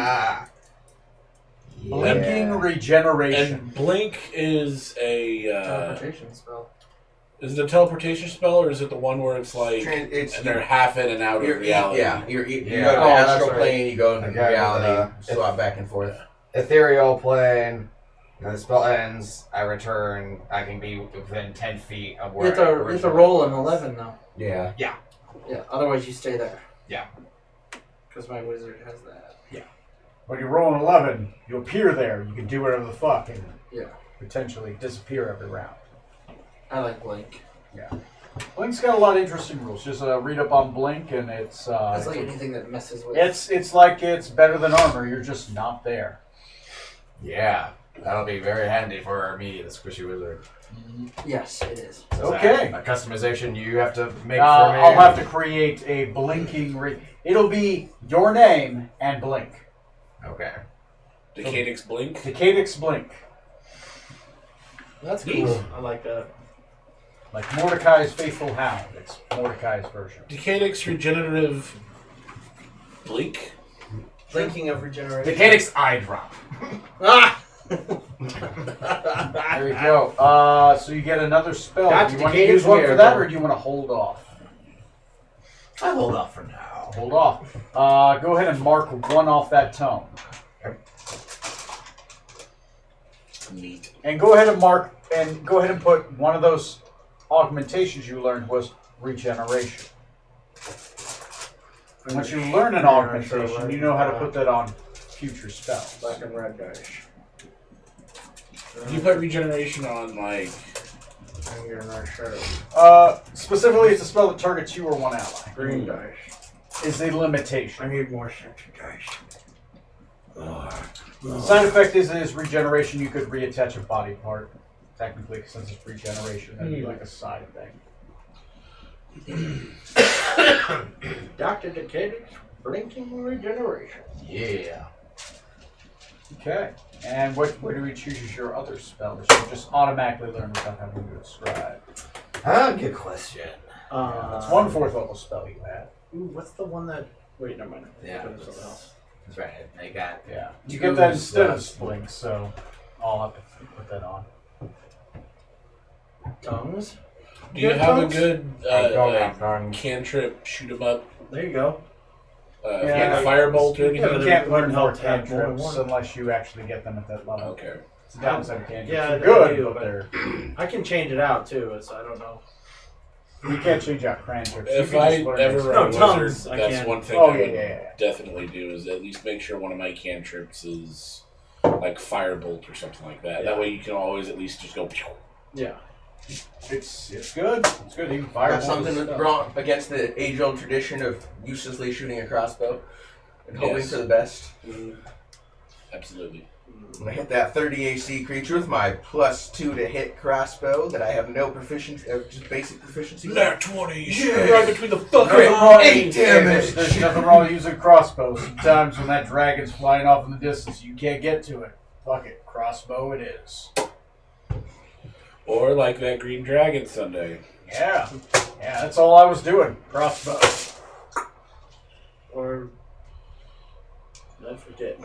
Blinking regeneration. And Blink is a Teleportation spell. is it a teleportation spell or is it the one where it's like It's and they're half in and out of reality? Yeah, you Yeah. go to Oh, the that's astral right. plane, you go into Okay, reality, with, swap back and forth. Ethereal plane, When the spell ends, I return. I can be within 10 feet of You where have to, roll an 11 though. Yeah. Yeah, otherwise you stay there. Yeah. Because my wizard has that. When you roll an 11, you appear there. You can do whatever the fuck and Yeah. potentially disappear every round. I like Blink. Blink's got a lot of interesting rules. Just read up on Blink, and it's That's like anything that messes with. it's like it's better than armor. You're just not there. Yeah, that'll be very handy for me, the squishy wizard. Yes, it is. Is Okay. that a customization you have to make for me? I'll have to create a blinking. It'll be your name and Blink. Okay. Decadix Blink. Decadix Blink. That's cool. I like that. Like Mordecai's Faithful Hound. It's Mordecai's version. Decadix Regenerative Blink. Blinking of regeneration. Decadix Eye Drop. Ah! There you go. So you get another spell. Got Do you to want to Decadix use one for here, that, though. or do you want to hold off? I'll hold off for now. Hold off. Go ahead and mark one off that tome. Neat. And go ahead and put one of those augmentations you learned was regeneration. Once you learn an augmentation, you know how to put that on future spells. Black and red dice. You put regeneration on like. I'm getting not sure. Specifically, it's a spell that targets you or one ally. Green dice. Is a limitation. I need more sexy dice. Side effect is regeneration. You could reattach a body part. Technically, since it's regeneration, that'd be like a side thing. Dr. Decadix, blinking regeneration. Yeah. Okay. And where do we choose as your other spell that you just automatically learn without having to describe? Good question. It's 1/4 level spell you have. Ooh, what's the one that? Wait, never mind. Yeah. Put it something else. That's right. I got. Yeah. You get that instead of Blink, so I'll have to put that on. Tongues. Do you have a tongues? good Tongue. cantrip shoot 'em up? There you go. Yeah. Firebolt or You anything? can't learn more help have more than cantrips one. unless you actually get them at that level. Okay. It's a downside of cantrips. Yeah, They're they good, do, but but- they're... I can change it out too, so I don't know. You can't change out cantrips. You If can I just learn ever this. run a tongues, wizard, I that's can't. one thing Oh, I yeah, would yeah. definitely do is at least make sure one of my cantrips is like Firebolt or something like that. That way you can always at least just go. Yeah. It's good. It's good. You can fire Got something wrong against the age-old tradition of uselessly shooting a crossbow and hoping Yes. for the best. Absolutely. When I hit that 30 AC creature with my +2 to hit crossbow that I have no proficiency, just basic proficiency. Nat 20. Yeah. Right between the fucking Crit. eyes. 8 damage. There's nothing wrong with using crossbow. Sometimes when that dragon's flying off in the distance, you can't get to it. Fuck it. Crossbow it is. Or like that green dragon Sunday. Yeah. Yeah, that's all I was doing. Crossbow. Or I forget.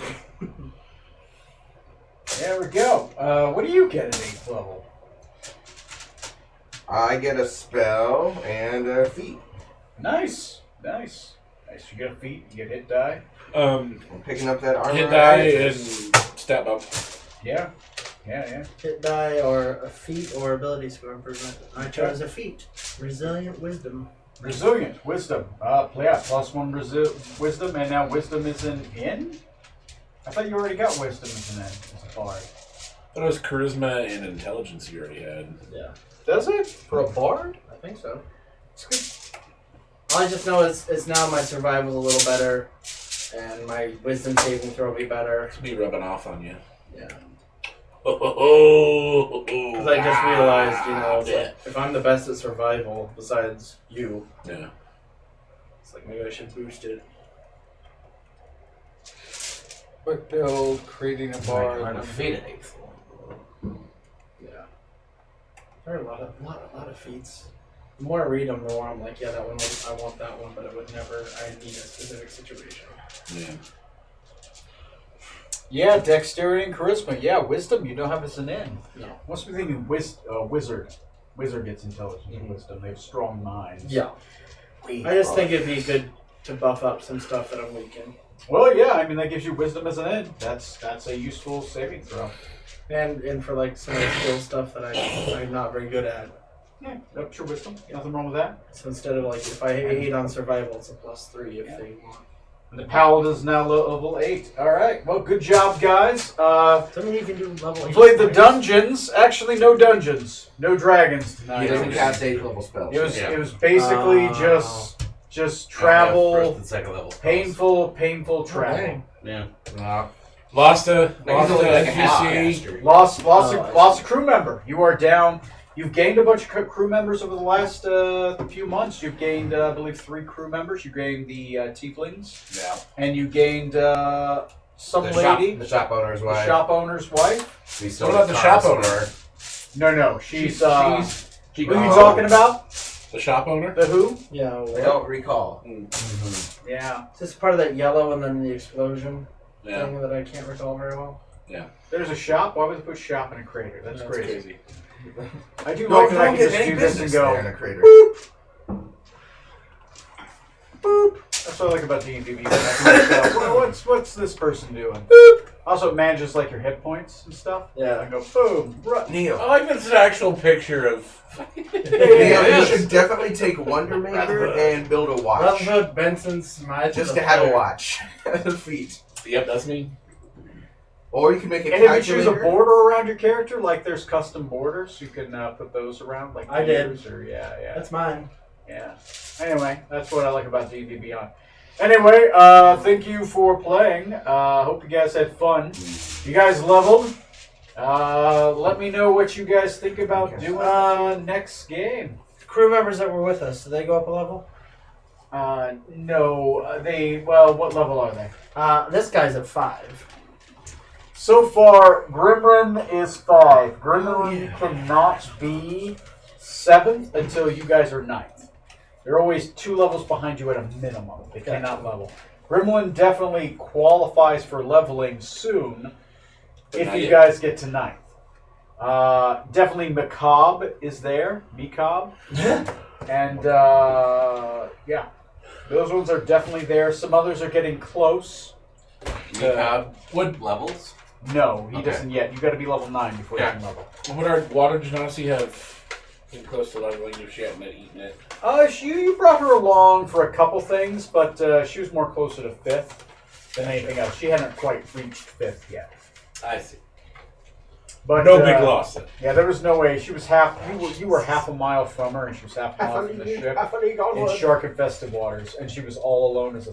There we go. What do you get at 8th level? I get a spell and a feat. Nice. Nice. Nice. You get a feat, you get hit die. I'm picking up that armor. Hit die and Items. stat bump. Yeah. Yeah. Hit die or a feat or ability score improvement. I chose a feat. Resilient wisdom. Resilient. Wisdom. Yeah, +1 wisdom, and now wisdom is an in? I thought you already got wisdom as an in, as a bard. That was charisma and intelligence you already had. Yeah. Does it? For a bard? I think so. It's good. All I just know is now my survival's a little better, and my wisdom saving throw will be better. It's be rubbing off on you. Yeah. Because Because I just realized, it's like, if I'm the best at survival, besides you, Yeah. it's like maybe I should boost it. Quick build, creating a Learn bard. a feat at 8th. Yeah. There are a lot of feats. The more I read them, the more I'm like, yeah, that one, I want that one, but it would never, I need a specific situation. Yeah. Yeah, dexterity and charisma. Yeah, wisdom you don't have as an in. No. Must be thinking wizard. Wizard gets intelligence and wisdom. They have strong minds. Yeah. I just think it'd be good to buff up some stuff that I'm weak in. Well, yeah. I mean, that gives you wisdom as an in. That's a useful saving throw. And for like some of the skill stuff that I'm not very good at. Yeah, that's your wisdom. Nothing wrong with that. So instead of like if I 8 on survival, it's a +3 if they want. And the paladin is now level 8. All right. Well, good job, guys. Doesn't mean you can do level 8. Played the dungeons. Actually, no dungeons. No dragons tonight. He doesn't cast 8th level spells. It was basically just travel, First and second level spells. painful travel. Yeah. Lost a He's only like a half NPC. caster. Lost a crew member. You are down. You've gained a bunch of crew members over the last few months. You've gained, I believe, 3 crew members. You gained the tieflings. Yeah. And you gained some The lady, shop owner's the wife. shop owner's wife. We still What about have the shop Thomas owner? No, she's. She- Who are you Oh. talking about? The shop owner? The who? Yeah. I What? don't recall. Yeah. Is this part of that yellow and then the explosion Yeah. thing that I can't recall very well? There's a shop. Why would they put shop in a crater? That's That's crazy. I do No, like you that I don't can get just any do this and business go. there in a crater. Boop. That's what I like about D&D. You can just go, what's this person doing? Also, it manages like your hit points and stuff. Yeah. I go boom. Neo. I like this actual picture of. Neo, you should definitely take Wonder Maker and build a watch. Rutherford Benson Smythe. Just the to have a player. watch at the feet. Yep, that's me. Or you can make a And if you choose a calculator. border around your character, like there's custom borders, you can put those around, like I did. ears or yeah. That's mine. Anyway, that's what I like about D&D Beyond. Anyway, thank you for playing. Hope you guys had fun. You guys leveled. Let me know what you guys think about doing next game. Crew members that were with us, did they go up a level? No, what level are they? This guy's at 5. So far, Grimrin is 5. Grimrin cannot be 7th until you guys are 9th. They're always 2 levels behind you at a minimum. They cannot level. Gremlin definitely qualifies for leveling soon if Not you yet. guys get to 9th. Definitely Macabre is there. Macabre. And, yeah. Those ones are definitely there. Some others are getting close. What levels. No, he Okay. doesn't yet. You got to be level 9 before you can level. Would our water Genasi have been close to leveling if she hadn't eaten it? You brought her along for a couple things, but she was more closer to 5th than anything else. She hadn't quite reached 5th yet. I see. But No big loss then. Yeah, there was no way. She was you were half a mile from her, and she was half a mile from the ship in shark-infested waters, and she was all alone as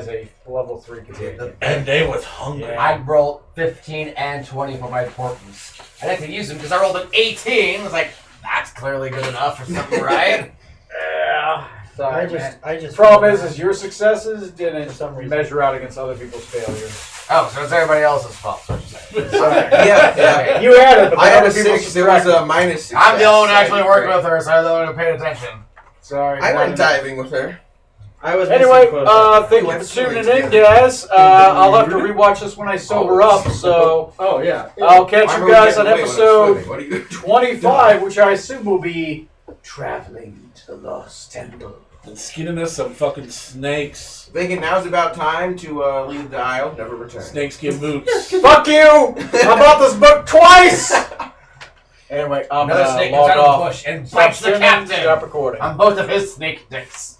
a level 3 companion. And they was hungry. Yeah. I rolled 15 and 20 for my portents. And I could use them because I rolled an 18. I was like, that's clearly good enough for something, right? Yeah. Sorry, man. I just. Problem is your successes didn't For some reason. measure out against other people's failures. Oh, so it's everybody else's fault. That's what you're saying. Sorry. Yeah. You had it, but I then had other a people 6. There was subtracted. a minus 6. I'm the only one who actually worked with her, so I'm the only one who paid attention. Sorry. I went no. diving with her. I was Anyway, missing quotes. thank you for tuning in, guys. I'll have to rewatch this when I sober up, so Oh, yeah. I'll catch I you remember guys getting on away when I was episode swimming. What are you 25, which I assume will be Traveling to the Lost Temple. And skinning us some fucking snakes. thinking now's about time to leave the isle, never return. Snakeskin boots. Fuck you! I bought this book twice! Anyway, I'm Another gonna snake log comes out of the off. bush and Stop bites the streaming, captain stop recording. on both of his snake dicks.